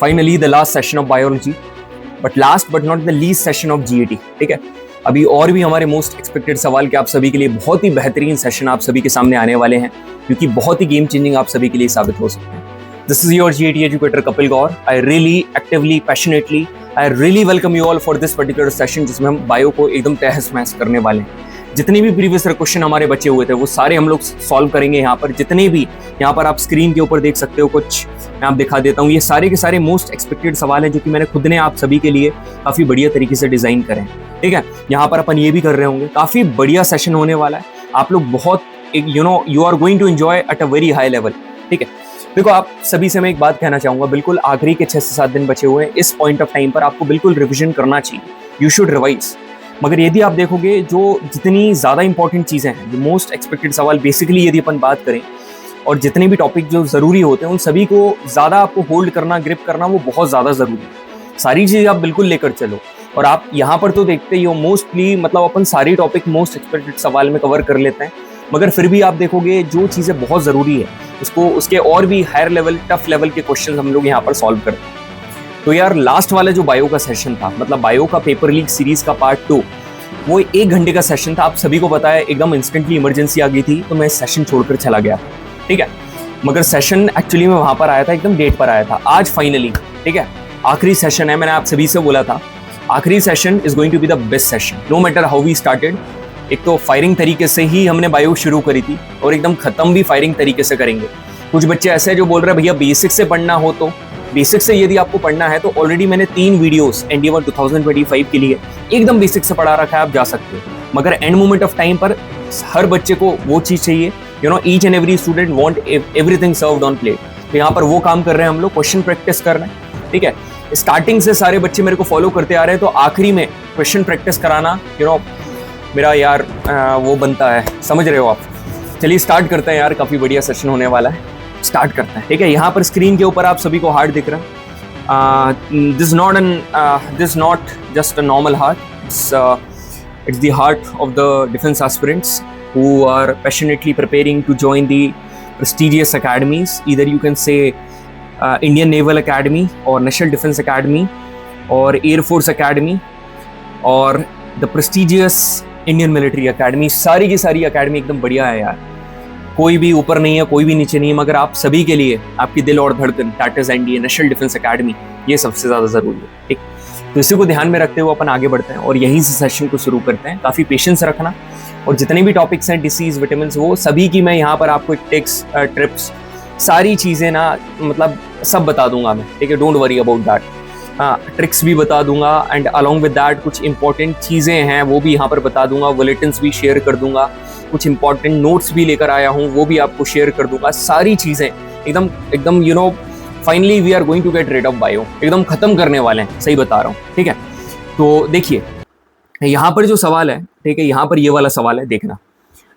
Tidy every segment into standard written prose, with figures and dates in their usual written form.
Finally the last session of biology, but last but not the least session of GAT. ठीक है, अभी और भी हमारे मोस्ट एक्सपेक्टेड सवाल के आप सभी के लिए बहुत ही बेहतरीन सेशन आप सभी के सामने आने वाले हैं, क्योंकि बहुत ही गेम चेंजिंग आप सभी के लिए साबित हो सकते हैं। This is your GAT educator Kapil Gaur. I really actively passionately I really welcome you all for this particular session, जिसमें हम बायो को एकदम तहस महस करने वाले हैं। जितने भी प्रीवियस क्वेश्चन हमारे बचे हुए थे वो सारे हम लोग सॉल्व करेंगे यहाँ पर। जितने भी यहाँ पर आप स्क्रीन के ऊपर देख सकते हो, कुछ मैं आप दिखा देता हूँ, ये सारे के सारे मोस्ट एक्सपेक्टेड सवाल हैं जो कि मैंने खुद ने आप सभी के लिए काफ़ी बढ़िया तरीके से डिज़ाइन करे हैं। ठीक है, यहाँ पर अपन ये भी कर रहे होंगे, काफ़ी बढ़िया सेशन होने वाला है। आप लोग बहुत you are going to enjoy at a very high level. ठीक है, देखो आप सभी से मैं एक बात कहना चाहूँगा, बिल्कुल आखिरी के 6 से 7 दिन बचे हुए हैं। इस पॉइंट ऑफ टाइम पर आपको बिल्कुल रिविजन करना चाहिए, यू शुड रिवाइज। मगर यदि आप देखोगे जो जितनी ज़्यादा इंपॉर्टेंट चीज़ें हैं, जो मोस्ट एक्सपेक्टेड सवाल बेसिकली यदि अपन बात करें, और जितने भी टॉपिक जो ज़रूरी होते हैं उन सभी को ज़्यादा आपको होल्ड करना, ग्रिप करना, वो बहुत ज़्यादा ज़रूरी है। सारी चीज़ें आप बिल्कुल लेकर चलो। और आप यहाँ पर तो देखते ही हो मोस्टली, मतलब अपन सारी टॉपिक मोस्ट एक्सपेक्टेड सवाल में कवर कर लेते हैं, मगर फिर भी आप देखोगे जो चीज़ें बहुत ज़रूरी है उसको उसके और भी हायर लेवल, टफ लेवल के क्वेश्चन हम लोग यहाँ पर सॉल्व करते हैं। तो यार लास्ट वाला जो बायो का सेशन था, मतलब बायो का पेपर लीक सीरीज का पार्ट 2, वो 1 घंटे का सेशन था। आप सभी को पता है एकदम इंस्टेंटली इमरजेंसी आ गई थी तो मैं सेशन छोड़कर चला गया। ठीक है, मगर सेशन एक्चुअली में वहाँ पर आया था, एकदम डेट पर आया था। आज फाइनली, ठीक है, आखिरी सेशन है। मैंने आप सभी से बोला था आखिरी session is going to be the best session, no matter how we started. एक तो फायरिंग तरीके से ही हमने बायो शुरू करी थी और एकदम खत्म भी फायरिंग तरीके से करेंगे। कुछ बच्चे ऐसे हैं जो बोल रहे हैं भैया बेसिक से पढ़ना हो, तो बेसिक से यदि आपको पढ़ना है तो ऑलरेडी मैंने 3 वीडियोस ND1 2025 के लिए एकदम बेसिक से पढ़ा रखा है, आप जा सकते हो। मगर एंड मोमेंट ऑफ टाइम पर हर बच्चे को वो चीज़ चाहिए, each and every student want everything served on plate. तो यहाँ पर वो काम कर रहे हैं हम लोग, क्वेश्चन प्रैक्टिस कर रहे हैं। ठीक है, स्टार्टिंग से सारे बच्चे मेरे को फॉलो करते आ रहे हैं, तो आखिरी में क्वेश्चन प्रैक्टिस कराना मेरा यार वो बनता है, समझ रहे हो आप। चलिए स्टार्ट करते हैं यार, काफ़ी बढ़िया सेशन होने वाला है, स्टार्ट करते हैं। ठीक है, यहाँ पर स्क्रीन के ऊपर आप सभी को हार्ट दिख रहा है। This not just a normal heart, it's the heart of the defense aspirants who are passionately preparing to join the prestigious academies. Either you can say Indian Naval Academy or National Defense Academy or Air Force Academy or the prestigious Indian Military Academy. सारी की सारी academy एकदम बढ़िया है यार, कोई भी ऊपर नहीं है, कोई भी नीचे नहीं है, मगर आप सभी के लिए आपकी दिल और धड़कन, that is NDA national defence academy, ये सबसे ज़्यादा ज़रूरी है। ठीक, तो इसी को ध्यान में रखते हुए अपन आगे बढ़ते हैं और यहीं से सेशन को शुरू करते हैं। काफ़ी पेशेंस रखना, और जितने भी टॉपिक्स हैं, डिसीज, विटामिन, वो सभी की मैं यहाँ पर आपको टिक्स, ट्रिप्स, सारी चीज़ें ना, मतलब सब बता दूंगा मैं। ठीक है, डोंट वरी अबाउट दैट। हाँ, ट्रिक्स भी बता दूंगा, एंड अलॉन्ग विद दैट कुछ इंपॉर्टेंट चीज़ें हैं वो भी यहाँ पर बता दूंगा, बुलेटिन्स भी शेयर कर दूंगा, कुछ इंपॉर्टेंट नोट्स भी लेकर आया हूँ वो भी आपको शेयर कर दूंगा। सारी चीज़ें एकदम एकदम finally we are going to get rid of bio, एकदम खत्म करने वाले हैं, सही बता रहा हूँ। ठीक है, तो देखिए यहाँ पर जो सवाल है, ठीक है, यहाँ पर ये वाला सवाल है, देखना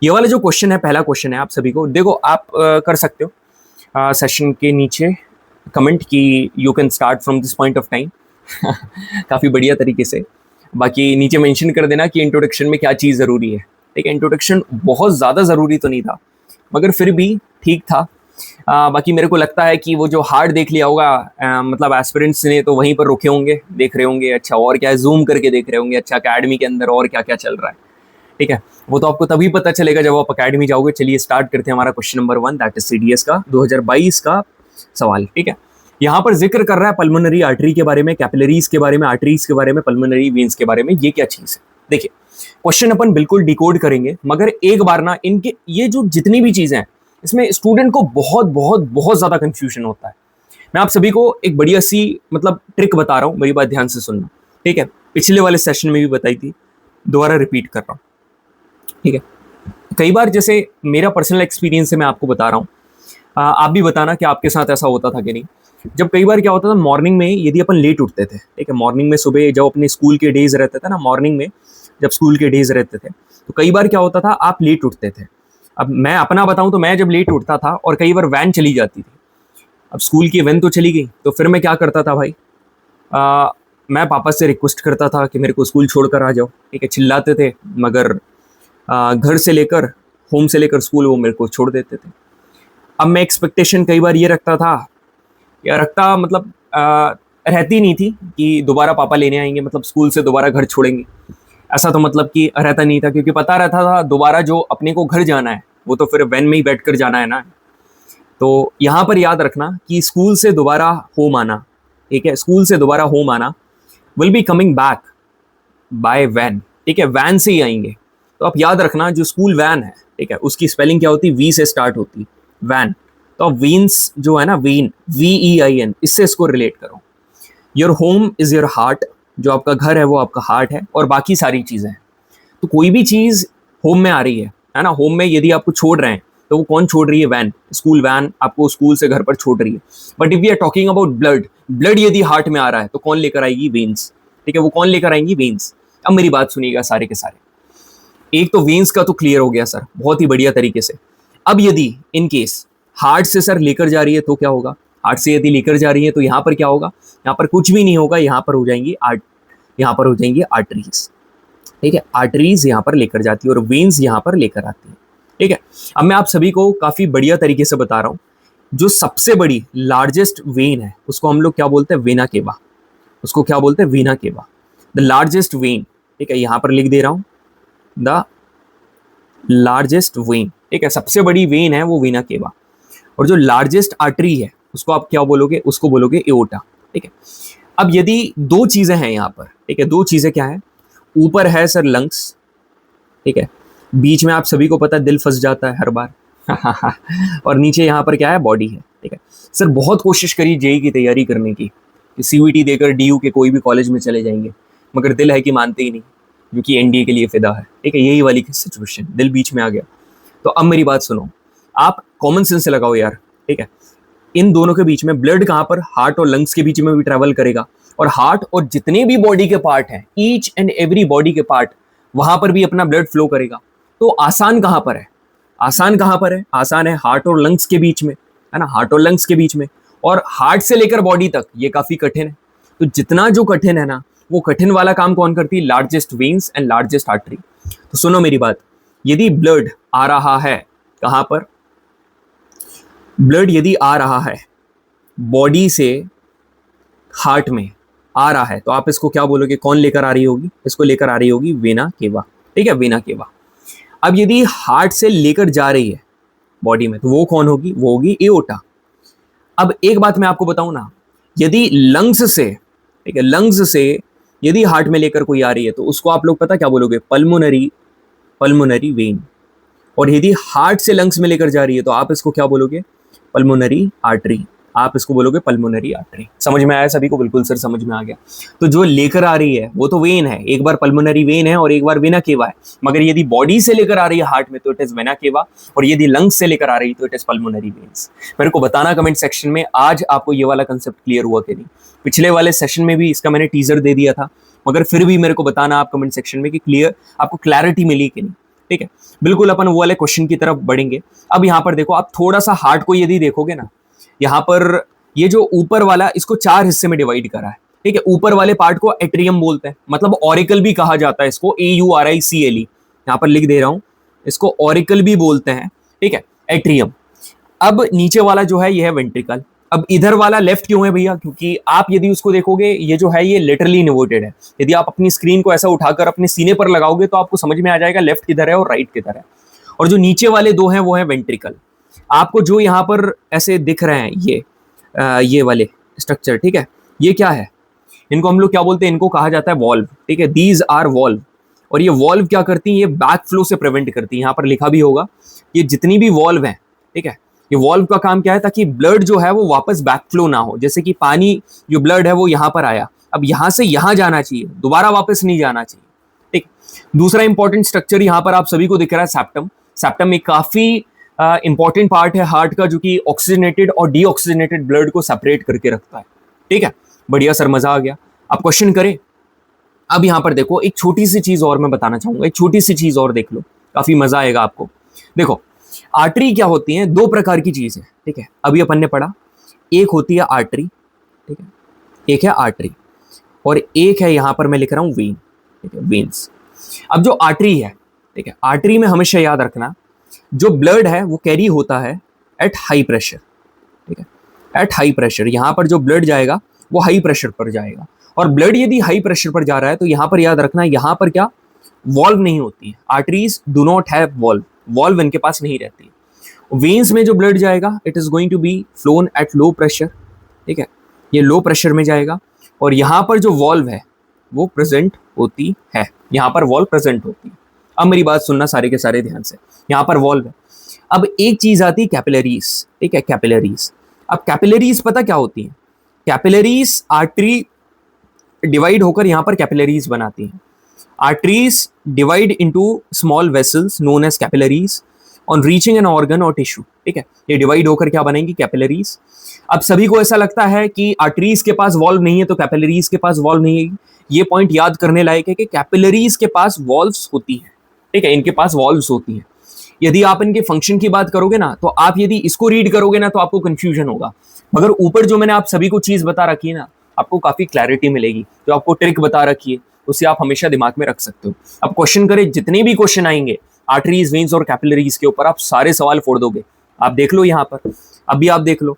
ये वाला जो क्वेश्चन है, पहला क्वेश्चन है। आप सभी को देखो, आप कर सकते हो सेशन के नीचे कमेंट की you can start from this point of time काफ़ी बढ़िया तरीके से। बाकी नीचे मेंशन कर देना कि इंट्रोडक्शन में क्या चीज़ ज़रूरी है। ठीक है, इंट्रोडक्शन बहुत ज़्यादा ज़रूरी तो नहीं था, मगर फिर भी ठीक था। बाकी मेरे को लगता है कि वो जो हार्ड देख लिया होगा, मतलब एस्पिरेंट्स ने, तो वहीं पर रुके होंगे, देख रहे होंगे अच्छा और क्या है, जूम करके देख रहे होंगे अच्छा अकेडमी के अंदर और क्या क्या चल रहा है। ठीक है, वो तो आपको तभी पता चलेगा जब आप अकेडमी जाओगे। चलिए स्टार्ट करते हैं हमारा question number 1, that is CDS का 2022 का सवाल। ठीक है, यहाँ पर जिक्र कर रहा है पल्मोनरी आर्टरी के बारे में, कैपिलरीज के बारे में, आर्टरीज के बारे में, पल्मोनरी वेन्स के बारे में। ये क्या चीज़ है, देखिए क्वेश्चन अपन बिल्कुल डिकोड करेंगे, मगर एक बार ना इनके ये जो जितनी भी चीज़ें हैं इसमें स्टूडेंट को बहुत बहुत बहुत ज़्यादा कन्फ्यूजन होता है। मैं आप सभी को एक बढ़िया सी मतलब ट्रिक बता रहा हूँ, मेरी बात ध्यान से सुनना। ठीक है, पिछले वाले सेशन में भी बताई थी, दोबारा रिपीट कर रहा हूँ। ठीक है, कई बार जैसे मेरा पर्सनल एक्सपीरियंस से मैं आपको बता रहा हूँ, आप भी बताना कि आपके साथ ऐसा होता था कि नहीं। जब कई बार क्या होता था, मॉर्निंग में यदि अपन लेट उठते थे, ठीक है, मॉर्निंग में सुबह जब अपने स्कूल के डेज रहते थे ना, मॉर्निंग में जब स्कूल के डेज रहते थे, तो कई बार क्या होता था, आप लेट उठते थे। अब मैं अपना बताऊं तो मैं जब लेट उठता था और कई बार वैन चली जाती थी, अब स्कूल की वैन तो चली गई, तो फिर मैं क्या करता था भाई, मैं पापा से रिक्वेस्ट करता था कि मेरे को स्कूल छोड़कर आ जाओ। ठीक है, चिल्लाते थे, मगर घर से लेकर, होम से लेकर स्कूल वो मेरे को छोड़ देते थे। अब मैं एक्सपेक्टेशन कई बार ये रखता था, या रखता मतलब रहती नहीं थी कि दोबारा पापा लेने आएंगे, मतलब स्कूल से दोबारा घर छोड़ेंगे, ऐसा तो मतलब कि रहता नहीं था, क्योंकि पता रहता था दोबारा जो अपने को घर जाना है वो तो फिर वैन में ही बैठ कर जाना है ना। तो यहाँ पर याद रखना कि स्कूल से दोबारा होम आना, ठीक है, स्कूल से दोबारा होम आना will be coming back by van, ठीक है, वैन से ही आएंगे। तो आप याद रखना जो स्कूल वैन है, ठीक है, उसकी स्पेलिंग क्या होती है, वी से स्टार्ट होती है, वैन। तो आप वीन्स जो है ना, वीन, VEIN, इससे इसको रिलेट करो। Your home is your heart, जो आपका घर है वो आपका हार्ट है, और बाकी सारी चीजें हैं। तो कोई भी चीज होम में आ रही है ना, होम में यदि आपको छोड़ रहे हैं तो वो कौन छोड़ रही है, वैन, स्कूल वैन आपको स्कूल से घर पर छोड़ रही है। But if we are talking about blood, blood यदि हार्ट में आ रहा है तो कौन लेकर आएगी, वेन्स, ठीक है, वो कौन लेकर आएंगी, वेन्स। अब मेरी बात सुनिएगा सारे के सारे। एक तो वेन्स का तो क्लियर हो गया सर, बहुत ही बढ़िया तरीके से। अब यदि इन केस हार्ट से सर लेकर जा रही है तो क्या होगा, हार्ट से यदि लेकर जा रही है तो यहाँ पर क्या होगा, यहाँ पर कुछ भी नहीं होगा, यहाँ पर हो जाएंगी यहाँ पर हो जाएंगी आर्टरीज, ठीक है, आर्टरीज यहाँ पर लेकर जाती है और वेन्स यहाँ पर लेकर आती है, ठीक है। अब मैं आप सभी को काफी बढ़िया तरीके से बता रहा हूँ, जो सबसे बड़ी लार्जेस्ट वेन है उसको हम लोग क्या बोलते हैं, वेना केवा, उसको क्या बोलते हैं, vena cava, the largest when, ठीक है, यहाँ पर लिख दे रहा हूँ, द लार्जेस्ट वेन, ठीक है, सबसे बड़ी वेन है वो वेना केवा। और जो लार्जेस्ट आर्टरी है उसको आप क्या बोलोगे, उसको बोलोगे एओर्टा, ठीक है। अब यदि दो चीजें हैं यहाँ पर, ठीक है, दो चीजें क्या है, ऊपर है सर लंग्स, ठीक है, बीच में आप सभी को पता है दिल फंस जाता है हर बार और नीचे यहाँ पर क्या है, बॉडी है, ठीक है। सर बहुत कोशिश करी जेई की तैयारी करने की, CVT देकर DU के कोई भी कॉलेज में चले जाएंगे, मगर दिल है कि मानते ही नहीं, क्योंकि NDA के लिए फिदा है, ठीक है, यही वाली सिचुएशन, दिल बीच में आ गया। तो अब मेरी बात सुनो, आप कॉमन सेंस से लगाओ यार, ठीक है, इन दोनों के बीच में ब्लड कहाँ पर, हार्ट और लंग्स के बीच में भी ट्रैवल करेगा, और हार्ट और जितने भी बॉडी के पार्ट हैं, ईच एंड एवरी बॉडी के पार्ट, वहां पर भी अपना ब्लड फ्लो करेगा। तो आसान कहाँ पर है, आसान कहाँ पर है, आसान है हार्ट और लंग्स के बीच में, है ना, हार्ट और लंग्स के बीच में। और हार्ट से लेकर बॉडी तक ये काफी कठिन है। तो जितना जो कठिन है ना, वो कठिन वाला काम कौन करती है, largest veins and largest artery. तो सुनो मेरी बात, यदि ब्लड आ रहा है कहां पर, ब्लड यदि आ रहा है बॉडी से हार्ट में आ रहा है, तो आप इसको क्या बोलोगे, कौन लेकर आ रही होगी, इसको लेकर आ रही होगी वेना केवा, ठीक है, वेना केवा। अब यदि हार्ट से लेकर जा रही है बॉडी में तो वो कौन होगी, वो होगी एओर्टा। अब एक बात मैं आपको बताऊं ना, यदि लंग्स से, ठीक है, लंग्स से यदि हार्ट में लेकर कोई आ रही है तो उसको आप लोग पता क्या बोलोगे, पल्मोनरी वेन। और यदि हार्ट से लंग्स में लेकर जा रही है तो आप इसको क्या बोलोगे, पल्मोनरी आर्टरी, आप इसको बोलोगे पल्मोनरी आर्टरी। समझ में आया सभी को, बिल्कुल सर समझ में आ गया। तो जो लेकर आ रही है वो तो वेन है, एक बार पल्मोनरी वेन है और एक बार वेना केवा है, मगर यदि बॉडी से लेकर आ रही है हार्ट में तो इट इज वेना केवा, और यदि लंग्स से लेकर आ रही है तो इट इज पल्मोनरी वेन्स। मेरे को बताना कमेंट सेक्शन में आज आपको ये वाला कंसेप्ट क्लियर हुआ कि नहीं। पिछले वाले सेशन में भी इसका मैंने टीजर दे दिया था, मगर फिर भी मेरे को बताना आप कमेंट सेक्शन में कि क्लियर आपको क्लैरिटी मिली कि नहीं, ठीक है। बिल्कुल अपन वो वाले क्वेश्चन की तरफ बढ़ेंगे। अब यहाँ पर देखो, आप थोड़ा सा हार्ट को यदि देखोगे ना, यहाँ पर ये जो ऊपर वाला, इसको 4 हिस्से में डिवाइड करा है, ठीक है। ऊपर वाले पार्ट को एट्रियम बोलते हैं, मतलब ऑरिकल भी कहा जाता है इसको, AURICLE, यहाँ पर लिख दे रहा हूं, इसको ऑरिकल भी बोलते हैं, ठीक है, एट्रियम। अब नीचे वाला जो है ये है वेंट्रिकल। अब इधर वाला लेफ्ट क्यों है भैया, क्योंकि आप यदि उसको देखोगे ये जो है ये लेटरली इन्वर्टेड है। यदि आप अपनी स्क्रीन को ऐसा उठाकर अपने सीने पर लगाओगे तो आपको समझ में आ जाएगा लेफ्ट किधर है और राइट किधर है। और जो नीचे वाले दो हैं वो है वेंट्रिकल। आपको जो यहाँ पर ऐसे दिख रहे हैं ये वाले स्ट्रक्चर, ठीक है, ये क्या है, इनको हम लोग क्या बोलते हैं, इनको कहा जाता है वॉल्व, ठीक है, दीज आर वॉल्व। और ये वॉल्व क्या करती हैं, ये बैक फ्लो से प्रिवेंट करती है। यहाँ पर लिखा भी होगा, ये जितनी भी वॉल्व हैं, ठीक है, ये वॉल्व का काम क्या है, ताकि ब्लड जो है वो वापस बैक फ्लो ना हो। जैसे कि पानी जो ब्लड है वो यहाँ पर आया, अब यहाँ से यहाँ जाना चाहिए, दोबारा वापस नहीं जाना चाहिए, ठीक। दूसरा इंपॉर्टेंट स्ट्रक्चर यहाँ पर आप सभी को दिख रहा है, सेप्टम। सेप्टम एक काफी इंपॉर्टेंट पार्ट है हार्ट का, जो कि ऑक्सीजनेटेड और डीऑक्सीजनेटेड ब्लड को सेपरेट करके रखता है, ठीक है। बढ़िया सर, मजा आ गया। अब क्वेश्चन करें। अब यहाँ पर देखो, एक छोटी सी चीज और मैं बताना चाहूंगा, एक छोटी सी चीज और देख लो, काफी मजा आएगा आपको। देखो, आर्टरी क्या होती है, 2 प्रकार की चीज है, ठीक है, अभी अपन ने पढ़ा। एक होती है आर्टरी, ठीक है, एक है आर्टरी, और एक है यहाँ पर मैं लिख रहा हूं वेन, ठीक है, वेन्स। अब जो आर्टरी है, ठीक है, आर्टरी में हमेशा याद रखना, जो ब्लड है वो कैरी होता है एट हाई प्रेशर, ठीक है, एट हाई प्रेशर। यहाँ पर जो ब्लड जाएगा वो हाई प्रेशर पर जाएगा। और ब्लड यदि हाई प्रेशर पर जा रहा है तो यहाँ पर याद रखना, यहाँ पर क्या वॉल्व नहीं होती है, arteries do not have valve, valve इनके पास नहीं रहती है। वेन्स में जो ब्लड जाएगा it is going to be flown at low pressure, ठीक है, ये लो प्रेशर में जाएगा। और यहाँ पर जो वॉल्व है वो प्रेजेंट होती है, यहाँ पर वॉल्व प्रेजेंट होती है। अब मेरी बात सुनना सारे के सारे ध्यान से, यहाँ पर वॉल्व है। अब एक चीज आती है कैपिलरीज, ठीक है, कैपिलरीज। अब कैपिलरीज पता क्या होती है? कैपिलरीज आर्टरी डिवाइड होकर यहाँ पर कैपिलरीज बनाती हैं। Arteries divide into small vessels known as capillaries on reaching an organ और टिश्यू, ठीक है, ये डिवाइड होकर क्या बनेंगी? कैपिलरीज। अब सभी को ऐसा लगता है कि आर्टरीज के पास वॉल्व नहीं है तो कैपिलरीज के पास वॉल्व नहीं है। ये पॉइंट याद करने लायक है कि कैपिलरीज के पास वॉल्व्स होती हैं, ठीक है, इनके पास वॉल्व्स होती हैं। यदि आप इनके फंक्शन की बात करोगे ना तो आप यदि इसको रीड करोगे ना तो आपको कंफ्यूजन होगा, मगर ऊपर जो मैंने आप सभी को चीज बता रखी है ना आपको काफी क्लैरिटी मिलेगी। जो आपको ट्रिक बता रखी है उसे आप हमेशा दिमाग में रख सकते हो। अब क्वेश्चन करें, जितने भी क्वेश्चन आएंगे आर्टरीज, वेन्स और कैपिलरीज के ऊपर आप सारे सवाल फोड़ दोगे। आप देख लो यहाँ पर, अभी आप देख लो,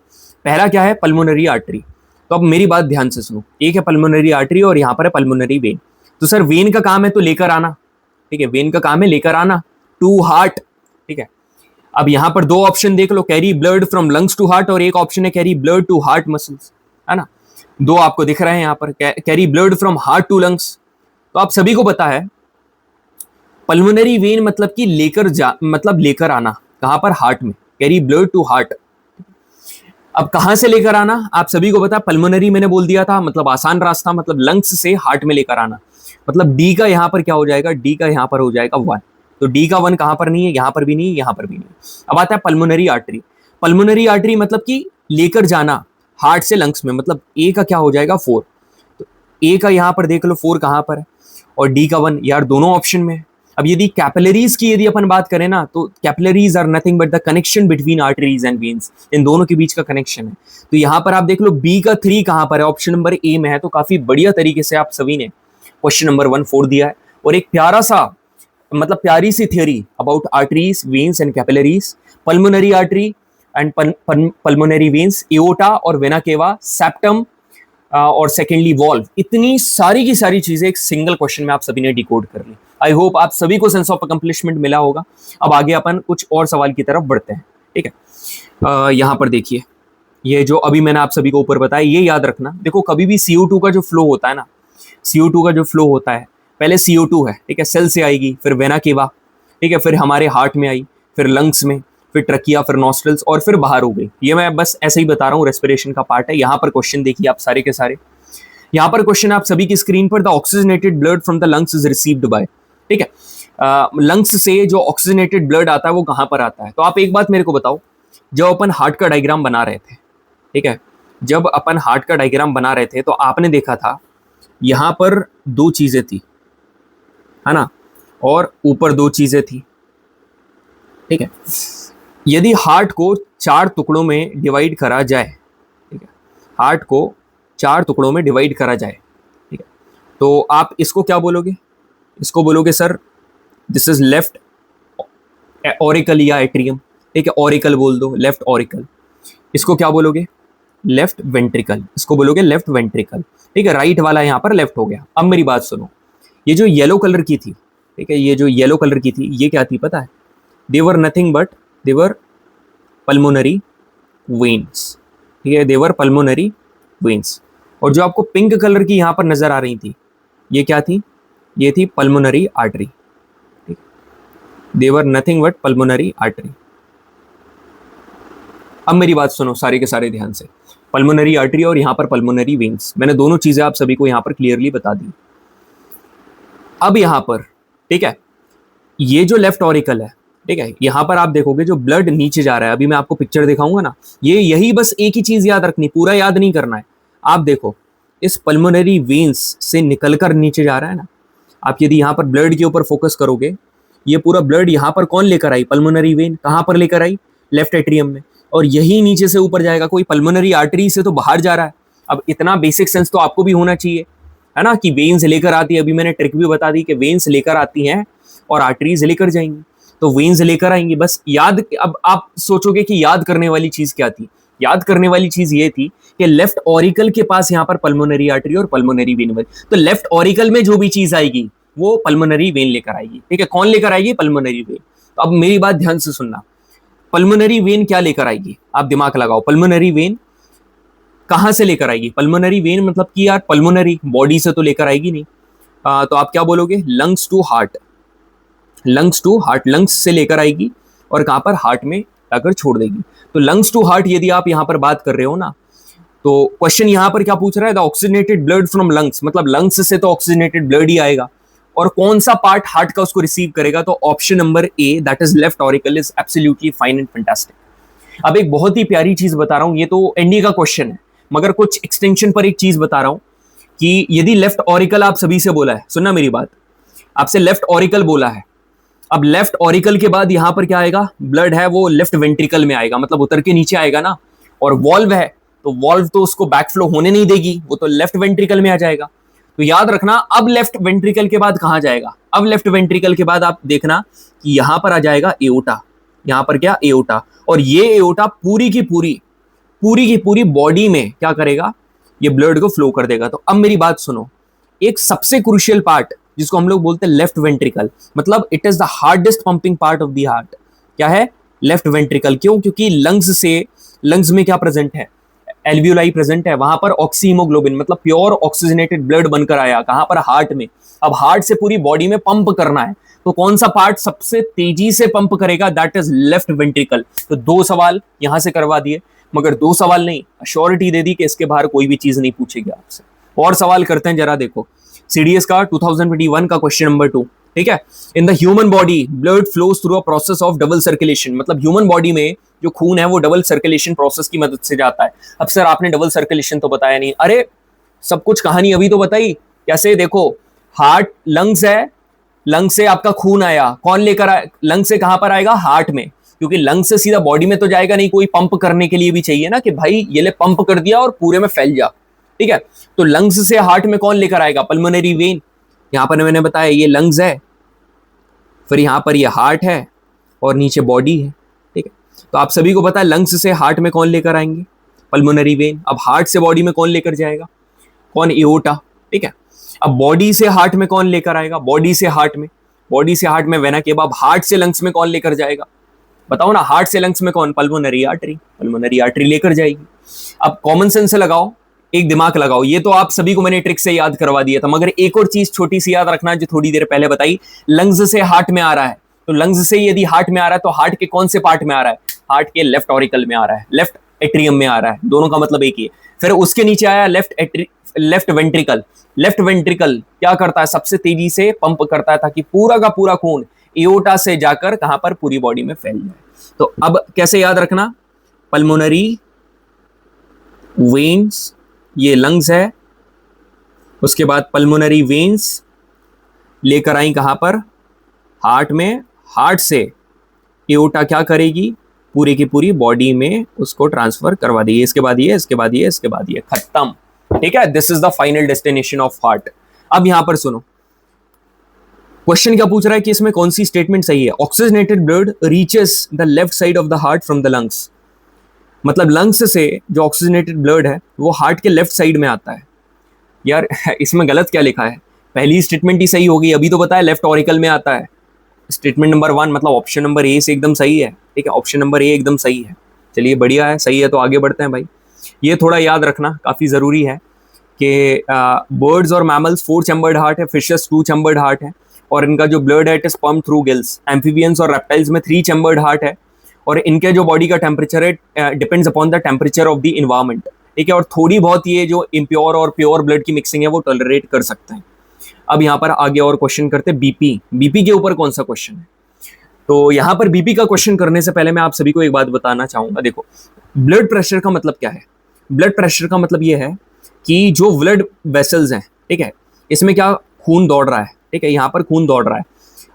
पहला क्या है? Pulmonary artery. तो अब मेरी बात ध्यान से सुनो, एक है पल्मोनरी आर्टरी और यहाँ पर है पल्मोनरी वेन। तो सर वेन का काम है तो लेकर आना, ठीक है, वेन का काम है लेकर आना टू हार्ट, ठीक है। अब यहाँ पर दो ऑप्शन देख लो, carry blood from lungs to heart और एक ऑप्शन है carry blood to heart muscles, है ना। दो आपको दिख रहे हैं यहाँ पर, carry blood from heart to lungs. तो आप सभी को पता है पल्मोनरी वेन मतलब कि लेकर जा, मतलब लेकर आना, कहां पर? हार्ट में, कैरी ब्लड टू हार्ट। अब कहां से लेकर आना आप सभी को पता, पल्मोनरी मैंने बोल दिया था, मतलब आसान रास्ता, मतलब लंग्स से हार्ट में लेकर आना। मतलब डी का यहां पर क्या हो जाएगा? डी का यहां पर हो जाएगा 1। तो डी का 1 कहां पर नहीं है? यहां पर भी नहीं है, यहां पर भी नहीं है। अब आता है पल्मोनरी आर्टरी। पल्मोनरी आर्टरी मतलब कि लेकर जाना हार्ट से लंग्स में, मतलब ए का क्या हो जाएगा? 4। तो ए का यहां पर देख लो 4 कहां पर है और डी का 1, यार दोनों ऑप्शन में है। अब यदि कैपिलरीज की यदि अपन बात करें ना तो capillaries are nothing but the connection between arteries and veins, इन दोनों के बीच का कनेक्शन है। तो यहाँ पर आप देख लो बी का 3 कहां पर है? ऑप्शन नंबर ए में है। तो काफी बढ़िया तरीके से आप सभी ने क्वेश्चन नंबर 1 फोड़ दिया है। और एक प्यारा सा, मतलब प्यारी सी theory about arteries, veins and capillaries, pulmonary artery and pulmonary veins, aorta और वेना केवा, सेप्टम और सेकेंडली वॉल्व, इतनी सारी की सारी चीजें एक सिंगल क्वेश्चन में आप सभी ने डिकोड कर ली। आई होप आप सभी को सेंस ऑफ अकम्प्लिशमेंट मिला होगा। अब आगे अपन कुछ और सवाल की तरफ बढ़ते हैं, ठीक है। यहाँ पर देखिए, ये जो अभी मैंने आप सभी को ऊपर बताया ये याद रखना। देखो कभी भी CO2 का जो फ्लो होता है ना, CO2 का जो फ्लो होता है, पहले CO2 है, ठीक है, सेल से आएगी, फिर वेना केवा, ठीक है, फिर हमारे हार्ट में आई, फिर लंग्स में, फिर ट्रकिया, फिर नॉस्ट्रल्स और फिर बाहर हो गई। ये मैं बस ऐसे ही बता रहा हूँ, रेस्पिरेशन का पार्ट है। यहाँ पर क्वेश्चन देखिए आप सारे के सारे, यहाँ पर क्वेश्चन आप सभी की स्क्रीन पर, the oxygenated blood from the lungs is received by, ठीक है, लंग्स से जो ऑक्सीजनेटेड ब्लड आता है वो कहाँ पर आता है? तो आप एक बात मेरे को बताओ, जब अपन हार्ट का डायग्राम बना रहे थे, ठीक है, जब अपन हार्ट का डायग्राम बना रहे थे तो आपने देखा था यहाँ पर 2 चीजें थी, है ना, और ऊपर 2 चीजें थी, ठीक है। यदि हार्ट को 4 टुकड़ों में डिवाइड करा जाए, ठीक है, हार्ट को 4 टुकड़ों में डिवाइड करा जाए, ठीक है, तो आप इसको क्या बोलोगे? इसको बोलोगे sir this is left auricle या एट्रियम, ठीक है, ऑरिकल बोल दो, लेफ्ट ऑरिकल। इसको क्या बोलोगे? लेफ्ट वेंट्रिकल, इसको बोलोगे लेफ्ट वेंट्रिकल, ठीक है, राइट वाला यहाँ पर लेफ्ट हो गया। अब मेरी बात सुनो, ये जो येलो कलर की थी, ठीक है, ये जो येलो कलर की थी ये क्या थी पता है? They were nothing but they were pulmonary veins, ठीक है, दे वर पल्मोनरी वेन्स। और जो आपको पिंक कलर की यहाँ पर नजर आ रही थी ये क्या थी? ये थी pulmonary artery, they were nothing but pulmonary artery. अब मेरी बात सुनो सारे के सारे ध्यान से, पल्मोनरी आर्टरी और यहाँ पर पल्मोनरी वेन्स, मैंने दोनों चीजें आप सभी को यहाँ पर क्लियरली बता दी। अब यहाँ पर, ठीक है, ये जो लेफ्ट ऑरिकल है, ठीक है, यहाँ पर आप देखोगे जो ब्लड नीचे जा रहा है, अभी मैं आपको पिक्चर दिखाऊंगा ना, ये यही बस एक ही चीज याद रखनी, पूरा याद नहीं करना है। आप देखो इस पल्मोनरी वेन्स से निकलकर नीचे जा रहा है ना, आप यदि यहाँ पर ब्लड के ऊपर फोकस करोगे, ये पूरा ब्लड यहाँ पर कौन लेकर आई? Pulmonary vein. कहाँ पर लेकर आई? लेफ्ट एट्रियम में। और यही नीचे से ऊपर जाएगा, कोई पल्मोनरी आर्टरी से तो बाहर जा रहा है। अब इतना बेसिक सेंस तो आपको भी होना चाहिए, है ना, कि वेन्स लेकर आती है। अभी मैंने ट्रिक भी बता दी कि वेन्स लेकर आती हैं और आर्टरीज लेकर जाएंगी। तो वेन्स लेकर आएंगी, बस याद। अब आप सोचोगे कि याद करने वाली चीज क्या थी? याद करने वाली चीज ये थी कि लेफ्ट ऑरिकल के पास यहाँ पर पल्मोनरी आर्टरी और पल्मोनरी वेन, तो लेफ्ट ऑरिकल में जो भी चीज आएगी वो पल्मोनरी वेन लेकर आएगी, ठीक है। कौन लेकर आएगी? Pulmonary vein. तो अब मेरी बात ध्यान से सुनना, पल्मोनरी वेन क्या लेकर आएगी? आप दिमाग लगाओ, पल्मोनरी वेन कहां से लेकर आएगी? पल्मोनरी वेन मतलब कि यार पल्मोनरी बॉडी से तो लेकर आएगी नहीं, तो आप क्या बोलोगे? Lungs to heart, lungs to heart, lungs से लेकर आएगी और कहां पर? हार्ट में लाकर छोड़ देगी। तो लंग्स टू हार्ट यदि आप यहां पर बात कर रहे हो ना, तो क्वेश्चन यहां पर क्या पूछ रहा है? The oxygenated blood from lungs, मतलब लंग्स से तो ऑक्सीजनेटेड ब्लड ही आएगा, और कौन सा पार्ट हार्ट का उसको रिसीव करेगा? तो option number A, that is left auricle, is absolutely fine and fantastic. अब एक बहुत ही प्यारी चीज बता रहा हूं, ये तो एनडीए का क्वेश्चन है, मगर कुछ एक्सटेंशन पर एक चीज बता रहा हूं कि यदि लेफ्ट ऑरिकल आप सभी से बोला है, सुनना मेरी बात, आपसे लेफ्ट ऑरिकल बोला है, अब लेफ्ट ऑरिकल के बाद यहां पर क्या आएगा? ब्लड है वो लेफ्ट वेंट्रिकल में आएगा, मतलब उतर के नीचे आएगा ना, और वॉल्व है तो वॉल्व तो उसको बैकफ्लो होने नहीं देगी, वो तो लेफ्ट वेंट्रिकल में आ जाएगा। तो याद रखना, अब लेफ्ट वेंट्रिकल के बाद कहां जाएगा? अब लेफ्ट वेंट्रिकल के बाद आप देखना कि यहां पर आ जाएगा एओर्टा, यहां पर क्या? एओर्टा, और ये एओर्टा पूरी की पूरी बॉडी में क्या करेगा? ये ब्लड को फ्लो कर देगा। तो अब मेरी बात सुनो, एक सबसे क्रूशियल पार्ट जिसको हम लोग बोलते हैं लेफ्ट वेंट्रिकल, मतलब it is the hardest pumping part of the heart, क्या है? Left ventricle. क्यों? क्योंकि लंग्स में क्या प्रेजेंट है? एल्वियोलाई प्रेजेंट है, वहां पर ऑक्सीहीमोग्लोबिन मतलब प्योर ऑक्सीजनेटेड ब्लड बनकर आया, कहां पर? हार्ट में। अब हार्ट से पूरी बॉडी में पंप करना है, तो कौन सा पार्ट सबसे तेजी से पंप करेगा? That is left ventricle. तो 2 सवाल यहां से करवा दिए, मगर 2 सवाल नहीं, अश्योरिटी दे दी कि इसके बाहर कोई भी चीज नहीं पूछेगी आपसे। और सवाल करते हैं, जरा देखो सीडीएस का 2021 का क्वेश्चन नंबर 2, ठीक है। In the human body blood flows through a process of double circulation, मतलब ह्यूमन बॉडी में जो खून है वो डबल सर्कुलेशन प्रोसेस की मदद से जाता है। अब सर आपने डबल सर्कुलेशन तो बताया नहीं। अरे सब कुछ कहानी अभी तो बताई। कैसे? देखो, हार्ट, लंग्स है, लंग से आपका खून आया, कौन लेकर आया? लंग से कहां पर आएगा? हार्ट में, क्योंकि लंग से सीधा बॉडी में तो जाएगा नहीं, कोई पंप करने के लिए भी चाहिए ना कि भाई ये ले पंप कर दिया और पूरे में फैल जा, ठीक है। तो लंग्स से हार्ट में कौन लेकर आएगा? Pulmonary vein. यहां पर मैंने बताया ये लंग्स है, फिर यहां पर ये हार्ट है और नीचे बॉडी है, ठीक है। तो आप सभी को पता है लंग्स से हार्ट में कौन लेकर आएंगे? Pulmonary vein. अब हार्ट से बॉडी में कौन लेकर जाएगा? कौन? एओर्टा, ठीक है। अब बॉडी से हार्ट में कौन लेकर आएगा? बॉडी से हार्ट में वेना केवा। अब हार्ट से लंग्स में कौन लेकर जाएगा? बताओ ना, हार्ट से लंग्स में कौन? पल्मोनरी आर्टरी लेकर जाएगी। अब कॉमन सेंस से लगाओ, एक दिमाग लगाओ, ये तो आप सभी को मैंने ट्रिक से याद करवा दिया था, मगर एक और चीज छोटी सी याद रखना जो थोड़ी देर पहले बताई। लंग्स से हार्ट में आ रहा है, तो लंग्स से यदि हार्ट में आ रहा है तो हार्ट के कौन से पार्ट में आ रहा है? हार्ट के लेफ्ट ऑरिकल में आ रहा है, लेफ्ट एट्रियम में आ रहा है, दोनों का मतलब एक ही है। फिर उसके नीचे आया लेफ्ट वेंट्रिकल। लेफ्ट वेंट्रिकल क्या करता है? सबसे तेजी से पंप करता है ताकि पूरा का पूरा खून एओर्टा से जाकर कहां पर? पूरी बॉडी में फैल जाए। तो अब कैसे याद रखना? पल्मोनरी वेन्स, ये लंग्स है, उसके बाद पल्मोनरी वेन्स लेकर आई कहां पर? हार्ट में। हार्ट से एओर्टा क्या करेगी? पूरी की पूरी बॉडी में उसको ट्रांसफर करवा देगी। इसके बाद ये, इसके बाद ये, इसके बाद ये, खत्म, ठीक है। This is the final destination of heart. अब यहां पर सुनो, क्वेश्चन क्या पूछ रहा है कि इसमें कौन सी स्टेटमेंट सही है? Oxygenated blood reaches the left side of the heart from the lungs, मतलब लंग्स से जो ऑक्सीजनेटेड ब्लड है वो हार्ट के लेफ्ट साइड में आता है। यार इसमें गलत क्या लिखा है? पहली स्टेटमेंट ही सही होगी, अभी तो बताया लेफ्ट ऑरिकल में आता है। स्टेटमेंट नंबर 1 मतलब ऑप्शन नंबर ए से एकदम सही है, ठीक है। ऑप्शन नंबर ए एकदम सही है। चलिए बढ़िया है, सही है तो आगे बढ़ते हैं भाई। ये थोड़ा याद रखना काफी जरूरी है कि बर्ड्स और मैमल्स 4 चैम्बर्ड हार्ट है, फिशेस 2 चैम्बर्ड हार्ट है, और इनका जो ब्लड है it is pump through gills. Amphibians और रेप्टाइल्स में 3 चैम्बर्ड हार्ट है, और इनके जो बॉडी का टेम्परेचर है depends upon the temperature of the environment, ठीक है। और थोड़ी बहुत ये जो इम्प्योर और प्योर ब्लड की मिक्सिंग है वो टॉलरेट कर सकते हैं। अब यहाँ पर आगे और क्वेश्चन करते हैं बीपी के ऊपर कौन सा क्वेश्चन है? तो यहाँ पर बीपी का क्वेश्चन करने से पहले मैं आप सभी को एक बात बताना चाहूंगा। देखो, ब्लड प्रेशर का मतलब क्या है? ब्लड प्रेशर का मतलब ये है कि जो ब्लड वेसल्स हैं, ठीक है, इसमें क्या खून दौड़ रहा है, ठीक है, यहाँ पर खून दौड़ रहा है।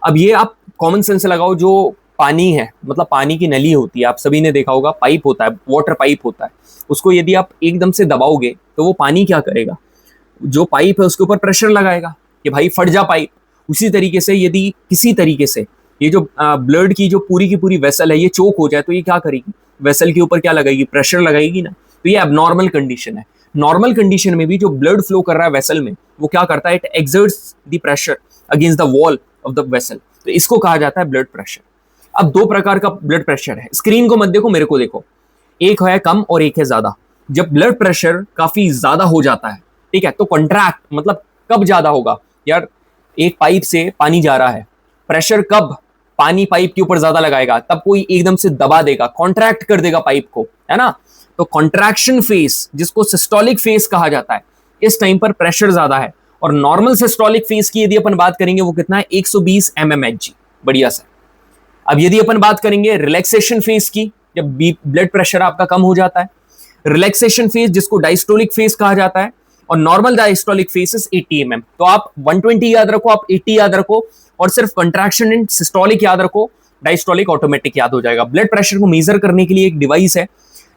अब ये आप कॉमन सेंस लगाओ, जो पानी है मतलब पानी की नली होती है, आप सभी ने देखा होगा, पाइप होता है, वाटर पाइप होता है, उसको यदि आप एकदम से दबाओगे तो वो पानी क्या करेगा? जो पाइप है उसके ऊपर प्रेशर लगाएगा कि भाई फट जा पाइप। उसी तरीके से यदि किसी तरीके से ये जो ब्लड की जो पूरी की पूरी वेसल है ये चोक हो जाए तो ये क्या करेगी? वेसल के ऊपर क्या लगाएगी, प्रेशर लगाएगी ना, तो ये एबनॉर्मल कंडीशन है। नॉर्मल कंडीशन में भी जो ब्लड फ्लो कर रहा है वेसल में, वो क्या करता है, it exerts the pressure against the wall of the vessel, तो इसको कहा जाता है ब्लड प्रेशर। अब दो प्रकार का ब्लड प्रेशर है, स्क्रीन को मत देखो, मेरे को देखो, एक है कम और एक है ज्यादा। जब ब्लड प्रेशर काफी ज्यादा हो जाता है, ठीक है, तो कॉन्ट्रैक्ट मतलब कब ज्यादा होगा यार, एक पाइप से पानी जा रहा है, प्रेशर कब पानी पाइप के ऊपर ज्यादा लगाएगा, तब कोई एकदम से दबा देगा, कॉन्ट्रैक्ट कर देगा पाइप को, है ना। तो कॉन्ट्रैक्शन फेस, जिसको सिस्टोलिक फेस कहा जाता है, इस टाइम पर प्रेशर ज्यादा है। और नॉर्मल सिस्टोलिक फेस की यदि अपन बात करेंगे, वो कितना है, 120 mmHg, बढ़िया सा। अब यदि अपन बात करेंगे रिलैक्सेशन फेस की, जब ब्लड प्रेशर आपका कम हो जाता है, रिलैक्सेशन फेस जिसको डायस्टोलिक फेस कहा जाता है, और normal diastolic face is 80 mm। तो आप 120 याद रखो, आप 80 याद रखो, और सिर्फ कंट्रैक्शन एंड सिस्टोलिक याद रखो, डायस्टोलिक ऑटोमेटिक याद हो जाएगा। ब्लड प्रेशर को मेजर करने के लिए एक डिवाइस है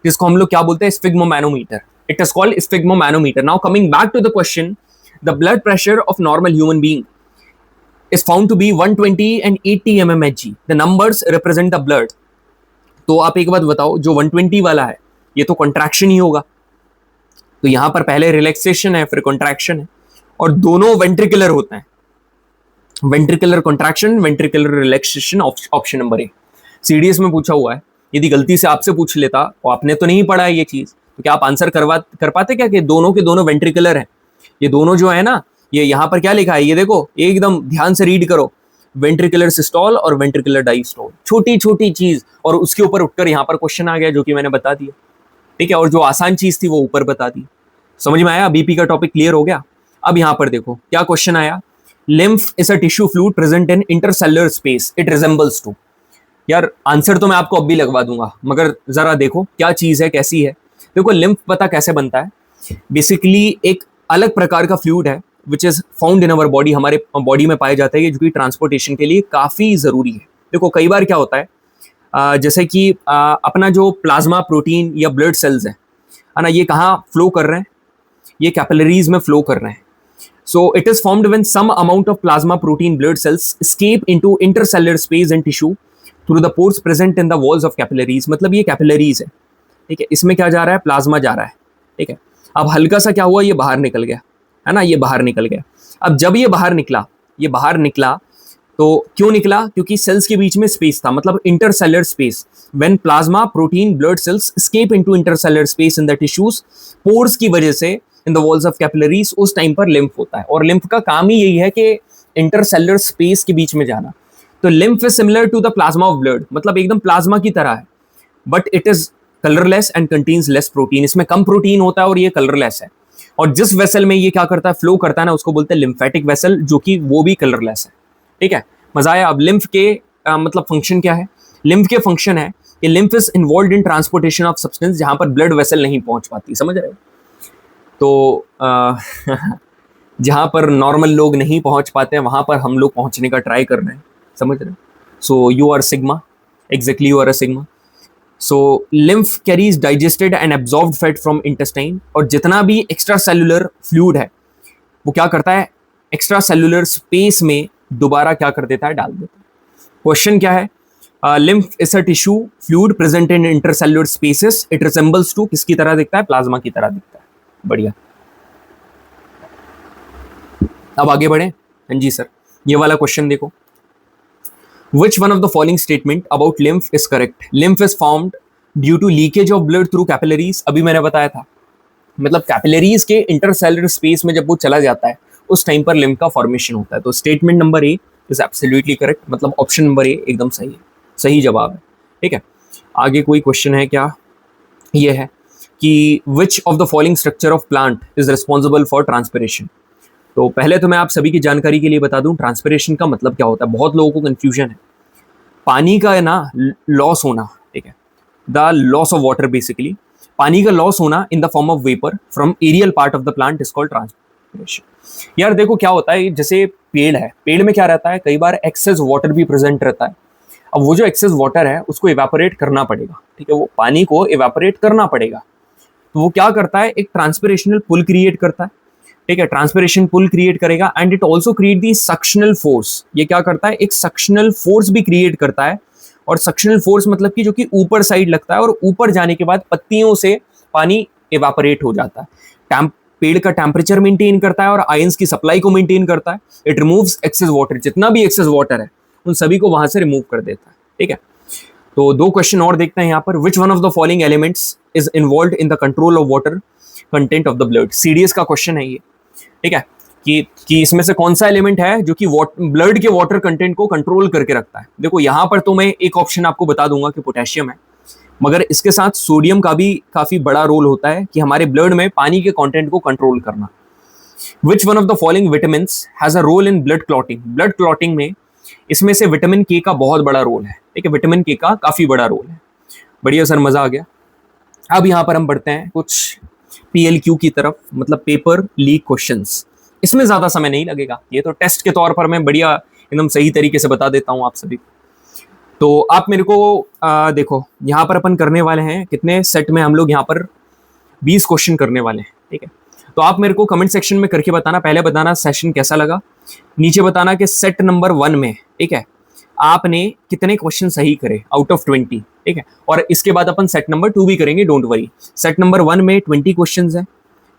जिसको हम लोग क्या बोलते हैं, sphygmomanometer. It is called sphygmomanometer. Now coming back to the question, the blood pressure of normal human being is found to be 120 and 80 mmHg. The numbers represent the blood. तो आप एक बात बताओ, जो 120 वाला है ये तो कॉन्ट्रैक्शन ही होगा, तो यहां पर पहले रिलैक्सेशन है फिर कॉन्ट्रैक्शन है, और दोनों वेंट्रिकुलर होते हैं, ventricular contraction ventricular relaxation, option number ए। सीडीएस में पूछा हुआ है, यदि गलती से आपसे पूछ लेता और आपने तो नहीं पढ़ा है ये चीज, तो क्या आप आंसर कर पाते क्या कि दोनों के दोनों वेंट्रिकुलर हैं। ये दोनों जो है ना, ये यहां पर क्या लिखा है, ये देखो एकदम ध्यान से रीड करो, वेंट्रिकुलर सिस्टोल और वेंट्रिकुलर डायस्टोल, छोटी छोटी चीज, और उसके ऊपर उठकर यहां पर क्वेश्चन आ गया जो कि मैंने बता दिया, ठीक है, और जो आसान चीज थी वो ऊपर बता दी। समझ में आया, बीपी का टॉपिक क्लियर हो गया। अब यहां पर देखो क्या क्वेश्चन आया, lymph is a tissue fluid present in intercellular space, it resembles to. यार आंसर तो मैं आपको अब भी लगवा दूंगा, मगर जरा देखो क्या चीज है, कैसी है। देखो लिम्फ पता कैसे बनता है, बेसिकली एक अलग प्रकार का फ्लूइड है which is found in our body, हमारे बॉडी में पाया जाता है, जो कि ट्रांसपोर्टेशन के लिए काफी जरूरी है। देखो कई बार क्या होता है, जैसे कि अपना जो प्लाज्मा प्रोटीन या ब्लड सेल्स है ना, ये कहाँ फ्लो कर रहे हैं, ये कैपिलरीज में फ्लो कर रहे हैं। So it is formed when some amount of plasma protein blood cells escape into intercellular space and tissue through the pores present in the walls of capillaries. मतलब ये कैपिलरीज है, ठीक है, इसमें क्या जा रहा है, प्लाज्मा जा रहा है, ठीक है। अब हल्का सा क्या हुआ, ये बाहर निकल गया, है ना, ये बाहर निकल गया। अब जब ये बाहर निकला तो क्यों निकला, क्योंकि सेल्स के बीच में स्पेस था, मतलब intercellular space. When plasma protein blood cells escape into intercellular space in the tissues, pores की वजह से इन द वॉल्स ऑफ कैपिलरीज, उस टाइम पर लिम्फ होता है। और लिम्फ का काम ही यही है कि इंटरसेलुलर स्पेस के बीच में जाना। तो lymph is similar to the plasma of blood, मतलब एकदम प्लाज्मा की तरह है, but it is colourless and contains less protein. इसमें कम प्रोटीन होता है और ये कलरलेस है। और जिस वेसल में ये क्या करता है, फ्लो करता है ना, उसको बोलते हैं लिम्फेटिक वेसल, जो कि वो भी कलरलेस है, ठीक है। मजा आया। अब लिम्फ के मतलब फंक्शन क्या है, लिम्फ के फंक्शन है कि lymph is involved in transportation of substance, जहां पर ब्लड वेसल नहीं पहुंच पाती, समझ रहे हो। तो जहां पर नॉर्मल लोग नहीं पहुंच पाते हैं, वहां पर हम लोग पहुंचने का ट्राई कर रहे हैं, समझ रहे हो। So you are sigma, exactly you are a sigma. So lymph carries digested and absorbed fat from intestine, और जितना भी एक्स्ट्रा सेलुलर फ्लूइड है वो क्या करता है, एक्स्ट्रा सेलुलर स्पेस में दोबारा क्या कर देता है, डाल देता है। क्वेश्चन क्या है, lymph is a tissue fluid present in intercellular spaces, it resembles to, किसकी तरह दिखता है, प्लाज्मा की तरह दिखता है। बढ़िया, अब आगे बढ़े। हाँ जी सर, ये वाला क्वेश्चन देखो, Which one of the following statement about lymph is correct? Lymph is formed due to leakage of blood through capillaries. अभी मैंने बताया था, मतलब कैपिलरीज के इंटरसेलुलर स्पेस में जब वो चला जाता है, उस टाइम पर लिम्फ का फॉर्मेशन होता है। तो statement number A is absolutely correct, मतलब ऑप्शन नंबर ए एकदम सही है, सही जवाब है, ठीक है। आगे कोई क्वेश्चन है क्या, ये है कि which of the following structure of plant is responsible for transpiration? तो पहले तो मैं आप सभी की जानकारी के लिए बता दूं, ट्रांसपिरेशन का मतलब क्या होता है, बहुत लोगों को कंफ्यूजन है। पानी का है ना लॉस होना, ठीक है, the loss of water, basically पानी का लॉस होना in the form of vapour from aerial part of the plant is called transpiration. यार देखो क्या होता है, जैसे पेड़ है, पेड़ में क्या रहता है, कई बार एक्सेस वाटर भी प्रेजेंट रहता है। अब वो जो एक्सेस वाटर है उसको इवेपोरेट करना पड़ेगा, ठीक है, वो पानी को इवेपोरेट करना पड़ेगा। तो वो क्या करता है, एक ट्रांसपिरेशनल पुल क्रिएट करता है, ठीक है, ट्रांसपिरेशन पुल क्रिएट करेगा, and it also create the suctional force. ये क्या करता है, एक सक्शनल फोर्स भी क्रिएट करता है, और सक्शनल फोर्स मतलब कि जो कि ऊपर साइड लगता है और ऊपर जाने के बाद पत्तियों से पानी इवापोरेट हो जाता है। पेड़ का टेम्परेचर मेंटेन करता है और आयंस की सप्लाई को मेंटेन करता है। इट रिमूव्स एक्सेस वाटर, जितना भी एक्सेस वाटर है उन सभी को वहां से रिमूव कर देता है। ठीक है, तो दो क्वेश्चन और देखते हैं यहाँ पर। विच one of the following elements is involved in the control of water content of the blood. CDS का क्वेश्चन है ये। ठीक है, कि इसमें से कौन सा एलिमेंट है जो कि ब्लड के वाटर कंटेंट को कंट्रोल करके रखता है। देखो यहाँ पर तो मैं एक ऑप्शन आपको बता दूंगा कि पोटेशियम है, मगर इसके साथ सोडियम का भी काफी बड़ा रोल होता है कि हमारे ब्लड में पानी के कंटेंट को कंट्रोल करना। Which one of the following vitamins has a role in blood clotting. Blood clotting में इसमें से विटामिन के का बहुत बड़ा रोल है। ठीक है, विटामिन के का काफी बड़ा रोल है। बढ़िया सर, मजा आ गया। अब यहाँ पर हम बढ़ते हैं कुछ PLQ की तरफ, मतलब पेपर लीक क्वेश्चंस। इसमें ज्यादा समय नहीं लगेगा, ये तो टेस्ट के तौर पर मैं बढ़िया एकदम सही तरीके से बता देता हूँ आप सभी को। तो आप मेरे को देखो, यहाँ पर अपन करने वाले हैं कितने सेट में, हम लोग यहाँ पर 20 क्वेश्चन करने वाले हैं। ठीक है, तो आप मेरे को कमेंट सेक्शन में करके बताना, पहले बताना सेशन कैसा लगा, नीचे बताना कि सेट नंबर 1 में, ठीक है, आपने कितने क्वेश्चन सही करे आउट ऑफ 20। ठीक है, और इसके बाद अपन सेट नंबर 2 भी करेंगे, डोंट वरी। सेट नंबर 1 में 20 क्वेश्चन है।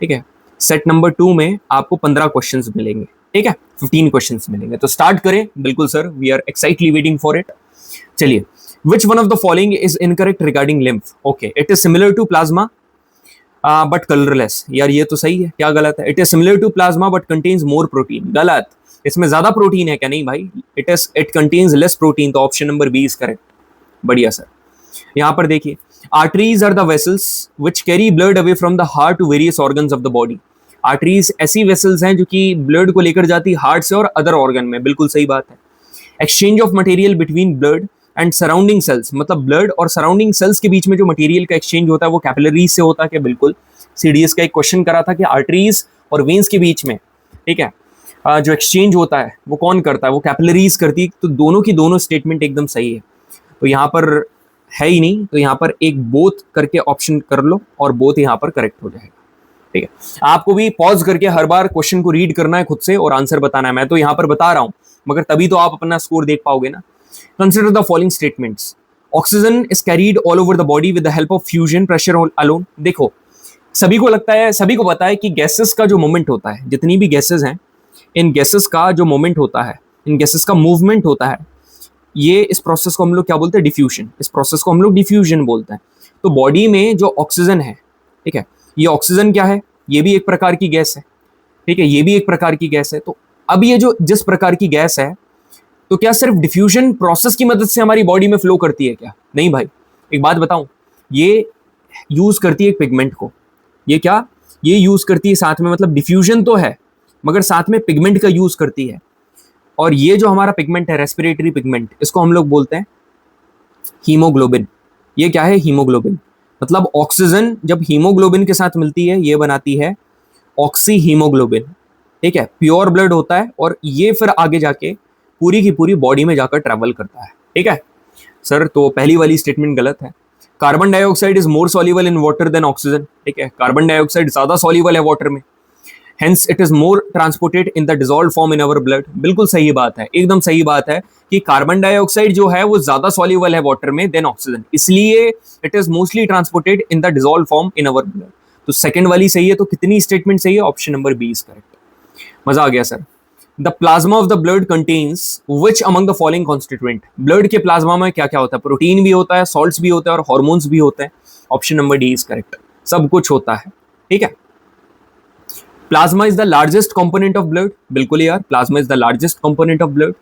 ठीक है, सेट नंबर 2 में आपको 15 क्वेश्चन मिलेंगे। ठीक है, 15 क्वेश्चन मिलेंगे। तो स्टार्ट करें। बिल्कुल sir, we are excitedly waiting for it. चलिए, which one of the following is incorrect regarding lymph. Okay, it is similar to plasma but colourless. यार ये तो सही है, क्या गलत है? It is similar to plasma but contains more protein. गलत, इसमें ज्यादा प्रोटीन है क्या? नहीं भाई, इट कंटेन्स लेस प्रोटीन। तो option number B is correct. बढ़िया सर। यहां पर देखिए, arteries are the vessels which carry blood away from the heart to various organs of the body. Arteries ऐसी वेसल्स हैं जो कि ब्लड को लेकर जाती है हार्ट से और अदर ऑर्गन में। बिल्कुल सही बात है। Exchange of material between blood and surrounding sales, मतलब ब्लड और सराउंडिंग सेल्स के बीच में जो मटेरियल का एक्सचेंज होता है वो कैपिलरीज से होता है क्या? बिल्कुल। सीडीएस का एक क्वेश्चन करा था कि आर्टरीज और वेन्स के बीच में, ठीक है, जो एक्सचेंज होता है वो कौन करता है? वो कैपिलरीज करती है। तो दोनों की दोनों स्टेटमेंट एकदम सही है। तो यहाँ पर है ही नहीं, तो यहाँ पर एक बोथ करके ऑप्शन कर लो और बोथ यहाँ पर करेक्ट हो जाएगा। ठीक है, आपको भी पॉज करके हर बार क्वेश्चन को रीड करना है खुद से और आंसर बताना है। मैं तो यहाँ पर बता रहा हूँ, मगर तभी तो आप अपना स्कोर देख पाओगे ना। Consider the following statements. Oxygen is carried all over the body with the help of fusion pressure alone. देखो, सभी को लगता है, सभी को पता है कि गैसेस का जो मोमेंट होता है, जितनी भी गैसेस हैं, इन गैसेस का जो मोमेंट होता है, इन गैसेस का मूवमेंट होता है, ये इस प्रोसेस को हम लोग क्या बोलते हैं? डिफ्यूजन। इस प्रोसेस को हम लोग डिफ्यूजन बोलते हैं। तो बॉडी में जो ऑक्सीजन है, ठीक है, ये ऑक्सीजन क्या है? ये भी एक प्रकार की गैस है। ठीक है, ये भी एक प्रकार की गैस है। तो अब ये जो जिस प्रकार की गैस है, तो क्या सिर्फ डिफ्यूजन प्रोसेस की मदद से हमारी बॉडी में फ्लो करती है क्या? नहीं भाई। एक बात बताऊं, ये यूज करती है एक पिगमेंट को। ये क्या? ये यूज करती है साथ में, मतलब डिफ्यूजन तो है मगर साथ में पिगमेंट का यूज करती है। और ये जो हमारा पिगमेंट है, रेस्पिरेटरी पिगमेंट, इसको हम लोग बोलते हैं हीमोग्लोबिन। ये क्या है? हीमोग्लोबिन। मतलब ऑक्सीजन जब हीमोग्लोबिन के साथ मिलती है, ये बनाती है ऑक्सी हीमोग्लोबिन। ठीक है, प्योर ब्लड होता है और ये फिर आगे जाके पूरी की पूरी बॉडी में जाकर ट्रैवल करता है। ठीक है सर, तो पहली वाली स्टेटमेंट गलत है। Carbon dioxide is more soluble in water than oxygen. ठीक है, कार्बन डाइऑक्साइड ज्यादा सॉल्युबल है वाटर में, hence it is more transported in the dissolved form in our blood. बिल्कुल सही बात है, एकदम सही बात है कि कार्बन डाइऑक्साइड जो है वो ज्यादा सॉल्युबल है वाटर में देन ऑक्सीजन, इसलिए it is mostly transported in the dissolved form in our blood. तो सेकंड वाली सही है। तो कितनी स्टेटमेंट सही है? Option number B is correct. मजा आ गया sir. The plasma of the blood contains which among the following constituent. Blood के प्लाज्मा में क्या क्या होता है? प्रोटीन भी होता है, सॉल्ट्स भी होता है और हार्मोन्स भी होते हैं। Option number D is correct. सब कुछ होता है। ठीक है, plasma is the largest component of blood. बिल्कुल यार, plasma is the largest component of blood.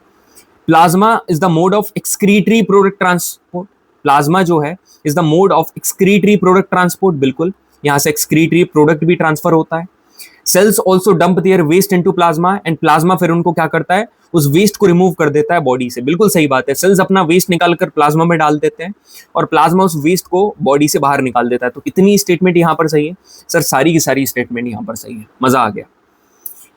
Plasma is the mode of excretory product transport. Plasma जो है is the mode of excretory product transport. बिल्कुल, यहां से एक्सक्रीटरी प्रोडक्ट भी transfer होता है। Cells also dump their waste into plasma and plasma फिर उनको क्या करता है? उस वेस्ट को रिमूव कर देता है बॉडी से। बिल्कुल सही बात है, सेल्स अपना वेस्ट निकाल कर प्लाज्मा में डाल देते हैं और प्लाज्मा उस वेस्ट को बॉडी से बाहर निकाल देता है। तो कितनी स्टेटमेंट यहाँ पर सही है? सर सारी की सारी स्टेटमेंट यहाँ पर सही है। मजा आ गया।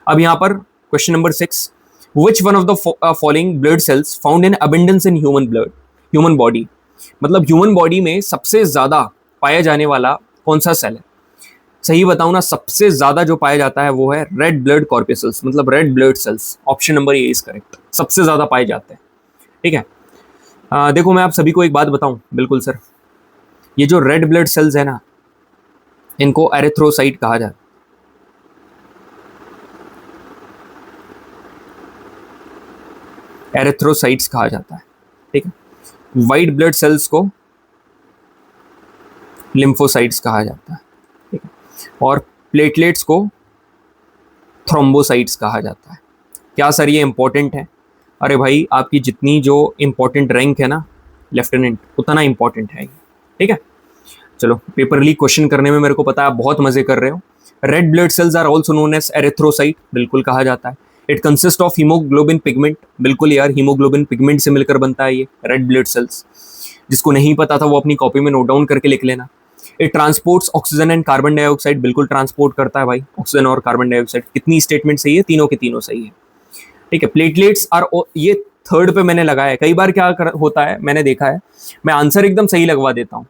अब यहाँ पर question number 6, which one of the following blood cells found in abundance in human blood, human body. मतलब ह्यूमन बॉडी में सबसे ज्यादा पाया जाने वाला कौन सा सेल है? सही बताऊं ना, सबसे ज्यादा जो पाया जाता है वो है रेड ब्लड कॉर्पस्कल्स, मतलब red blood sales. Option number A is correct. सबसे ज्यादा पाए जाते हैं। ठीक है, देखो मैं आप सभी को एक बात बताऊं, बिल्कुल सर, ये जो रेड ब्लड सेल्स है ना, इनको एरिथ्रोसाइट कहा जाता है, एरिथ्रोसाइट्स कहा जाता है, ठीक है। वाइट ब्लड सेल्स को लिम्फोसाइट्स कहा जाता है, ठीक है। और प्लेटलेट्स को थ्रोम्बोसाइट्स कहा जाता है। क्या सर ये इंपॉर्टेंट है? अरे भाई, आपकी जितनी जो इंपॉर्टेंट रैंक है ना लेफ्टिनेंट, उतना इंपॉर्टेंट है ये, ठीक है। चलो, पेपर लीक क्वेश्चन करने में मेरे को पता है आप बहुत मजे कर रहे हो। Red blood cells are also known as erythrocyte, बिल्कुल कहा जाता है। It consist of haemoglobin pigment, बिल्कुल यार, हीमोग्लोबिन पिगमेंट से मिलकर बनता है ये रेड ब्लड सेल्स। जिसको नहीं पता था वो अपनी कॉपी में नोट डाउन करके लिख लेना। It transports oxygen and carbon dioxide, बिल्कुल ट्रांसपोर्ट करता है भाई ऑक्सीजन और कार्बन डाइऑक्साइड। कितनी स्टेटमेंट सही है? तीनों के तीनों सही है, ठीक है। प्लेटलेट्स आर, ये थर्ड पे मैंने लगाया है। कई बार क्या होता है, मैंने देखा है, मैं आंसर एकदम सही लगवा देता हूँ,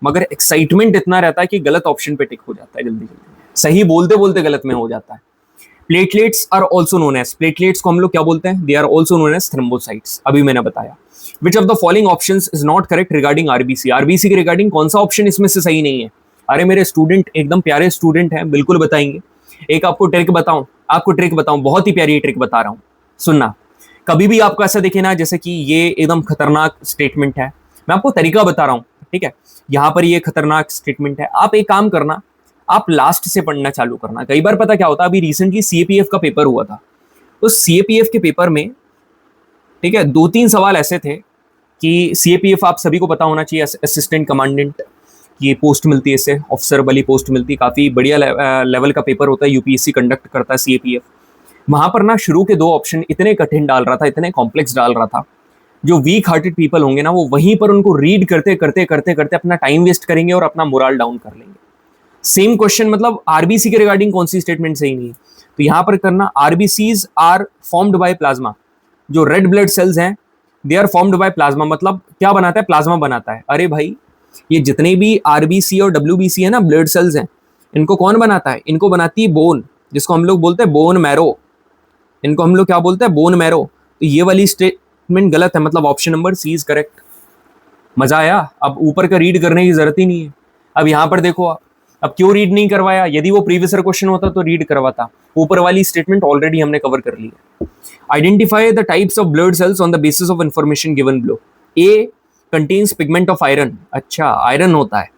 मगर एक्साइटमेंट इतना रहता है कि गलत ऑप्शन पे टिक हो जाता है जल्दी जल्दी, सही बोलते बोलते गलत में हो जाता है। Platelets are also known as, platelets को हम लोग क्या बोलते हैं? They are also known as thrombocytes, अभी मैंने बताया। Which of the following options is not correct regarding RBC, RBC के रिगार्डिंग कौन सा ऑप्शन इसमें से सही नहीं है? अरे मेरे स्टूडेंट, एकदम प्यारे स्टूडेंट हैं, बिल्कुल बताएंगे। एक आपको ट्रिक बताऊं, आपको ट्रिक बताऊं, बहुत ही प्यारी ट्रिक बता रहा हूं, सुनना। कभी भी आपको ऐसा दिखे ना जैसे कि ये एकदम खतरनाक स्टेटमेंट है, मैं आपको तरीका बता रहा हूं, ठीक है। यहां पर ये खतरनाक स्टेटमेंट है, आप एक काम करना, आप लास्ट से पढ़ना चालू करना। कई बार पता क्या होता है, अभी रिसेंटली सीएपीएफ का पेपर हुआ था, तो सीएपीएफ के पेपर में, ठीक है, 2-3 सवाल ऐसे थे कि सीएपीएफ आप सभी को पता होना चाहिए, असिस्टेंट कमांडेंट ये पोस्ट मिलती है, इससे ऑफिसर वाली पोस्ट मिलती है, काफी बढ़िया लेवल का पेपर होता है, यूपीएससी कंडक्ट करता है सीएपीएफ। वहां पर ना शुरू के 2 ऑप्शन इतने कठिन डाल रहा था, इतने कॉम्प्लेक्स डाल रहा था, जो वीक हार्टेड पीपल होंगे ना, वो वहीं पर उनको रीड करते करते करते करते अपना टाइम वेस्ट करेंगे और अपना मोरल डाउन कर लेंगे। सेम क्वेश्चन, मतलब आरबीसी के रिगार्डिंग कौन सी स्टेटमेंट सही नहीं है, तो यहां पर करना, RBCs are formed by plasma, जो रेड ब्लड सेल्स हैं they are formed by plasma, मतलब क्या बनाता है? प्लाज्मा बनाता है। अरे भाई, ये जितने भी आरबीसी और डब्ल्यूबीसी है ना, ब्लड सेल्स हैं, इनको कौन बनाता है? इनको बनाती है बोन, जिसको हम लोग बोलते हैं बोन मैरो, इनको हम लोग क्या बोलते हैं? Bone marrow. तो ये वाली स्टेटमेंट गलत है, मतलब option number C is correct. मजा आया? अब ऊपर का रीड करने की जरूरत ही नहीं है। अब यहां पर देखो आप, अब क्यों रीड नहीं करवाया? यदि वो प्रीवियस क्वेश्चन होता तो रीड करवाता, ऊपर वाली स्टेटमेंट ऑलरेडी हमने कवर कर ली है। Identify the types of blood cells on the basis of information given below. A contains pigment of iron, अच्छा आयरन होता है,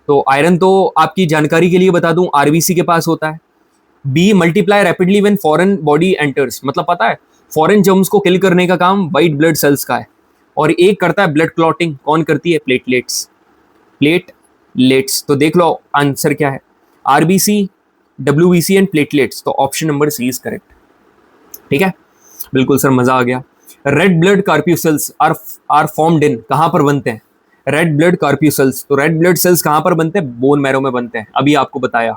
तो आयरन तो आपकी जानकारी के लिए बता दूं आरबीसी के पास होता है। B multiply rapidly when foreign body enters, मतलब पता है फॉरेन जर्म्स को किल करने का काम व्हाइट ब्लड सेल्स का है। और एक करता है ब्लड क्लॉटिंग, कौन करती है? Platelets, platelets. तो देख लो आंसर क्या है, आरबीसी, डब्ल्यूबीसी एंड प्लेटलेट्स, तो option number C is correct, ठीक है। बिल्कुल सर, मजा आ गया। Red blood corpuscles are formed in, कहां पर बनते हैं? रेड ब्लड कार्प्यूसल्स, तो रेड ब्लड सेल्स कहां पर बनते हैं? बोन मैरो में बनते हैं, अभी आपको बताया।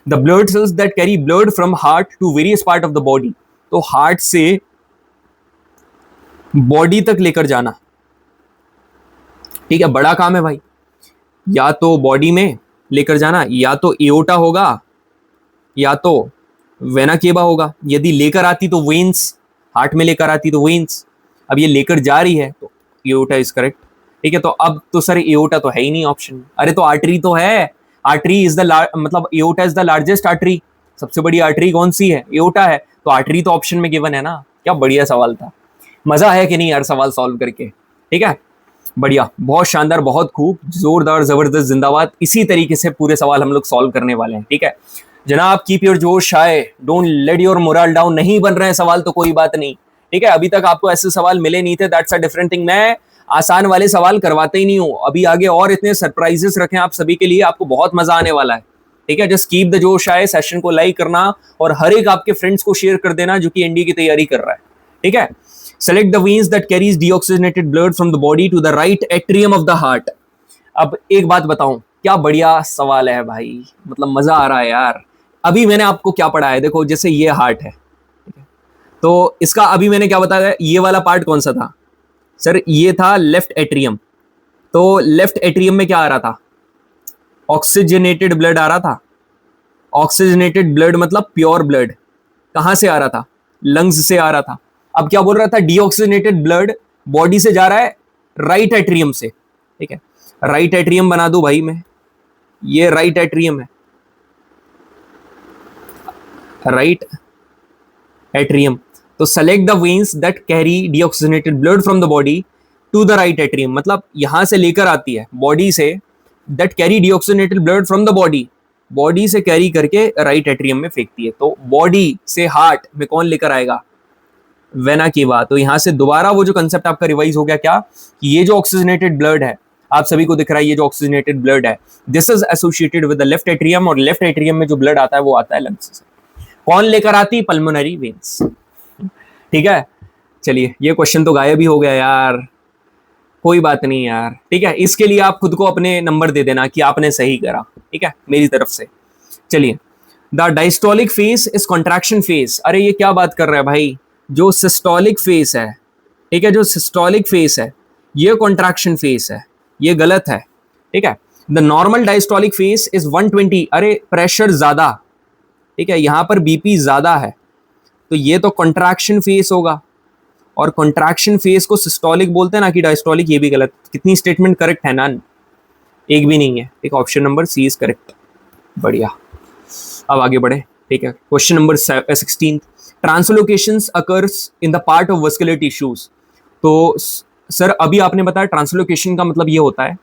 The blood cells that carry blood from heart to various part of the body, तो हार्ट से बॉडी तक लेकर जाना, ठीक है, बड़ा काम है भाई। या तो बॉडी में लेकर जाना, या तो एओर्टा होगा, या तो वेना केवा होगा। यदि लेकर आती तो वेन्स, हार्ट में लेकर आती तो वेन्स। अब ये लेकर जा रही है तो एओर्टा इज करेक्ट, ठीक है। तो अब तो सर एओर्टा तो है ही नहीं ऑप्शन में। अरे तो आर्टरी तो है, आर्टरी इज द, मतलब aorta is the largest artery, सबसे बड़ी आर्टरी कौन सी है? एओर्टा है, तो आर्टरी तो ऑप्शन में गिवन है ना। क्या बढ़िया सवाल था, मजा आया कि नहीं यार सवाल सॉल्व करके? ठीक है, बढ़िया, बहुत शानदार, बहुत खूब, जोरदार, जबरदस्त, जिंदाबाद। इसी तरीके से पूरे सवाल हम लोग सॉल्व करने वाले हैं, ठीक है जनाब। कीप योर जोश high, don't let your moral down. नहीं बन रहे हैं सवाल तो कोई बात नहीं, ठीक है। अभी तक आपको ऐसे सवाल मिले नहीं थे, दैट्स अ डिफरेंट थिंग। मैं आसान वाले सवाल करवाते ही नहीं हूँ, अभी आगे और इतने सरप्राइजेस रखे आप सभी के लिए, आपको बहुत मजा आने वाला है, ठीक है। जस्ट कीप द जोश हाई, सेशन को लाइक करना और हर एक आपके फ्रेंड्स को शेयर कर देना जो कि एनडीए की तैयारी कर रहा है, ठीक है। Select the veins that carries deoxygenated blood from the body to the right atrium of the heart. अब एक बात बताऊं, क्या बढ़िया सवाल है भाई, मतलब मजा आ रहा है यार। अभी मैंने आपको क्या पढ़ा है, देखो जैसे ये हार्ट है, तो इसका अभी मैंने क्या बताया, ये वाला पार्ट कौन सा था सर? ये था लेफ्ट एट्रियम। तो लेफ्ट एट्रियम में क्या आ रहा था? ऑक्सीजनेटेड ब्लड आ रहा था। ऑक्सीजनेटेड ब्लड मतलब प्योर ब्लड, कहां से आ रहा था? लंग्स से आ रहा था। अब क्या बोल रहा था? डीऑक्सीजनेटेड ब्लड बॉडी से जा रहा है राइट एट्रियम से, ठीक है, राइट एट्रियम बना दूं भाई मैं, ये राइट एट्रियम है, राइट एट्रियम। तो select the veins that carry deoxygenated blood from the body to the right atrium, मतलब यहां से लेकर आती है बॉडी से, that carry deoxygenated blood from the body, body से कैरी करके राइट एट्रियम में फेंकती है। तो बॉडी से हार्ट में कौन लेकर आएगा, वेना केवा। तो यहां से दोबारा वो जो कंसेप्ट आपका रिवाइज हो गया क्या, कि ये जो ऑक्सीजनेटेड ब्लड है, आप सभी को दिख रहा है ये जो ऑक्सीजनेटेड ब्लड है, this is associated with the left atrium, और लेफ्ट एट्रियम में जो ब्लड आता है वो आता है लंग्स से। कौन लेकर आती, पल्मोनरी वेन्स, ठीक है। चलिए ये क्वेश्चन तो गायब ही हो गया यार, कोई बात नहीं यार, ठीक है, इसके लिए आप खुद को अपने नंबर दे देना कि आपने सही करा, ठीक है, मेरी तरफ से। चलिए, the diastolic face is contraction face. अरे ये क्या बात कर रहा है भाई, जो सिस्टोलिक फेस है, ठीक है, जो सिस्टोलिक फेस है ये कॉन्ट्रैक्शन फेस है, ये गलत है, ठीक है। The normal diastolic face is 120, अरे प्रेशर ज्यादा, ठीक है, यहां पर बीपी ज्यादा है, तो ये तो कॉन्ट्रैक्शन फेस होगा, और कॉन्ट्रैक्शन फेस को सिस्टोलिक बोलते हैं ना कि डायस्टोलिक, ये भी गलत। कितनी स्टेटमेंट करेक्ट है ना, एक भी नहीं है, एक option number C is correct. बढ़िया, अब आगे बढ़े, ठीक है। Question number 16, translocations occurs in the part of vascular tissues. तो सर अभी आपने बताया ट्रांसलोकेशन का मतलब ये होता है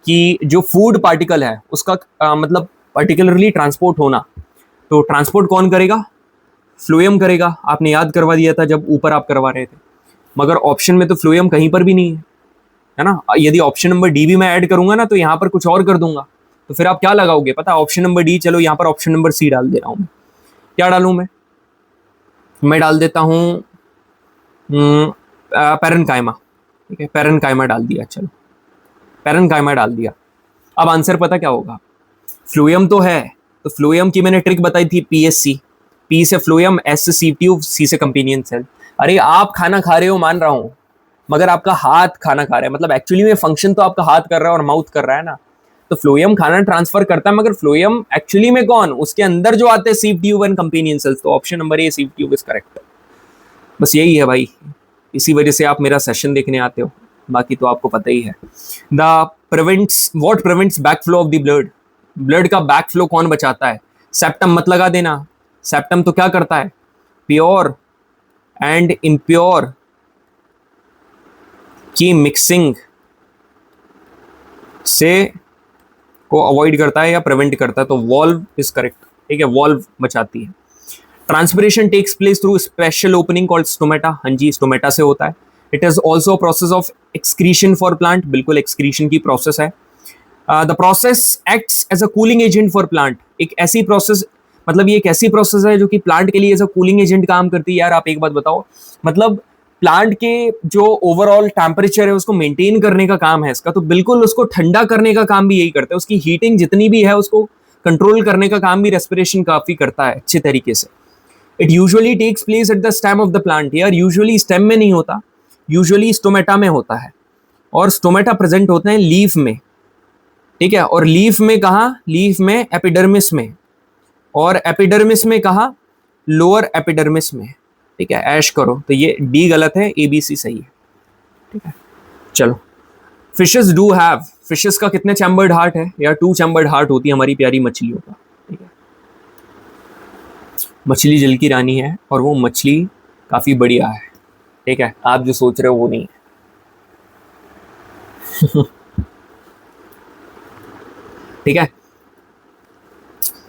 कि जो फूड पार्टिकल है उसका मतलब पर्टिकुलरली ट्रांसपोर्ट होना। तो ट्रांसपोर्ट कौन करेगा, फ्लोएम करेगा, आपने याद करवा दिया था जब ऊपर आप करवा रहे थे, मगर ऑप्शन में तो फ्लोएम कहीं पर भी नहीं है ना। यदि ऑप्शन नंबर डी भी मैं ऐड करूंगा ना तो यहाँ पर कुछ और कर दूंगा, तो फिर आप क्या लगाओगे पता है, ऑप्शन नंबर डी, चलो यहाँ पर ऑप्शन नंबर सी डाल दे रहा हूँ। क्या डालूं मैं डाल देता हूँ पैरेन्काइमा, ठीक है, पैरेन्काइमा डाल दिया, चलो पैरेन्काइमा डाल दिया। अब आंसर पता क्या होगा, फ्लोएम तो है, तो फ्लोएम की मैंने ट्रिक बताई थी, PSC, P से फ्लोएम, S से सी ट्यूब, C से कंपेनियन सेल। अरे आप खाना खा रहे हो मान रहा हूं, मगर आपका हाथ खाना खा रहा है, मतलब एक्चुअली में फंक्शन तो आपका हाथ कर रहा है और माउथ कर रहा है ना। तो फ्लोएम खाना ट्रांसफर करता है, मगर फ्लोएम एक्चुअली में कौन, उसके अंदर जो आते हैं sieve tube and companion cells. तो option number A sieve tube is correct. बस यही है भाई, इसी वजह से आप मेरा सेशन देखने आते हो, बाकी तो आपको पता ही है। What prevents backflow of the blood, blood का बैकफ्लो कौन बचाता है, सेप्टम मत लगा देना, सेप्टम तो क्या करता है, प्योर एंड इम्प्योर की मिक्सिंग से को अवॉइड करता है या प्रिवेंट करता है, तो वॉल्व इज करेक्ट, ठीक है, वॉल्व बचाती है। Transpiration takes place through special opening called stomata, हाँ जी स्टोमेटा से होता है। It is also process of excretion for plant, बिल्कुल एक्सक्रीशन की प्रोसेस है। The process acts as a cooling agent for plant, एक ऐसी प्रोसेस, मतलब ये एक ऐसी प्रोसेस है जो कि प्लांट के लिए एज अ कूलिंग एजेंट काम करती है। यार आप एक बात बताओ, मतलब प्लांट के जो ओवरऑल टेम्परेचर है उसको मेंटेन करने का काम है इसका, तो बिल्कुल उसको ठंडा करने का काम भी यही करता है, उसकी हीटिंग जितनी भी है उसको कंट्रोल करने का काम भी रेस्पिरेशन काफी करता है अच्छे तरीके से। It usually takes place at the stem of the plant, यार यूजुअली स्टेम में नहीं होता, यूजुअली स्टोमेटा में होता है, और स्टोमेटा प्रेजेंट होते हैं लीफ में, ठीक है, और लीफ में कहाँ, लीफ में एपिडर्मिस में, और एपिडर्मिस में कहा, लोअर एपिडर्मिस में, ठीक है, ऐश करो। तो ये डी गलत है, ABC सही है, ठीक है। चलो, फिशेस डू हैव, फिशेस का कितने चैम्बर्ड हार्ट है, या 2 चैम्बर्ड हार्ट होती है हमारी प्यारी मछलियों का, ठीक है। मछली जल की रानी है और वो मछली काफी बढ़िया है, ठीक है, आप जो सोच रहे हो वो नहीं है। ठीक है।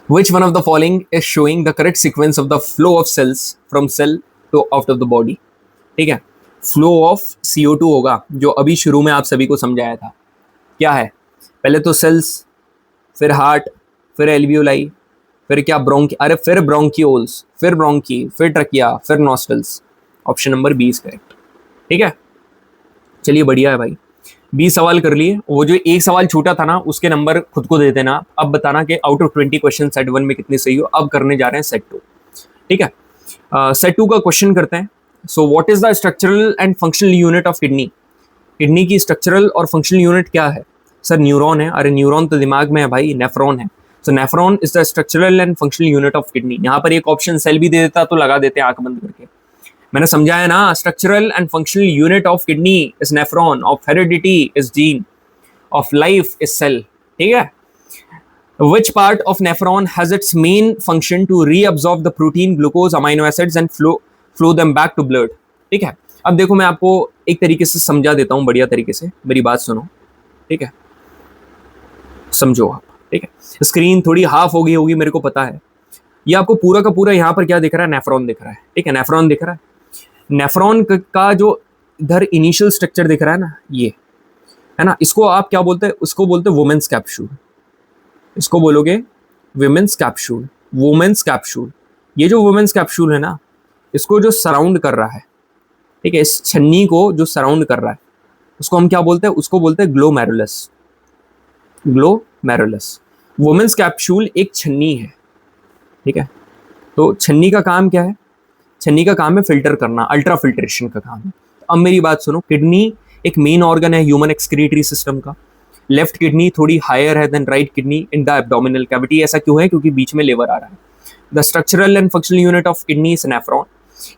Which one of the following is showing the correct sequence of the flow of cells from cell to out of the body? ठीक है, फ्लो ऑफ CO2 होगा, जो अभी शुरू में आप सभी को समझाया था। क्या है, पहले तो सेल्स, फिर हार्ट, फिर एल्वियोलाई, फिर क्या ब्रोंकी, अरे फिर ब्रोंकियोल्स, फिर ब्रोंकी, फिर ट्रकिया, फिर nostrils. Option number B is correct, ठीक है। चलिए बढ़िया है भाई, 20 सवाल कर लिए। वो जो एक सवाल छूटा था ना उसके नंबर खुद को दे देना। अब बताना कि आउट ऑफ 20 क्वेश्चन सेट 1 में कितने सही हो। अब करने जा रहे हैं सेट 2, ठीक है। सेट 2 का क्वेश्चन करते हैं। So what is the structural and functional unit of kidney, kidney की स्ट्रक्चरल और फंक्शनल यूनिट क्या है। सर न्यूरॉन है, अरे न्यूरॉन तो दिमाग में है भाई, नेफ्रॉन है। So nephron is the structural and functional unit of kidney. यहाँ पर एक ऑप्शन सेल भी दे देता तो लगा देते हैं आंख बंद करके, मैंने समझाया ना, structural and functional unit of kidney is nephron, of heredity is gene, of life is cell. ठीक है, which part of nephron has its main function to reabsorb the protein, glucose, amino acids and flow them back to blood। ठीक है, अब देखो मैं आपको एक तरीके से समझा देता हूं, बढ़िया तरीके से, मेरी बात सुनो। ठीक है, समझो आप। ठीक है, स्क्रीन थोड़ी हाफ हो गई होगी, मेरे को पता है। ये आपको पूरा का पूरा यहाँ पर क्या दिख रहा है, नेफ्रॉन दिख रहा है। ठीक है, नेफ्रॉन दिख रहा है। नेफ्रॉन का जो इधर इनिशियल स्ट्रक्चर दिख रहा है ना, ये है ना, इसको आप क्या बोलते हैं, उसको बोलते हैं वुमेन्स कैप्सूल। इसको बोलोगे वुमेन्स कैप्सूल, वुमेन्स कैप्सूल। ये जो वुमेन्स कैप्सूल है ना, इसको जो सराउंड कर रहा है, ठीक है, इस छन्नी को जो सराउंड कर रहा है, उसको हम क्या बोलते हैं, उसको बोलते हैं ग्लोमेरुलस। ग्लोमेरुलस। वुमेन्स कैप्सूल एक छन्नी है। ठीक है, तो छन्नी का काम क्या है, छन्नी का काम है फिल्टर करना, अल्ट्रा फिल्ट्रेशन का काम है। अब मेरी बात सुनो, किडनी एक मेन ऑर्गन है ह्यूमन एक्सक्रीटरी सिस्टम का। लेफ्ट किडनी थोड़ी हायर है than right kidney in the abdominal cavity. ऐसा क्यों है, क्योंकि बीच में लिवर आ रहा है। The structural and functional unit of kidney is nephron.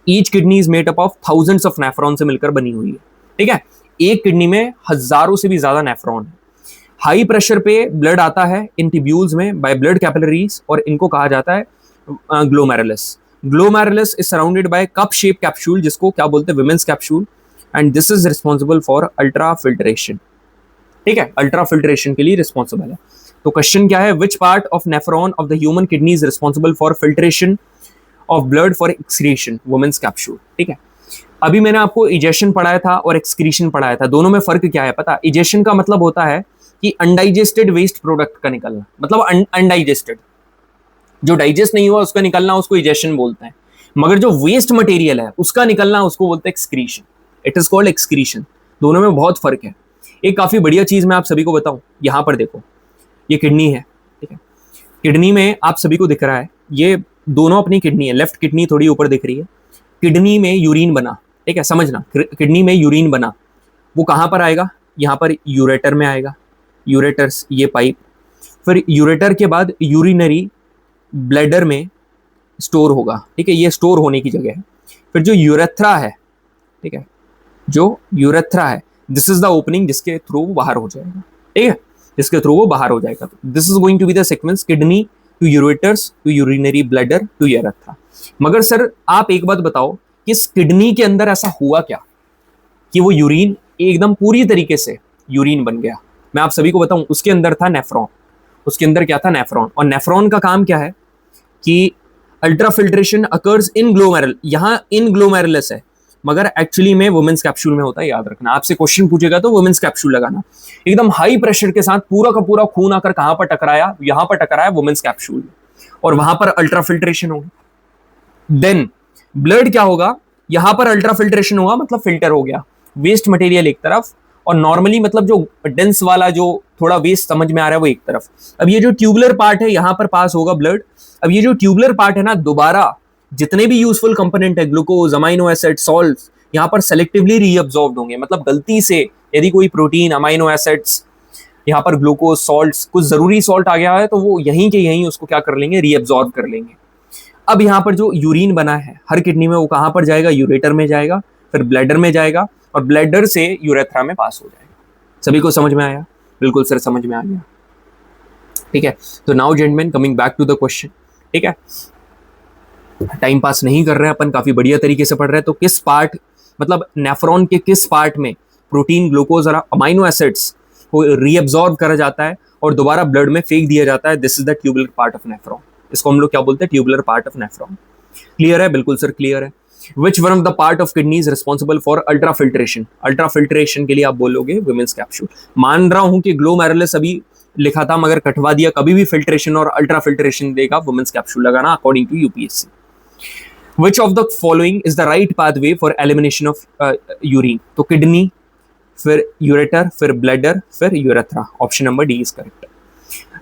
Each kidney is made up of thousands of nephron से मिलकर बनी हुई है। ठीक है, एक किडनी में हजारों से भी ज्यादा नेफ्रॉन है। हाई प्रेशर पे ब्लड आता है इन ट्यूब्यूल्स में बाय ब्लड कैपिलरीज, और इनको कहा जाता है glomerulus. Glomerulus is surrounded by cup shape capsule, जिसको क्या बोलते हैं, women's capsule, and this is responsible for ultra filtration. ठीक है, अल्ट्रा फिल्ट्रेशन के लिए रिस्पॉन्सिबल है। तो क्वेश्चन क्या है, which part of nephron of the human kidney is responsible for filtration of blood for excretion, Bowman's capsule. ठीक है, अभी मैंने आपको इजेशन पढ़ाया था और एक्सक्रीशन पढ़ाया था, दोनों में फर्क क्या है पता? इजेशन का मतलब होता है कि अनडाइजेस्टेड वेस्ट प्रोडक्ट का निकलना, मतलब अनडाइजेस्टेड, जो डाइजेस्ट नहीं हुआ उसका निकलना, उसको इजेशन बोलते हैं। मगर जो वेस्ट मटेरियल है उसका निकलना, उसको बोलते हैं excretion. It is called excretion. दोनों में बहुत फर्क है। एक काफी बढ़िया चीज मैं आप सभी को बताऊं, यहां पर देखो, ये किडनी है। ठीक है, किडनी में आप सभी को दिख रहा है, ये दोनों अपनी किडनी है। लेफ्ट किडनी थोड़ी ऊपर दिख रही है। किडनी में यूरिन बना, ठीक है, समझना, किडनी में यूरिन बना, वो कहां पर आएगा, यहां पर यूरेटर में आएगा। यूरेटर्स, ये पाइप, फिर यूरेटर के बाद यूरिनरी ब्लैडर में स्टोर होगा। ठीक है, ये स्टोर होने की जगह है। फिर जो यूरेथ्रा है, ठीक है, जो यूरेथ्रा है, दिस इज द ओपनिंग जिसके थ्रू वो बाहर हो जाएगा। ठीक है, जिसके थ्रू वो बाहर हो जाएगा। This is going to be the sequence, kidney to ureters to urinary bladder to urethra. मगर सर आप एक बात बताओ कि इस किडनी के अंदर ऐसा हुआ क्या कि वो यूरिन एकदम पूरी तरीके से यूरिन बन गया? मैं आप सभी को बताऊं, उसके अंदर था नेफ्रॉन। उसके अंदर क्या था, नेफ्रॉन। और नेफ्रॉन का काम क्या है कि अल्ट्रा फिल्ट्रेशन अकर्स इन ग्लोमेरुल, यहां इन ग्लोमेरुलस है, मगर एक्चुअली में वुमेन्स कैप्सूल में होता है। याद रखना, आपसे क्वेश्चन पूछेगा तो वुमेन्स कैप्सूल लगाना। एकदम हाई प्रेशर के साथ पूरा का पूरा खून आकर कहां पर टकराया, यहां पर टकराया वुमेन्स कैप्सूल, और वहां पर अल्ट्रा फिल्ट्रेशन होगी। देन ब्लड क्या होगा, यहां पर अल्ट्रा फिल्ट्रेशन होगा, मतलब फिल्टर हो गया, वेस्ट मटेरियल एक तरफ, और नॉर्मली मतलब जो डेंस वाला जो थोड़ा वेस्ट समझ में आ रहा है वो एक तरफ। अब ये जो ट्यूबुलर पार्ट है, यहां पर पास होगा ब्लड। अब ये जो ट्यूबुलर पार्ट है ना, दोबारा जितने भी यूजफुल कंपोनेंट है, ग्लूकोज, अमाइनो एसिड, सॉल्ट्स, यहां पर सेलेक्टिवली रीअब्सॉर्ब्ड होंगे। मतलब गलती से यदि कोई प्रोटीन, अमाइनो एसिड्स, यहाँ पर ग्लूकोज, सॉल्ट्स, कुछ जरूरी सॉल्ट आ गया है तो वो यहीं के यहीं उसको क्या कर लेंगे, रीअब्सॉर्ब कर लेंगे। अब यहाँ पर जो यूरिन बना है हर किडनी में, वो कहां पर जाएगा, यूरेटर में जाएगा, फिर ब्लैडर में जाएगा, और ब्लैडर से यूरेथ्रा में पास हो जाएगा। सभी को समझ में आया? बिल्कुल सर, समझ में आ गया। ठीक है, तो now gentleman, coming back to the question. ठीक है, टाइम पास नहीं कर रहे हैं अपन, काफी बढ़िया तरीके से पढ़ रहे हैं। तो किस पार्ट, मतलब नेफ्रॉन के किस पार्ट में प्रोटीन, ग्लूकोज और अमाइनो एसिड्स को रीअब्सॉर्ब करा जाता है और दोबारा ब्लड में फेंक दिया जाता है? This is the tubular part of nephron. इसको हम लोग क्या बोलते हैं, tubular part of nephron. Clear है? बिल्कुल सर, क्लियर है। विच one of the part of kidney is responsible for ultra filtration? Ultra filtration के लिए आप बोलोगे वुमेन्स कैप्सूल। मान रहा हूं कि ग्लोमेरुलस अभी लिखा था मगर कटवा दिया, कभी भी फिल्ट्रेशन और अल्ट्रा फिल्ट्रेशन देगा, वुमेन्स कैप्सूल लगाना according to UPSC. Which of the following is the right pathway for elimination of urine? तो किडनी, फिर यूरेटर, फिर ब्लैडर, फिर urethra. Option number D is correct.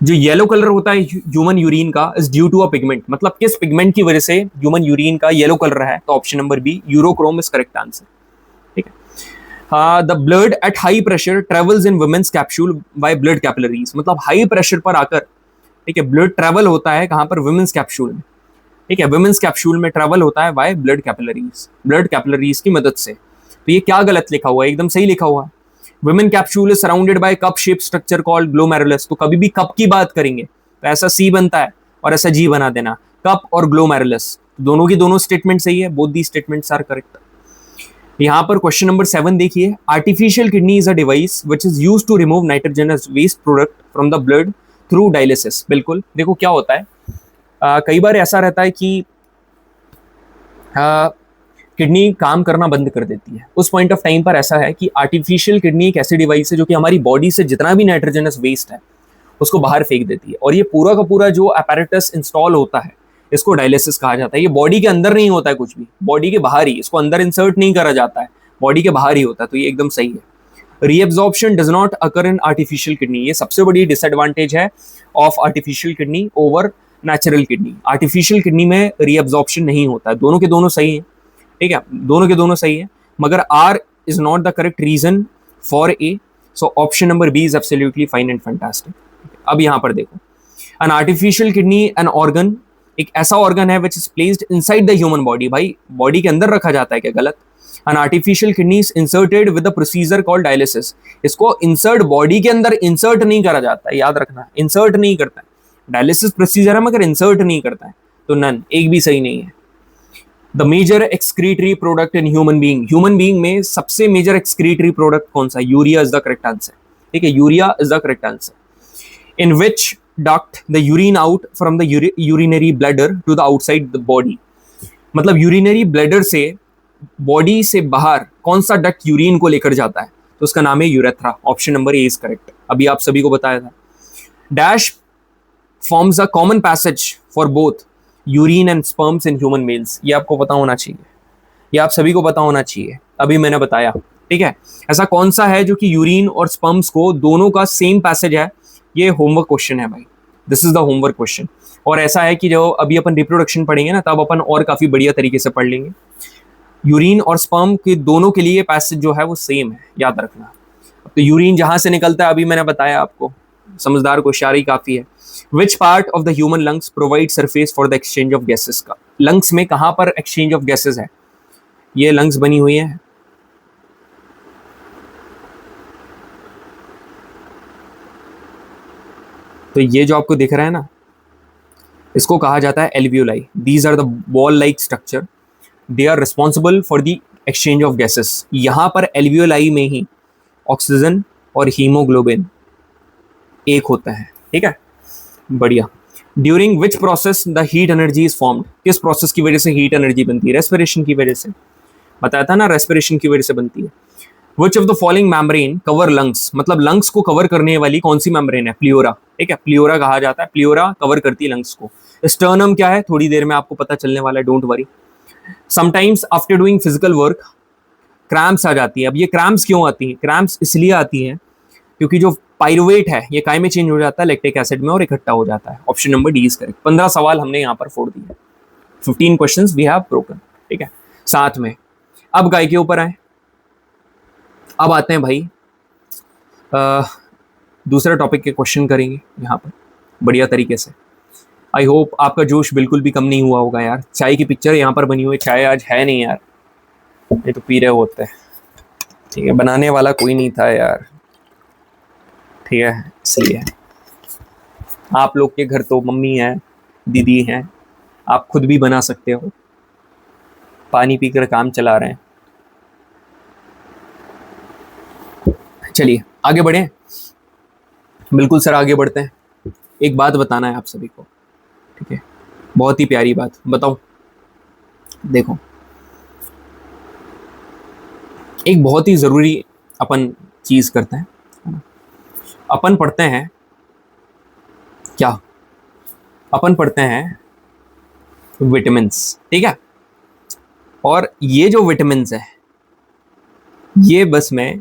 जो येलो कलर होता है ह्यूमन यूरिन का, is due to a pigment. मतलब किस पिगमेंट की वजह से ह्यूमन यूरिन का येलो कलर है? तो option number B, urochrome is correct answer. ठीक है, the blood at high pressure travels in Bowman's capsule by blood capillaries. मतलब हाई प्रेशर पर आकर, ठीक है, ब्लड ट्रेवल होता है कहां पर, वुमेन्स कैप्सूल में। ठीक है। वुमेन्स कैप्सूल में ट्रेवल होता है बाय ब्लड कैपिलरीज की मदद से। तो ये क्या गलत लिखा हुआ है? एकदम सही लिखा हुआ है। Women capsule is surrounded by cup shape structure called glomerulus. तो कभी भी कप की बात करेंगे तो ऐसा सी बनता है और ऐसा जी बना देना, कप और ग्लोमेरुलस। दोनों की दोनों स्टेटमेंट सही है, both the statements are correct. यहां पर क्वेश्चन नंबर 7 देखिए, artificial kidney is a device which is used to remove nitrogenous waste product from the blood through dialysis. बिल्कुल, देखो क्या होता है, कई बार ऐसा रहता है कि किडनी काम करना बंद कर देती है। उस पॉइंट ऑफ टाइम पर ऐसा है कि आर्टिफिशियल किडनी एक ऐसी डिवाइस है जो कि हमारी बॉडी से जितना भी नाइट्रोजनस वेस्ट है उसको बाहर फेंक देती है। और ये पूरा का पूरा जो अपैरेटस इंस्टॉल होता है इसको डायलिसिस कहा जाता है। ये बॉडी के अंदर नहीं होता है कुछ भी, बॉडी के बाहर ही, इसको अंदर इंसर्ट नहीं करा जाता है, बॉडी के बाहर ही होता है। तो ये एकदम सही है। Reabsorption does not occur in artificial kidney. ये सबसे बड़ी डिसएडवांटेज है of artificial kidney over natural kidney. Artificial kidney में रीअब्जॉर्प्शन नहीं होता है। दोनों के दोनों सही है, ठीक है, दोनों के दोनों सही है, मगर R is not the correct reason for A. So option number B is absolutely fine and fantastic. अब यहां पर देखो, an artificial kidney an organ, एक ऐसा ऑर्गन है which is placed inside the human body. भाई बॉडी के अंदर रखा जाता है क्या? गलत। An artificial kidney is inserted with the procedure called dialysis. इसको इंसर्ट बॉडी के अंदर इंसर्ट नहीं करा जाता है, याद रखना, इंसर्ट नहीं करता है। डायलिसिस प्रोसीजर है मगर इंसर्ट नहीं करता है, तो नन, एक भी सही नहीं है। The major excretory product in human being में सबसे मेजर एक्सक्रीटरी प्रोडक्ट कौन सा? Urea is the correct answer, ठीक है, urea is the correct answer. In which duct the urine out from the urinary bladder to the outside the body. मतलब urinary bladder से body से बाहर कौन सा डक्ट यूरिन को लेकर जाता है? तो उसका नाम है urethra. Option number A is correct. अभी आप सभी को बताया था। Dash forms a common passage for both urine and sperms in human mails. ये आपको पता होना चाहिए, ये आप सभी को पता होना चाहिए, अभी मैंने बताया, ठीक है। ऐसा कौन सा है जो कि यूरिन और स्पर्म्स को दोनों का सेम पैसेज है? ये होमवर्क क्वेश्चन है भाई, this is the homework question. और ऐसा है कि जो अभी अपन रिप्रोडक्शन पढ़ेंगे ना, तब अपन और काफी बढ़िया तरीके से पढ़ लेंगे। यूरिन और स्पर्म के दोनों के लिए पैसेज जो है वो सेम है, याद रखना। तो यूरिन जहां से निकलता है अभी मैंने बताया आपको, समझदार को होशियारी काफी है। Which part of the human lungs provide surface for the exchange of gases का? लंग्स में कहां पर एक्सचेंज ऑफ गैसेस है? ये लंग्स बनी हुई है, तो ये जो आपको दिख रहा है ना, इसको कहा जाता है alveoli. These are the ball like structure, they are responsible for the exchange of gases. यहां पर एल्वियोलाई में ही ऑक्सीजन और हीमोग्लोबिन एक होता है, ठीक है, बढ़िया। During which process the heat energy is formed? किस प्रोसेस की वजह से हीट एनर्जी बनती है? रेस्पिरेशन की वजह से, बताया था ना, रेस्पिरेशन की वजह से बनती है। विच of the following membrane cover lungs? मतलब लंग्स को कवर करने वाली कौन सी मेम्ब्रेन है? प्लियोरा, ठीक है, प्लियोरा कहा जाता है, प्लियोरा कवर करती है लंग्स को। स्टर्नम क्या है? थोड़ी देर में आपको पता चलने वाला है, don't worry. Sometimes after doing physical work cramps आ जाती है। अब ये क्रैम्प्स क्यों आती है? क्रैम्प्स इसलिए आती है क्योंकि जो पाइरुवेट है ये काय में चेंज हो जाता है? लैक्टिक एसिड में, और इकट्ठा हो जाता है। Option number D is correct. 15 सवाल हमने यहाँ पर फोड़ दिए, 15 क्वेश्चंस वी हैव ब्रोकन, ठीक है, साथ में। अब गाय के ऊपर आए, अब आते हैं भाई दूसरा टॉपिक के क्वेश्चन करेंगे यहाँ पर बढ़िया तरीके से। आई होप आपका जोश बिल्कुल भी कम नहीं हुआ होगा यार। चाय की पिक्चर यहाँ पर बनी हुई है, चाय आज है नहीं यार, ये तो पी रहे होते हैं, ठीक है, बनाने वाला कोई नहीं था यार, ठीक है, इसलिए। आप लोग के घर तो मम्मी है, दीदी हैं, आप खुद भी बना सकते हो, पानी पीकर काम चला रहे हैं। चलिए आगे बढ़े, बिल्कुल सर आगे बढ़ते हैं। एक बात बताना है आप सभी को, ठीक है, बहुत ही प्यारी बात बताओ। देखो, एक बहुत ही जरूरी अपन चीज करते हैं, अपन पढ़ते हैं क्या? अपन पढ़ते हैं विटामिन्स, ठीक है। और ये जो विटामिन्स है ये बस मैं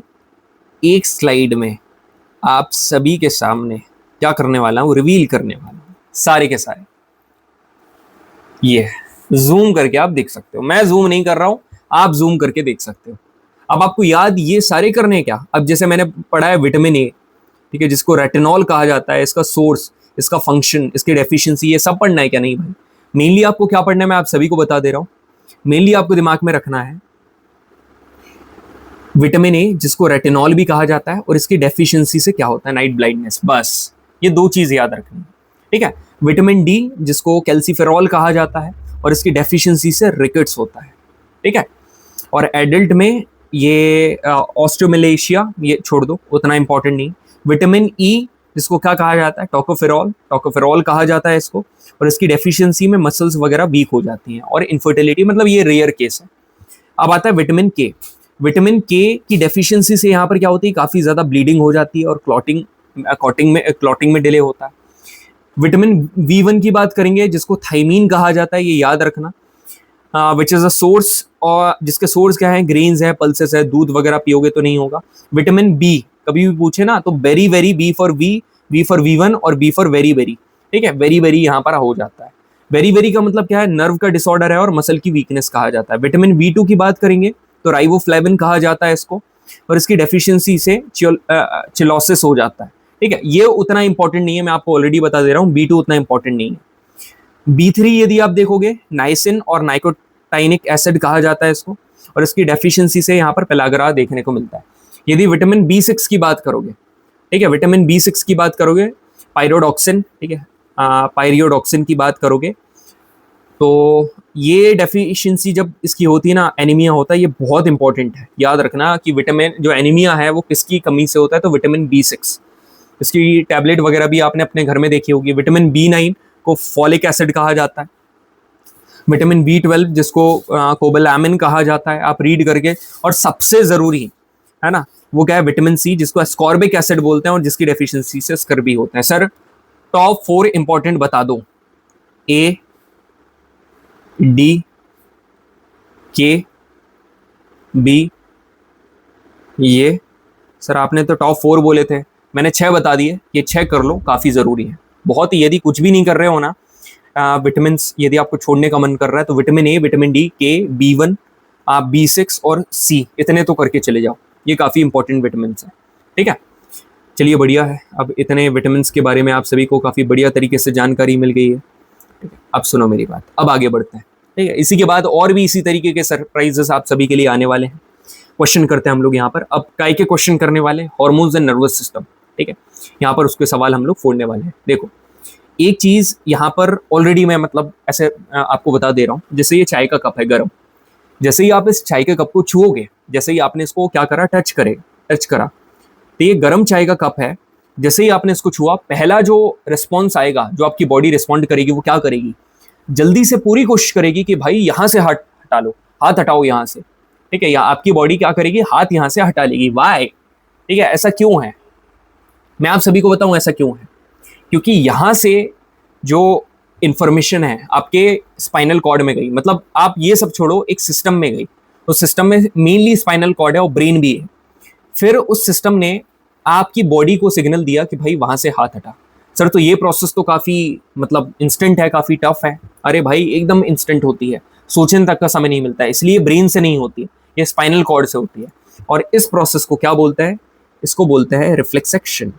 एक स्लाइड में आप सभी के सामने क्या करने वाला हूं? रिवील करने वाला हूं, सारे के सारे। ये जूम करके आप देख सकते हो, मैं जूम नहीं कर रहा हूं, आप जूम करके देख सकते हो। अब आपको याद ये सारे करने क्या? अब जैसे मैंने पढ़ा है विटामिन ए, ठीक है, जिसको रेटिनॉल कहा जाता है, इसका सोर्स, इसका फंक्शन, इसकी डेफिशिएंसी, ये सब पढ़ना है क्या? नहीं भाई, मेनली आपको क्या पढ़ना है मैं आप सभी को बता दे रहा हूं। मेनली आपको दिमाग में रखना है विटामिन ए जिसको रेटिनॉल भी कहा जाता है और इसकी डेफिशिएंसी से क्या होता है नाइट ब्लाइंडनेस, बस ये दो चीज याद रखनी है, ठीक है। विटामिन डी जिसको कैल्सीफेरॉल कहा जाता है और इसकी डेफिशिएंसी से रिकेट्स होता है, ठीक है। और एडल्ट में ये ऑस्टियोमलेशिया, ये छोड़ दो, उतना इंपॉर्टेंट नहीं। विटामिन ई जिसको क्या कहा जाता है, टोकोफेरॉल, टोकोफेरॉल कहा जाता है इसको, और इसकी डेफिशिएंसी में मसल्स वगैरह वीक हो जाती हैं और इनफर्टिलिटी, मतलब ये रेयर केस है। अब आता है विटामिन के। विटामिन के की डेफिशिएंसी से यहाँ पर क्या होती है, काफी ज्यादा ब्लीडिंग हो जाती है और क्लॉटिंग में डिले होता है। विटामिन B1 की बात करेंगे जिसको थाइमीन कहा जाता है, ये याद रखना, विच इज अ सोर्स, और जिसके सोर्स क्या है, ग्रेन्स है, पल्सेस है, दूध वगैरह पियोगे तो नहीं होगा। विटामिन बी कभी भी पूछे ना तो very very, B for V1 और बी फॉर वेरी वेरी, ठीक है। वेरी वेरी यहाँ पर हो जाता है। वेरी वेरी का मतलब क्या है, नर्व का डिसऑर्डर है और मसल की वीकनेस कहा जाता है। विटामिन B2 की बात करेंगे तो राइबोफ्लेविन कहा जाता है इसको, और इसकी डेफिशिएंसी से चिलोसिस हो जाता है, ठीक है। ये उतना इंपॉर्टेंट नहीं है, मैं आपको ऑलरेडी बता दे रहा हूँ, B2 उतना इंपॉर्टेंट नहीं है। B3 यदि आप देखोगे, नाइसिन और नाइकोटाइनिक एसिड कहा जाता है इसको, और इसकी डेफिशिएंसी से यहाँ पर पेलाग्रा देखने को मिलता है। यदि विटामिन B6 की बात करोगे, ठीक है, विटामिन B6 की बात करोगे, पायरोडॉक्सिन, ठीक है, पायरियोडॉक्सिन की बात करोगे तो ये डेफिशिएंसी जब इसकी होती है ना, एनीमिया होता है, ये बहुत इंपॉर्टेंट है, याद रखना कि विटामिन जो एनीमिया है वो किसकी कमी से होता है, तो विटामिन B6। इसकी टैबलेट वगैरह भी आपने अपने घर में देखी होगी। विटामिन B9 को फॉलिक एसिड कहा जाता है। विटामिन B12 जिसको कोबालामिन कहा जाता है, आप रीड करके। और सबसे जरूरी है ना, वो क्या है, विटामिन सी जिसको एस्कॉर्बिक एसिड बोलते हैं और जिसकी डेफिशिएंसी से स्कर्वी होता है। सर टॉप 4 इंपॉर्टेंट बता दो, A, D, K, B, ये। सर आपने तो टॉप 4 बोले थे, मैंने 6 बता दिए, ये 6 कर लो, काफ़ी ज़रूरी है बहुत ही। यदि कुछ भी नहीं कर रहे हो ना, विटामिन यदि आपको छोड़ने का मन कर रहा है तो विटामिन ए, विटामिन डी, के, B1, B6 और C, इतने तो करके चले जाओ, ये काफ़ी इंपॉर्टेंट विटामिन है, ठीक है। चलिए बढ़िया है, अब इतने विटामिन के बारे में आप सभी को काफ़ी बढ़िया तरीके से जानकारी मिल गई है, ठीक है। अब सुनो मेरी बात, अब आगे बढ़ते हैं, ठीक है। इसी के बाद और भी इसी तरीके के सरप्राइजेस आप सभी के लिए आने वाले हैं। क्वेश्चन करते हैं हम लोग यहाँ पर। अब काय के क्वेश्चन करने वाले हैं, हार्मोन्स एंड नर्वस सिस्टम, ठीक है। यहाँ पर उसके सवाल हम लोग फोड़ने वाले हैं। देखो एक चीज यहाँ पर ऑलरेडी मैं मतलब ऐसे आपको बता दे रहा हूँ, जैसे ये चाय का कप है गर्म, जैसे ही आप इस चाय के कप को छुओगे, जैसे ही आपने इसको क्या करा, टच करा, तो ये गर्म चाय का कप है, जैसे ही आपने इसको छुआ, पहला जो रिस्पॉन्स आएगा, जो आपकी बॉडी रिस्पॉन्ड करेगी, वो क्या करेगी, जल्दी से पूरी कोशिश करेगी कि भाई यहाँ से हटा लो, हाथ हटाओ यहाँ से, ठीक है। या आपकी बॉडी क्या करेगी, हाथ यहाँ से हटा लेगी। वाई, ठीक है, ऐसा क्यों है, मैं आप सभी को बताऊं ऐसा क्यों है। क्योंकि यहाँ से जो इंफॉर्मेशन है आपके स्पाइनल कॉर्ड में गई, मतलब आप ये सब छोड़ो, एक सिस्टम में गई, उस सिस्टम में मेनली स्पाइनल कॉर्ड है और ब्रेन भी है। फिर उस सिस्टम ने आपकी बॉडी को सिग्नल दिया कि भाई वहां से हाथ हटा। सर तो ये प्रोसेस तो काफ़ी मतलब इंस्टेंट है, काफ़ी टफ है। अरे भाई एकदम इंस्टेंट होती है, सोचने तक का समय नहीं मिलता है, इसलिए ब्रेन से नहीं होती है, ये स्पाइनल कॉर्ड से होती है। और इस प्रोसेस को क्या बोलते हैं, इसको बोलते हैं रिफ्लेक्स एक्शन,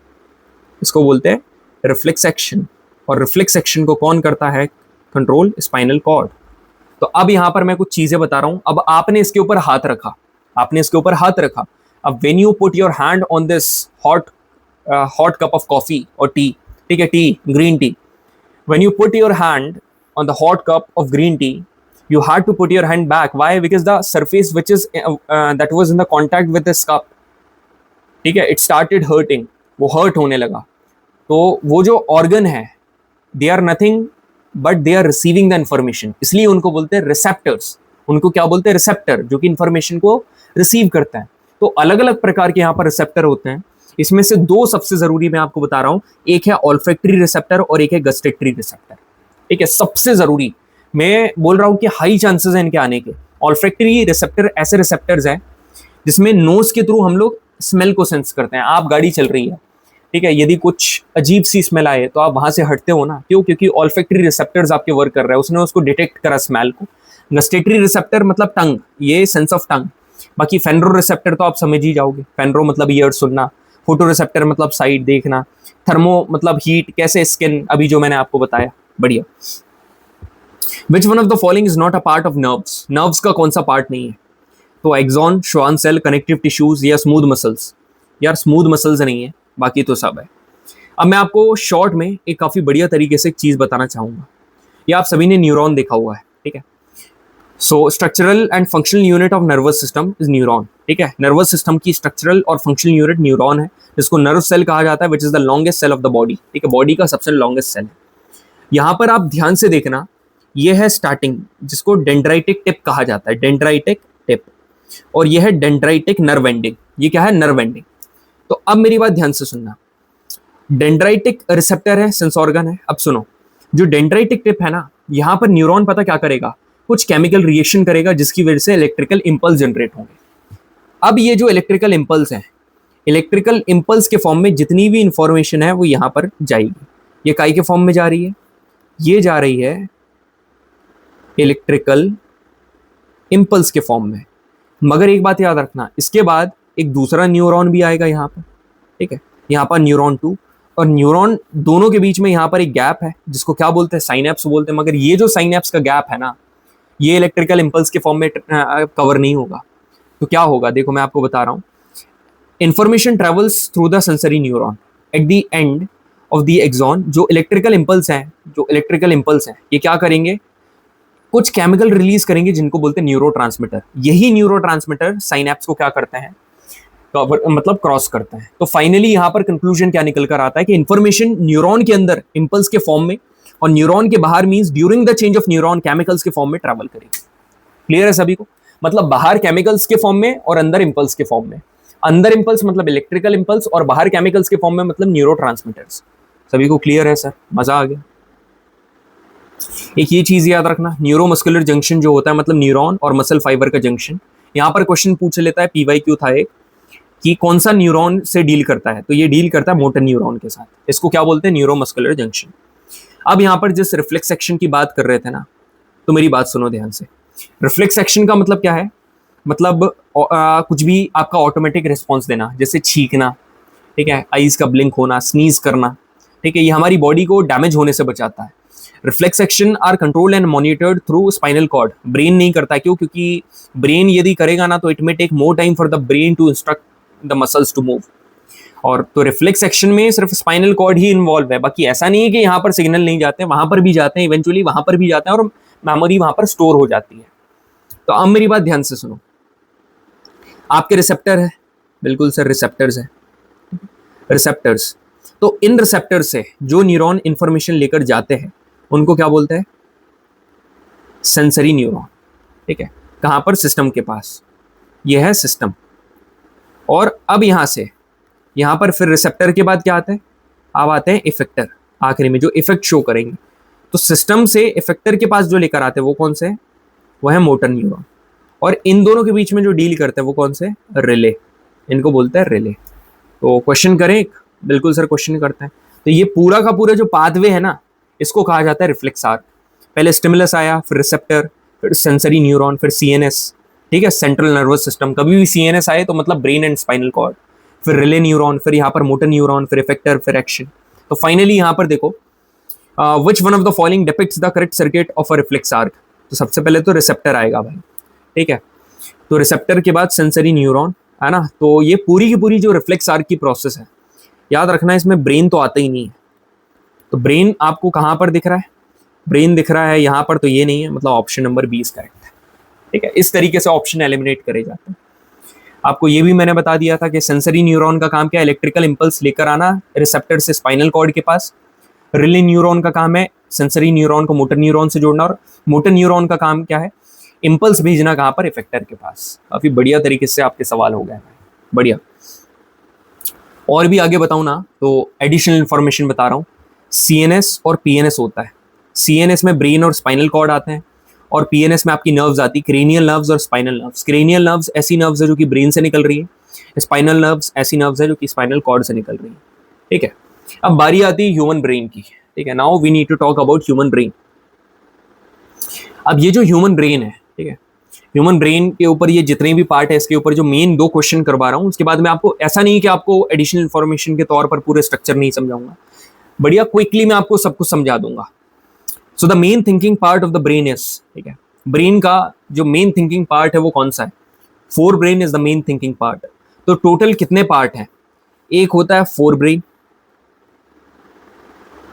इसको बोलते हैं रिफ्लेक्स एक्शन। और रिफ्लेक्स एक्शन को कौन करता है, कंट्रोल स्पाइनल कॉर्ड। तो अब यहाँ पर मैं कुछ चीजें बता रहा हूँ। अब आपने इसके ऊपर हाथ रखा, आपने इसके ऊपर हाथ रखा। अब when you put your hand on this hot cup of coffee और टी, ठीक है, T, green tea, when you put your hand on the hot cup of green tea, you had to put your hand back. Why? Because the surface which is that was in the contact with this cup, ठीक है, it started hurting, वो hurt होने लगा। तो वो जो organ है, they are nothing but they are receiving the information, इसलिए उनको बोलते हैं receptors। उनको क्या बोलते हैं, receptor, जो कि information को receive करता है। तो अलग अलग प्रकार के यहाँ पर receptor होते हैं, इसमें से 2 सबसे जरूरी मैं आपको बता रहा हूँ, एक है olfactory receptor और एक है gustatory receptor, ठीक है। सबसे जरूरी मैं बोल रहा हूं कि हाई चांसेस हैं इनके आने के। ऑल्फैक्टरी रिसेप्टर ऐसे रिसेप्टर्स हैं जिसमें नोज के थ्रू हम लोग स्मेल को सेंस करते हैं। आप गाड़ी चल रही है, ठीक है, यदि कुछ अजीब सी स्मेल आए तो आप वहां से हटते हो ना, क्यों, क्योंकि ऑल्फैक्टरी रिसेप्टर्स आपके वर्क कर रहे हैं, उसने उसको डिटेक्ट करा स्मेल को। गस्टेटरी रिसेप्टर मतलब टंग, ये सेंस ऑफ टंग। बाकी फेनरो रिसेप्टर तो आप समझ ही जाओगे, फेनरो मतलब ईयर सुनना, फोटो रिसेप्टर मतलब साइड देखना, थर्मो मतलब हीट, कैसे स्किन, अभी जो मैंने आपको बताया। बढ़िया। Which one of the following is not a part of nerves, nerves का कौन सा पार्ट नहीं है? तो axon, Schwann cell, connective tissues या स्मूथ मसल्स? यार स्मूथ मसल्स नहीं है, बाकी तो सब है। अब मैं आपको शॉर्ट में एक काफी बढ़िया तरीके से एक चीज बताना चाहूंगा। ये आप सभी ने न्यूरॉन देखा हुआ है, ठीक है। So structural and functional unit of nervous system is neuron, ठीक है। नर्वस सिस्टम की स्ट्रक्चरल और फंक्शनल यूनिट न्यूरॉन है, जिसको नर्व सेल कहा जाता है, which is the longest cell of the body, ठीक है। बॉडी का सबसे लॉन्गेस्ट सेल है। यहाँ पर आप ध्यान से देखना, ये है स्टार्टिंग, जिसको डेंड्राइटिक टिप कहा जाता है, डेंड्राइटिक टिप, और यह है डेंड्राइटिक नर्व एंडिंग। ये क्या है? Nerve ending. तो अब मेरी बात ध्यान से सुनना, डेंड्राइटिक रिसेप्टर है, सेंस ऑर्गन है। अब सुनो, जो डेंड्राइटिक टिप है ना, यहाँ पर न्यूरॉन पता क्या करेगा, कुछ केमिकल रिएक्शन करेगा, जिसकी वजह से इलेक्ट्रिकल इंपल्स जनरेट होंगे। अब ये जो इलेक्ट्रिकल इंपल्स है, इलेक्ट्रिकल इंपल्स के फॉर्म में जितनी भी इंफॉर्मेशन है वो यहाँ पर जाएगी। ये काय के फॉर्म में जा रही है? ये जा रही है इलेक्ट्रिकल इंपल्स के फॉर्म में। मगर एक बात याद रखना, इसके बाद एक दूसरा न्यूरॉन भी आएगा यहाँ पर, ठीक है। यहाँ पर न्यूरॉन 2 और न्यूरॉन दोनों के बीच में यहाँ पर एक गैप है, जिसको क्या बोलते हैं? साइनेप्स बोलते हैं। मगर ये जो साइनेप्स का गैप है ना, ये इलेक्ट्रिकल इंपल्स के फॉर्म में कवर नहीं होगा। तो क्या होगा? देखो मैं आपको बता रहा हूँ, information travels through the sensory neuron at the end of the axon. जो इलेक्ट्रिकल इंपल्स हैं, ये क्या करेंगे? कुछ केमिकल रिलीज करेंगे, जिनको बोलते हैं न्यूरोट्रांसमीटर। यही न्यूरोट्रांसमीटर साइनेप्स को क्या करते हैं? मतलब क्रॉस करते हैं। तो फाइनली यहाँ पर कंक्लूजन क्या निकल कर आता है कि इंफॉर्मेशन न्यूरॉन के अंदर इंपल्स के फॉर्म में और न्यूरॉन के बाहर means during the change of neuron chemicals के फॉर्म में ट्रैवल करेगी। क्लियर है सभी को? मतलब बाहर केमिकल्स के फॉर्म में और अंदर इंपल्स के फॉर्म में। अंदर इंपल्स मतलब इलेक्ट्रिकल इंपल्स और बाहर केमिकल्स के फॉर्म में मतलब न्यूरोट्रांसमीटर्स। सभी को क्लियर है सर? मजा आ गया? एक ये चीज याद रखना, न्यूरोमस्कुलर जंक्शन जो होता है मतलब न्यूरॉन और मसल फाइबर का जंक्शन। यहाँ पर क्वेश्चन पूछ लेता है, PYQ था एक, कि कौन सा न्यूरॉन से डील करता है? तो ये डील करता है मोटर न्यूरॉन के साथ। इसको क्या बोलते हैं? Neuromuscular junction. अब यहाँ पर जिस रिफ्लेक्स एक्शन की बात कर रहे थे ना, तो मेरी बात सुनो ध्यान से। रिफ्लेक्स एक्शन का मतलब क्या है? मतलब कुछ भी आपका ऑटोमेटिक रिस्पॉन्स देना, जैसे छींकना, ठीक है, आईज का ब्लिंक होना, स्नीज करना, ठीक है, ये हमारी बॉडी को डैमेज होने से बचाता है। Reflex action are controlled and monitored through spinal cord. Brain नहीं करता, क्यों? क्योंकि ब्रेन यदि करेगा ना तो it may take more time for the brain to instruct the muscles to move. और तो रिफ्लेक्स एक्शन में सिर्फ स्पाइनल कॉर्ड ही इन्वॉल्व है। बाकी ऐसा नहीं है कि यहाँ पर सिग्नल नहीं जाते, वहां पर भी जाते हैं, इवेंचुअली वहां पर भी जाते हैं और मेमोरी वहां पर स्टोर हो जाती है। तो अब मेरी बात ध्यान से सुनो, आपके रिसेप्टर है, बिल्कुल सर रिसेप्टर्स है, रिसेप्टर्स। तो इन रिसेप्टर से जो न्यूरॉन इंफॉर्मेशन लेकर जाते हैं उनको क्या बोलते हैं? सेंसरी न्यूरॉन, ठीक है। कहां पर? सिस्टम के पास। यह है सिस्टम। और अब यहां से यहां पर फिर रिसेप्टर के बाद क्या आता है? अब आते हैं इफेक्टर, आखिरी में जो इफेक्ट शो करेंगे। तो सिस्टम से इफेक्टर के पास जो लेकर आते हैं वो कौन से? वो है मोटर न्यूरॉन। और इन दोनों के बीच में जो डील करते हैं वो कौन से? रिले। इनको बोलते हैं रिले। तो क्वेश्चन करें? बिल्कुल सर क्वेश्चन करते हैं। तो ये पूरा का पूरा जो पाथवे है ना, इसको कहा जाता है रिफ्लेक्स आर्क। पहले स्टिमुलस आया, फिर रिसेप्टर, फिर सेंसरी न्यूरॉन, फिर CNS, ठीक है, सेंट्रल नर्वस सिस्टम। कभी भी CNS आए तो मतलब ब्रेन एंड स्पाइनल कॉर्ड, फिर रिले न्यूरॉन, फिर यहाँ पर मोटर न्यूरॉन, फिर इफेक्टर, फिर एक्शन। तो फाइनली यहाँ पर देखो, विच one of the following depicts the correct circuit of a reflex arc? तो सबसे पहले तो रिसेप्टर आएगा भाई, ठीक है। तो रिसेप्टर के बाद सेंसरी न्यूरॉन, है ना। तो ये पूरी की पूरी जो रिफ्लेक्स आर्क की प्रोसेस है, याद रखना इसमें ब्रेन तो आता ही नहीं है। तो ब्रेन आपको कहाँ पर दिख रहा है? ब्रेन दिख रहा है यहाँ पर, तो ये नहीं है, मतलब ऑप्शन नंबर 20 करेक्ट है, ठीक है। इस तरीके से ऑप्शन एलिमिनेट करे जाते हैं। आपको ये भी मैंने बता दिया था कि सेंसरी न्यूरॉन का काम क्या है? इलेक्ट्रिकल इंपल्स लेकर आना रिसेप्टर से स्पाइनल कॉर्ड के पास। रिले न्यूरॉन का काम है सेंसरी न्यूरॉन को मोटर न्यूरॉन से जोड़ना, और मोटर न्यूरॉन का काम क्या है? इंपल्स भेजना कहाँ पर? इफेक्टर के पास। काफी बढ़िया तरीके से आपके सवाल हो गए, बढ़िया। और भी आगे बताऊं ना तो एडिशनल इंफॉर्मेशन बता रहा हूँ। CNS और PNS होता है। CNS में ब्रेन और स्पाइनल कॉर्ड आते हैं, और PNS में आपकी नर्व्स आती है, क्रेनियल नर्व्स और स्पाइनल नर्व्स। क्रेनियल नर्व्स ऐसी नर्व्स है जो कि ब्रेन से निकल रही है, स्पाइनल नर्व्स ऐसी नर्व्स है जो कि स्पाइनल कॉर्ड से निकल रही है, ठीक है। अब बारी आती है ह्यूमन ब्रेन की, ठीक है। Now we need to talk about human brain. अब ये जो ह्यूमन ब्रेन है, ठीक है, ह्यूमन ब्रेन के ऊपर ये जितने भी पार्ट है, इसके ऊपर जो मेन 2 क्वेश्चन करवा रहा हूँ, उसके बाद मैं आपको, ऐसा नहीं कि आपको एडिशनल इंफॉर्मेशन के तौर पर पूरे स्ट्रक्चर नहीं समझाऊंगा, बढ़िया क्विकली मैं आपको सब कुछ समझा दूंगा। So the main thinking part of the brain is, ठीक है, ब्रेन का जो मेन थिंकिंग पार्ट है वो कौन सा है? Fore brain is the main thinking part. तो टोटल कितने पार्ट हैं? एक होता है फोर ब्रेन,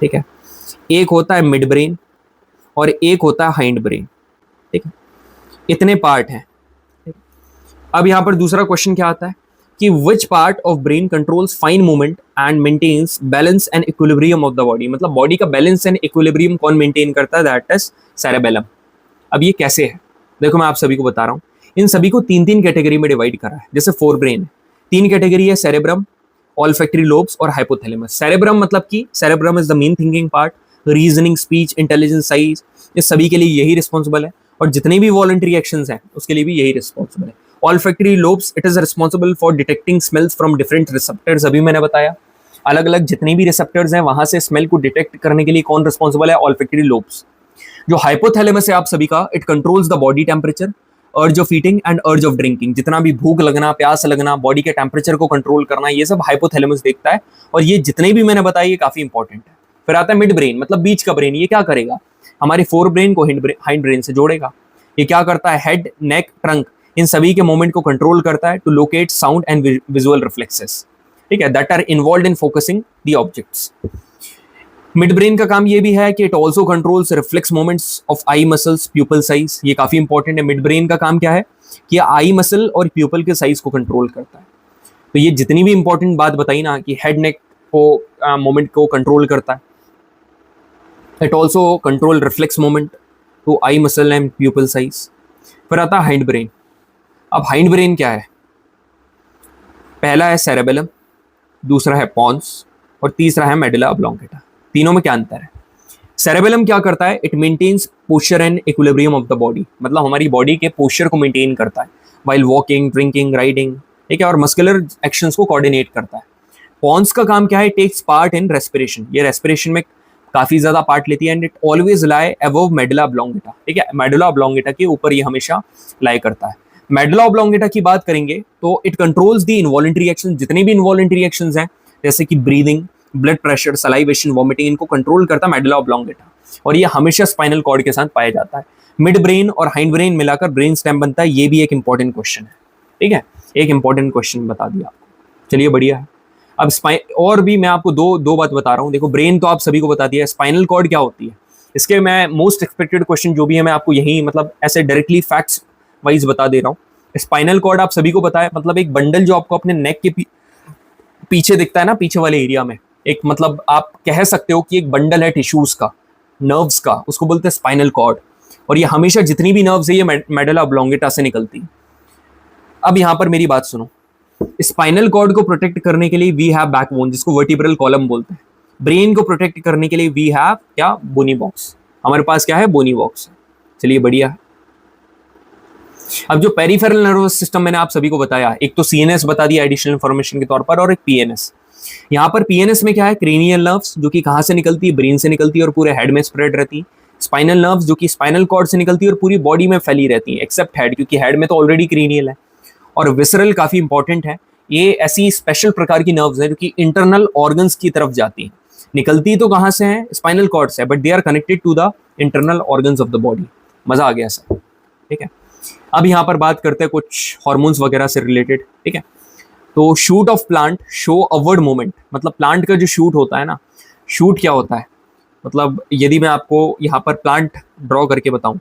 ठीक है, एक होता है मिड ब्रेन और एक होता है हाइंड ब्रेन, ठीक है, इतने पार्ट हैं। अब यहां पर दूसरा क्वेश्चन क्या आता है कि which part of brain controls fine movement and maintains balance and equilibrium of the body, मतलब बॉडी का बैलेंस एंड इक्विलिब्रियम कौन मेंटेन करता है? That is cerebellum. अब ये कैसे है? देखो मैं आप सभी को बता रहा हूं, इन सभी को तीन तीन कैटेगरी में डिवाइड करा है। जैसे फोर ब्रेन है, तीन कैटेगरी है, सेरेब्रम, ऑल्फैक्टरी लोब्स और हाइपोथैलेमस। सेरेब्रम मतलब कि cerebrum is the main thinking part, reasoning, speech, intelligence, size, ये सभी के लिए यही रिस्पॉन्सिबल है, और जितने भी वॉलंटरी एक्शंस हैं उसके लिए भी यही रिस्पॉन्सिबल है। Olfactory lobes, it is responsible for detecting smells from different receptors. अभी मैंने बताया अलग अलग जितने भी रिसेप्टर्स हैं वहां से स्मेल को डिटेक्ट करने के लिए कौन रिस्पॉन्सिबल है? Olfactory lobes. जो हाइपोथैलेमस है आप सभी का, it controls the body temperature, अर्ज ऑफ ईटिंग एंड अर्ज ऑफ ड्रिंकिंग, जितना भी भूख लगना, प्यास लगना, बॉडी के टेम्परेचर को कंट्रोल करना, ये सब हाइपोथैलेमस देखता है। और ये जितने भी मैंने बताया ये काफी इंपॉर्टेंट है। फिर आता है मिड ब्रेन, मतलब बीच का ब्रेन। ये क्या करेगा? हमारे फोर ब्रेन को हाइंड ब्रेन से जोड़ेगा। ये क्या करता है? हेड, नेक, ट्रंक, इन सभी के मूवमेंट को कंट्रोल करता है to locate sound and visual reflexes, ठीक है, that are involve in focusing the objects. Midbrain का काम ये भी है कि it also controls reflex movements of eye muscles, pupil size. ये काफी इंपॉर्टेंट है। मिड ब्रेन का काम क्या है कि आई मसल और प्यूपल के साइज को कंट्रोल करता है। तो ये जितनी भी इंपॉर्टेंट बात बताई ना कि हेड नेक को मूवमेंट को कंट्रोल करता है, it also control reflex movement to eye muscle and pupil size. फिर आता है हाइंड ब्रेन। अब हाइंड ब्रेन क्या है? पहला है सेरेबेलम, दूसरा है पॉन्स और तीसरा है मेडुला ऑब्लोंगेटा। तीनों में क्या अंतर है? सेरेबेलम क्या करता है? It maintains posture and equilibrium of the body, मतलब हमारी बॉडी के पोस्चर को मेंटेन करता है व्हाइल वॉकिंग, ड्रिंकिंग, राइडिंग, ठीक है, और मस्कुलर एक्शंस को कोऑर्डिनेट करता है। पॉन्स का काम क्या है? टेक्स पार्ट इन रेस्पिरेशन, ये रेस्पिरेशन में काफी ज्यादा पार्ट लेती है and it always lie above medulla oblongata, ठीक है, मेडुला ऑब्लोंगेटा के ऊपर ये हमेशा लाई करता है। मेडुला ऑब्लोंगेटा की बात करेंगे तो it controls the involuntary action, जितने भी इनवॉलंटरी एक्शंस हैं जैसे कि breathing, blood pressure, salivation, vomiting, इनको कंट्रोल करता है मेडुला ऑब्लोंगेटा, और ये हमेशा स्पाइनल कॉर्ड के साथ पाया जाता है। मिड ब्रेन और हाइंड ब्रेन मिलाकर ब्रेन स्टेम बनता है। ये भी एक इंपॉर्टेंट क्वेश्चन है, ठीक है, एक इंपॉर्टेंट क्वेश्चन बता दिया आपको। चलिए बढ़िया है। अब और भी मैं आपको दो बात बता रहा हूँ। देखो ब्रेन तो आप सभी को बता दिया, स्पाइनल कॉर्ड क्या होती है इसके मैं मोस्ट एक्सपेक्टेड क्वेश्चन जो भी है मैं आपको यही मतलब ऐसे डायरेक्टली फैक्ट्स वाइज बता दे रहा हूँ। स्पाइनल कॉर्ड आप सभी को पता है, मतलब एक बंडल जो आपको अपने नेक के पीछे दिखता है ना, पीछे वाले एरिया में, एक मतलब आप कह सकते हो कि एक बंडल है टिश्यूज का, नर्व्स का, उसको बोलते हैं स्पाइनल कॉर्ड। और ये हमेशा जितनी भी नर्व्स है ये मेडुला ऑब्लोंगेटा से निकलती है। अब यहाँ पर मेरी बात सुनो, स्पाइनल कॉर्ड को प्रोटेक्ट करने के लिए वी हैव बैकबोन, जिसको वर्टिब्रल कॉलम बोलते हैं। ब्रेन को प्रोटेक्ट करने के लिए वी हैव क्या? बोनी बॉक्स। हमारे पास क्या है? बोनी बॉक्स। चलिए बढ़िया है। अब जो पेरिफेरल नर्वस सिस्टम मैंने आप सभी को बताया, एक तो सीएनएस बता दिया एडिशनल इंफॉर्मेशन के तौर पर, और एक पीएनएस। यहाँ पर पीएनएस में क्या है? क्रेनियल नर्व्स, जो कि कहाँ से निकलती है? ब्रेन से निकलती है और पूरे हेड में स्प्रेड रहती है। स्पाइनल नर्व्स जो कि स्पाइनल कॉर्ड से निकलती है और पूरी बॉडी में फैली रहती है एक्सेप्ट हेड, क्योंकि हेड में तो ऑलरेडी क्रेनियल है। और विसरल काफी इंपॉर्टेंट है, ये ऐसी स्पेशल प्रकार की नर्व्स हैं जो कि इंटरनल ऑर्गन्स की तरफ जाती हैं। निकलती तो कहाँ से है? स्पाइनल कॉर्ड से, but they are connected to the internal organs of the body. मजा आ गया सर, ठीक है। अब यहाँ पर बात करते हैं कुछ हॉर्मोन्स वगैरह से रिलेटेड, ठीक है। तो shoot of plant show award movement, मतलब प्लांट का जो शूट होता है ना, शूट क्या होता है? मतलब यदि मैं आपको यहाँ पर प्लांट ड्रॉ करके बताऊं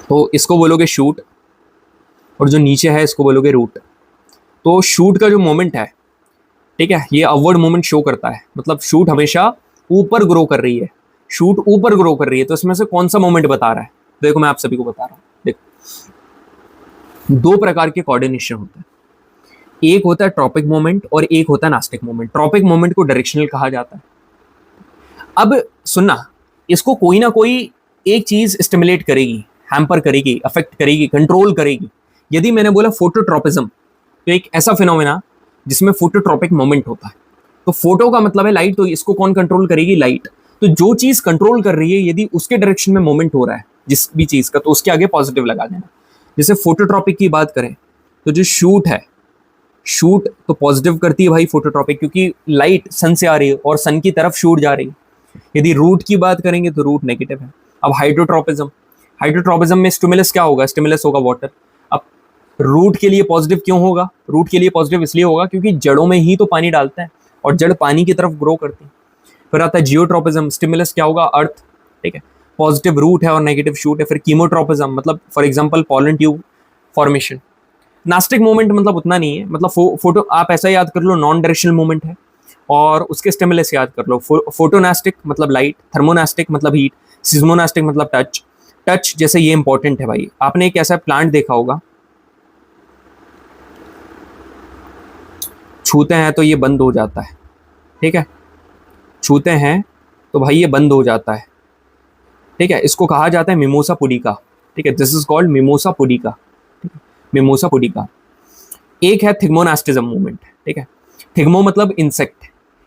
तो इसको बोलोगे शूट, और जो नीचे है इसको बोलोगे रूट। तो शूट का जो मोमेंट है, ठीक है, ये अपवर्ड मोमेंट शो करता है, मतलब शूट हमेशा ऊपर ग्रो कर रही है, शूट ऊपर ग्रो कर रही है। तो इसमें से कौन सा मोमेंट बता रहा है? देखो मैं आप सभी को बता रहा हूँ। देखो दो प्रकार के कोऑर्डिनेशन होते हैं, एक होता है ट्रॉपिक मोमेंट और एक होता है नास्टिक मोमेंट। ट्रॉपिक मोमेंट को डायरेक्शनल कहा जाता है। अब सुनना, इसको कोई ना कोई एक चीज स्टिमुलेट करेगी, हैम्पर करेगी, अफेक्ट करेगी, कंट्रोल करेगी। यदि मैंने बोला फोटोट्रॉपिज्म, तो एक ऐसा फिनोमेना जिसमें फोटोट्रॉपिक मोमेंट होता है। तो फोटो का मतलब है लाइट, तो इसको कौन कंट्रोल करेगी? लाइट। तो जो चीज कंट्रोल कर रही है यदि उसके डायरेक्शन में मोमेंट हो रहा है जिस भी चीज का, तो उसके आगे पॉजिटिव लगा देना। जैसे फोटोट्रॉपिक की बात करें तो जो शूट है, शूट तो पॉजिटिव करती है भाई फोटोट्रॉपिक, क्योंकि लाइट सन से आ रही है और सन की तरफ शूट जा रही है। यदि रूट की बात करेंगे तो रूट नेगेटिव है। अब हाइड्रोट्रोपिज्म, हाइड्रोट्रोपिज्म में स्टिमुलस क्या होगा, स्टिमुलस होगा वाटर। अब रूट के लिए पॉजिटिव क्यों होगा, रूट के लिए पॉजिटिव इसलिए होगा क्योंकि जड़ों में ही तो पानी डालता है और जड़ पानी की तरफ ग्रो करती है। फिर आता है जियोट्रोपिज्म, स्टिमुलस क्या होगा, अर्थ, ठीक है, पॉजिटिव रूट है और नेगेटिव शूट है। फिर कीमोट्रोपिज्म मतलब for example pollen tube formation. Nastic movement मतलब उतना नहीं है, मतलब फोटो आप ऐसा याद कर लो, नॉन डायरेक्शनल मूवमेंट है और उसके स्टिमुलस याद कर लो। फोटोनास्टिक मतलब लाइट, थर्मोनास्टिक मतलब हीट, सिज्मोनास्टिक मतलब टच। टच जैसे ये इंपॉर्टेंट है भाई, आपने एक ऐसा प्लांट देखा होगा, छूते हैं तो ये बंद हो जाता है, ठीक है, छूते हैं तो भाई ये बंद हो जाता है, ठीक है, इसको कहा जाता है मिमोसा पुडिका, ठीक है, this is called mimosa pudica, mimosa pudica. एक है थिग्मोनास्टिज्म मूवमेंट, ठीक है, थिग्मो मतलब इंसेक्ट,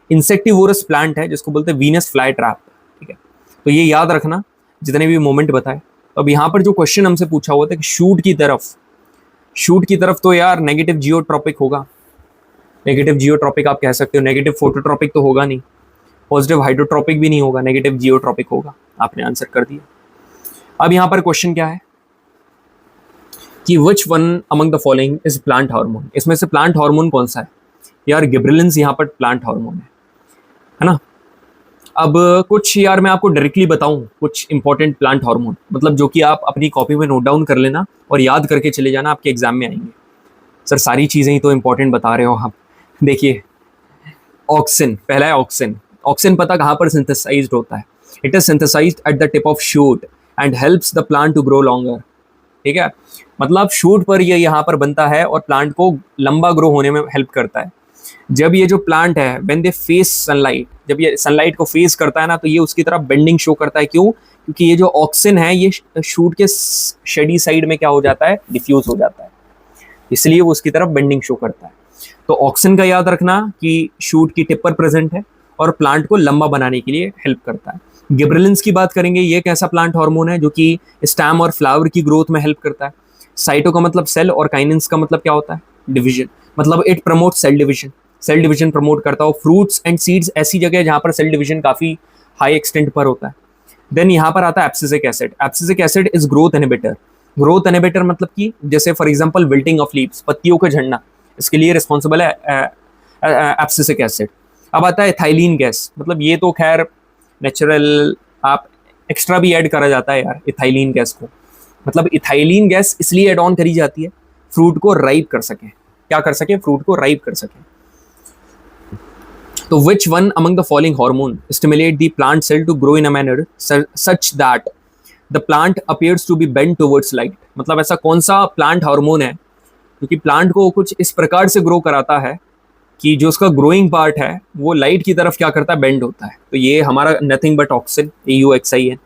इंसेक्टिवोरस प्लांट है जिसको बोलते हैं वीनस फ्लाई ट्रैप, ठीक है, तो ये याद रखना जितने भी मूवमेंट बताए। तो अब यहाँ पर जो क्वेश्चन हमसे पूछा हुआ था कि शूट की तरफ तो यार नेगेटिव जियोट्रॉपिक होगा, नेगेटिव जियोट्रॉपिक आप कह सकते हो, नेगेटिव फोटोट्रॉपिक तो होगा नहीं, पॉजिटिव हाइड्रोट्रॉपिक भी नहीं होगा, नेगेटिव जियोट्रॉपिक होगा। आपने आंसर कर दिया। अब यहाँ पर क्वेश्चन क्या है कि which one among the following is plant hormone, इसमें से प्लांट हार्मोन कौन सा है यार, गिबरेलिंस यहाँ पर प्लांट हार्मोन है ना। अब कुछ यार मैं आपको डायरेक्टली बताऊं, कुछ इंपॉर्टेंट प्लांट हार्मोन, मतलब जो कि आप अपनी कॉपी में नोट डाउन कर लेना और याद करके चले जाना, आपके एग्जाम में आएंगे। सर सारी चीजें ही तो इंपॉर्टेंट बता रहे हो आप। देखिए ऑक्सिन, पहला है ऑक्सिन। ऑक्सिन पता कहाँ पर सिंथेसाइज्ड होता है, it is synthesised at the tip of shoot and helps the plant to grow longer, ठीक है, मतलब शूट पर ये यहाँ पर बनता है और प्लांट को लंबा ग्रो होने में हेल्प करता है। जब ये जो प्लांट है व्हेन दे फेस सनलाइट, जब ये सनलाइट को फेस करता है ना, तो ये उसकी तरफ बेंडिंग शो करता है। क्यों? क्योंकि ये जो ऑक्सिन है ये शूट के शेडी साइड में क्या हो जाता है, डिफ्यूज हो जाता है, इसलिए वो उसकी तरफ बेंडिंग शो करता है। तो ऑक्सिन का याद रखना कि शूट की टिप पर प्रेजेंट है और प्लांट को लंबा बनाने के लिए हेल्प करता है। गिबरेलिंस की बात करेंगे, ये एक ऐसा प्लांट हार्मोन है जो कि स्टेम और फ्लावर की ग्रोथ में हेल्प करता है। साइटो का मतलब सेल और काइनेंस का मतलब क्या होता है, डिवीजन, मतलब it promote cell division, cell division promote करता है। फ्रूट्स एंड सीड्स ऐसी जगह है जहां पर सेल डिवीजन काफी हाई एक्सटेंट पर होता है। देन यहाँ पर आता है abscisic acid. Abscisic acid is growth inhibitor. Growth inhibitor मतलब कि जैसे for example wilting of leaves, पत्तियों का झड़ना, इसके लिए रिस्पॉन्सिबल है एब्सिसिक एसिड। अब आता है इथाइलिन गैस, मतलब ये तो खैर नेचुरल, आप एक्स्ट्रा भी ऐड करा जाता है यार इथाइलिन गैस को, मतलब इथाइलिन गैस इसलिए एड ऑन करी जाती है फ्रूट को राइप कर सके, क्या कर सके, फ्रूट को राइप कर सके। तो which one among the following hormone stimulate the plant cell to grow in a manner such that the plant appears to be bent towards light, मतलब ऐसा कौन सा प्लांट हार्मोन है जो कि प्लांट को कुछ इस प्रकार से ग्रो कराता है कि जो उसका ग्रोइंग पार्ट है वो लाइट की तरफ क्या करता है, बेंड होता है। तो ये हमारा नथिंग बट ऑक्सिन, AUXI है।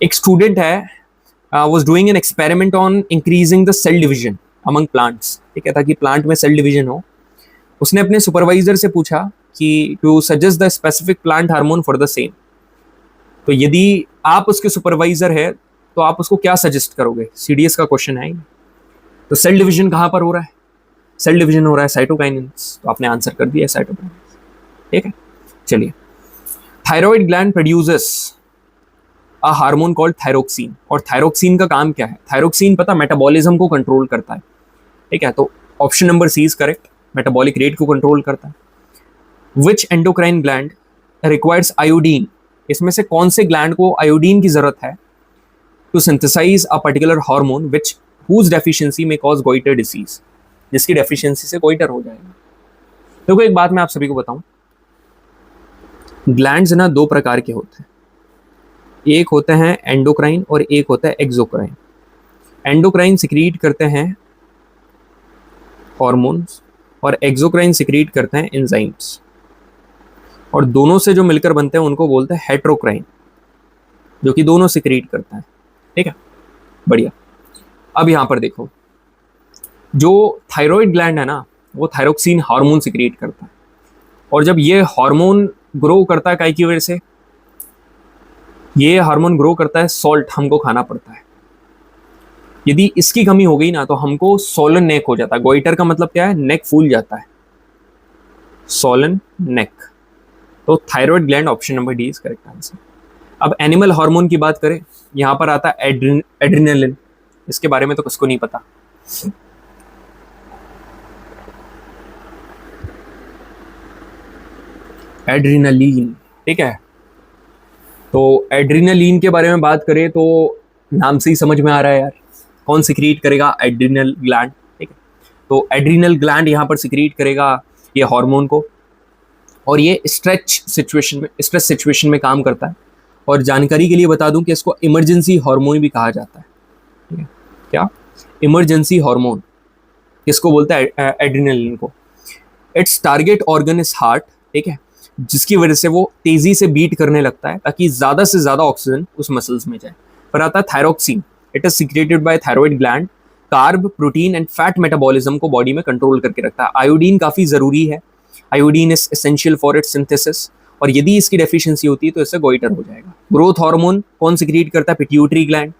एक स्टूडेंट है was doing an experiment on increasing the cell division among plants, ठीक है, ताकि प्लांट में सेल डिवीजन हो। उसने अपने सुपरवाइजर से पूछा कि to suggest the specific plant hormone for the same. तो यदि आप उसके सुपरवाइजर है तो आप उसको क्या सजेस्ट करोगे, CDS का क्वेश्चन है। तो सेल डिवीजन कहाँ पर हो रहा है, सेल डिवीजन हो रहा है साइटोकाइनेंस, तो आपने आंसर कर दिया साइटोकाइनेंस, ठीक है। चलिए, thyroid gland produces a hormone called thyroxine, और थायरोक्सिन का काम क्या है, थायरोक्सिन पता मेटाबॉलिज्म को कंट्रोल करता है, ठीक है, तो option number C is correct, metabolic rate को कंट्रोल करता है। Which endocrine gland requires iodine, इसमें से कौन से ग्लैंड को आयोडीन की जरूरत है to synthesise a particular hormone which whose deficiency में कॉज गोइटर डिसीज, जिसकी डेफिशिएंसी से गोइटर हो जाएगा। देखो एक बात मैं आप सभी को बताऊं, ग्लैंड्स ना दो प्रकार के होते हैं, एक होते हैं एंडोक्राइन और एक होता है एक्सोक्राइन। एंडोक्राइन सिक्रीट करते हैं हॉर्मोन्स और एक्सोक्राइन सिक्रीट करते हैं एंजाइम्स, और दोनों से जो मिलकर बनते हैं उनको बोलते हैं हेट्रोक्राइन, जो कि दोनों सिक्रीट करता है, ठीक है, बढ़िया। अब यहां पर देखो, जो थायराइड ग्लैंड है ना वो थायरोक्सिन हार्मोन सिक्रीट करता है, और जब ये हार्मोन ग्रो करता है, काहे की वजह से ये हार्मोन ग्रो करता है, सॉल्ट हमको खाना पड़ता है, यदि इसकी कमी हो गई ना तो हमको सोलन नेक हो जाता है। गोइटर का मतलब क्या है? नेक फूल जाता है, सोलन नेक। तो thyroid gland, option number D is correct answer. अब एनिमल हार्मोन की बात करें, यहां पर आता है एड्रिनलिन। इसके बारे में तो किसको नहीं पता। एड्रिनलिन, ठीक है। तो एड्रिनलिन के बारे में बात करें तो नाम से ही समझ में आ रहा है यार, कौन सिक्रीट करेगा? एड्रिनल ग्लैंड, ठीक है। तो एड्रिनल ग्लैंड यहाँ पर सिक्रीट करेगा ये हार्मोन को, और ये स्ट्रेस सिचुएशन में काम करता है। और जानकारी के लिए बता दूं कि इसको इमरजेंसी हार्मोन भी कहा जाता है, ठीक है। क्या? इमरजेंसी हार्मोन किसको बोलता है? एड्रिनलिन को। It's target organ is heart, ठीक है, जिसकी वजह से वो तेजी से बीट करने लगता है ताकि ज्यादा से ज्यादा ऑक्सीजन उस मसल्स में जाए। फिर आता है thyroxine. It is secreted by thyroid gland. Carb, protein and fat metabolism को बॉडी में कंट्रोल करके रखता है। आयोडीन काफी जरूरी है, iodine is essential for its synthesis, और यदि इसकी डेफिशिएंसी होती है तो इससे गोइटर हो जाएगा। ग्रोथ हार्मोन कौन सिक्रीट करता है? Pituitary gland.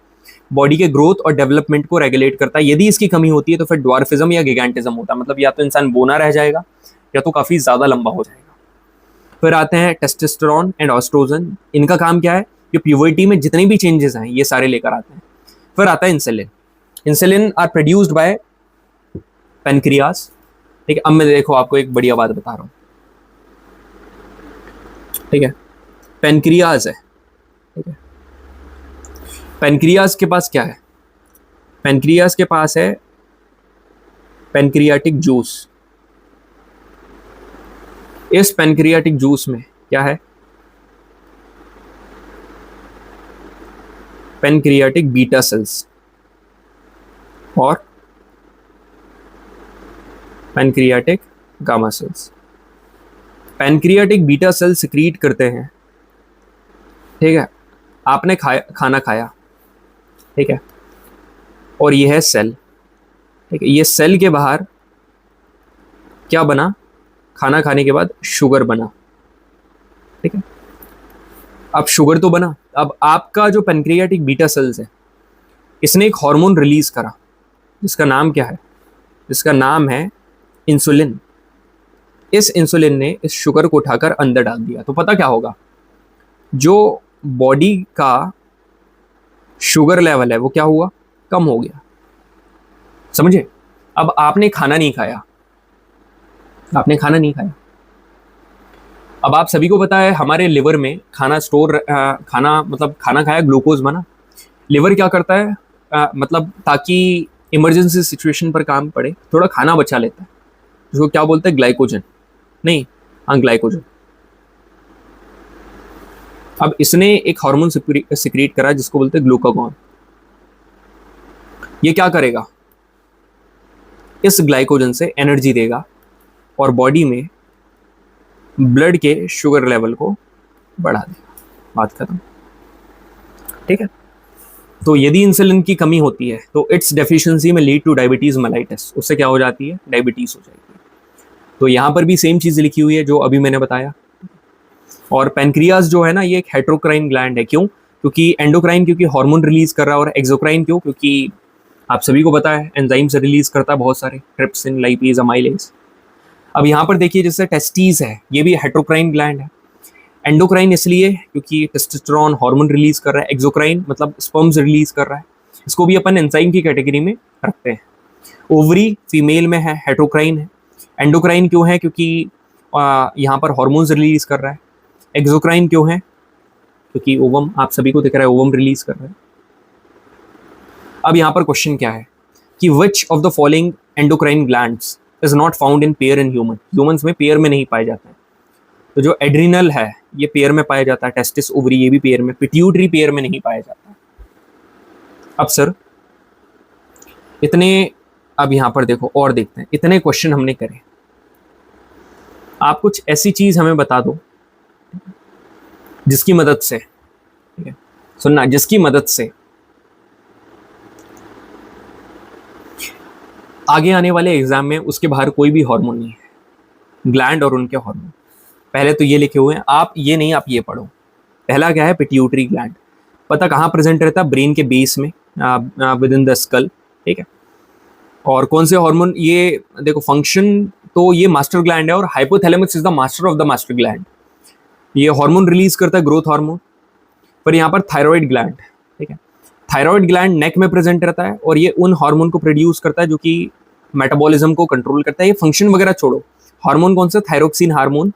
बॉडी के ग्रोथ और डेवलपमेंट को रेगुलेट करता है। यदि इसकी कमी होती है तो फिर ड्वार्फिज्म या गिगैंटिज्म होता है, मतलब या तो इंसान बोना रह जाएगा या तो काफी ज्यादा लंबा हो जाएगा। फिर आते हैं टेस्टोस्टेरोन एंड ऑस्ट्रोजन। इनका काम क्या है? ये प्यूबर्टी में जितने भी चेंजेस हैं ये सारे लेकर आते हैं। फिर आता है insulin. Insulin are produced by pancreas, ठीक है। अब मैं देखो आपको एक बढ़िया बात बता रहा हूं, ठीक है। पेनक्रियास है, ठीक है। पेनक्रियास के पास क्या है? पेनक्रियास के पास है पेनक्रियाटिक जूस। इस पेनक्रियाटिक जूस में क्या है? पेनक्रियाटिक बीटा सेल्स और pancreatic gamma cells. Pancreatic beta cell secrete करते हैं, ठीक है। आपने खाना खाया, ठीक है, और यह है सेल, ठीक है। ये सेल के बाहर क्या बना? खाना खाने के बाद शुगर बना, ठीक है। अब शुगर तो बना, अब आपका जो पेनक्रियाटिक बीटा सेल्स है इसने एक हार्मोन रिलीज करा जिसका नाम क्या है? जिसका नाम है इंसुलिन। इस इंसुलिन ने इस शुगर को उठाकर अंदर डाल दिया, तो पता क्या होगा? जो बॉडी का शुगर लेवल है वो क्या हुआ? कम हो गया, समझे? अब आपने खाना नहीं खाया, आपने खाना नहीं खाया। अब आप सभी को पता है हमारे लिवर में खाना खाना खाया, ग्लूकोज बना। लिवर क्या करता है? मतलब ताकि इमरजेंसी सिचुएशन पर काम पड़े थोड़ा खाना बचा लेता है, जिसको क्या बोलते हैं? ग्लाइकोजन। नहीं, हाँ, ग्लाइकोजन। अब इसने एक हार्मोन सिक्रीट करा जिसको बोलते हैं ग्लूकागॉन। ये क्या करेगा? इस ग्लाइकोजन से एनर्जी देगा और बॉडी में ब्लड के शुगर लेवल को बढ़ा देगा। बात खत्म, ठीक है। तो यदि इंसुलिन की कमी होती है तो इट्स डेफिशिएंसी में लीड टू डायबिटीज मेलाइटिस। उससे क्या हो जाती है? डायबिटीज हो जाएगी। तो यहां पर भी सेम चीज लिखी हुई है जो अभी मैंने बताया। और पेनक्रियास जो है ना, ये एक हेट्रोक्राइन ग्लैंड है। क्यों? क्योंकि एंडोक्राइन क्योंकि हार्मोन रिलीज कर रहा है, और एक्सोक्राइन क्यों? क्योंकि आप सभी को पता है एंजाइम से रिलीज करता है बहुत सारे, ट्रिप्सिन, लाइपेज, अमाइलेज। अब यहाँ पर देखिए जैसे टेस्टीज है, ये भी हेट्रोक्राइन ग्लैंड है। एंडोक्राइन इसलिए क्योंकि टेस्टोस्टेरोन हार्मोन रिलीज कर रहा है, एक्सोक्राइन मतलब स्पर्म्स रिलीज कर रहा है। इसको भी अपन एंजाइम की कैटेगरी में रखते हैं। ओवरी फीमेल में है, हेट्रोक्राइन है। एंडोक्राइन क्यों है? क्योंकि यहाँ पर हार्मोन्स रिलीज कर रहा है। एक्सोक्राइन क्यों है? क्योंकि ओवम, आप सभी को दिख रहा है, ओवम रिलीज कर रहा है। अब यहाँ पर क्वेश्चन क्या है कि विच of the following endocrine glands is not found in pair in human. Humans में पेयर में नहीं पाए जाते हैं। तो जो एड्रिनल है ये पेयर में पाया जाता है, टेस्टिस, ओवरी ये भी पेयर में, पिट्यूटरी पेयर में नहीं पाया जाता। अब सर इतने, अब यहाँ पर देखो और देखते हैं, इतने क्वेश्चन हमने करे, आप कुछ ऐसी चीज हमें बता दो जिसकी मदद से, ठीक है, सुनना, जिसकी मदद से आगे आने वाले एग्जाम में उसके बाहर कोई भी हार्मोन नहीं है, ग्लैंड और उनके हार्मोन। पहले तो ये लिखे हुए हैं, आप ये नहीं, आप ये पढ़ो। पहला क्या है? Pituitary gland. पता कहाँ प्रेजेंट रहता है? ब्रेन के बेस में, विद इन द स्कल। ठीक है। और कौन से हार्मोन, ये देखो फंक्शन तो ये मास्टर ग्लैंड है और hypothalamus is the master of the master gland. ये हार्मोन रिलीज करता है ग्रोथ हार्मोन। पर यहाँ पर थायराइड ग्लैंड, ठीक है, थायराइड ग्लैंड नेक में प्रेजेंट रहता है और ये उन हार्मोन को प्रोड्यूस करता है जो कि मेटाबॉलिज्म को कंट्रोल करता है। ये फंक्शन वगैरह छोड़ो, हार्मोन कौन सा, थायरोक्सिन हार्मोन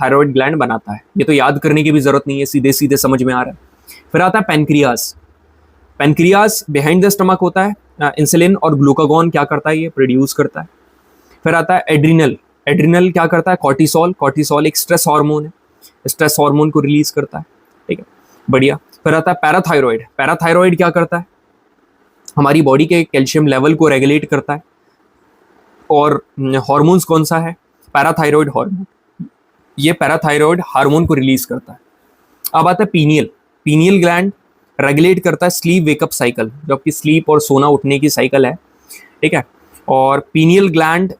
थायराइड ग्लैंड बनाता है। ये तो याद करने की भी जरूरत नहीं है, सीधे सीधे समझ में आ रहा है। फिर आता है pancreas. Pancreas behind the stomach होता है। इंसुलिन और ग्लूकागॉन क्या करता है, ये प्रोड्यूस करता है। फिर आता है एड्रिनल। एड्रिनल क्या करता है, कॉर्टिसोल। कॉर्टिसोल एक स्ट्रेस हार्मोन है, स्ट्रेस हार्मोन को रिलीज करता है, ठीक है, बढ़िया। फिर आता है पैराथायरॉइड। पैराथायरॉइड क्या करता है, हमारी बॉडी के कैल्शियम लेवल को रेगुलेट करता है। और हार्मोन्स कौन सा है, पैराथायरॉइड हार्मोन, ये पैराथायरॉइड हार्मोन को रिलीज करता है। अब आता है पीनियल। पीनियल ग्लैंड रेगुलेट करता है स्लीप वेकअप साइकिल, जो आपकी स्लीप और सोना उठने की साइकिल है, ठीक है। और पीनियल ग्लैंड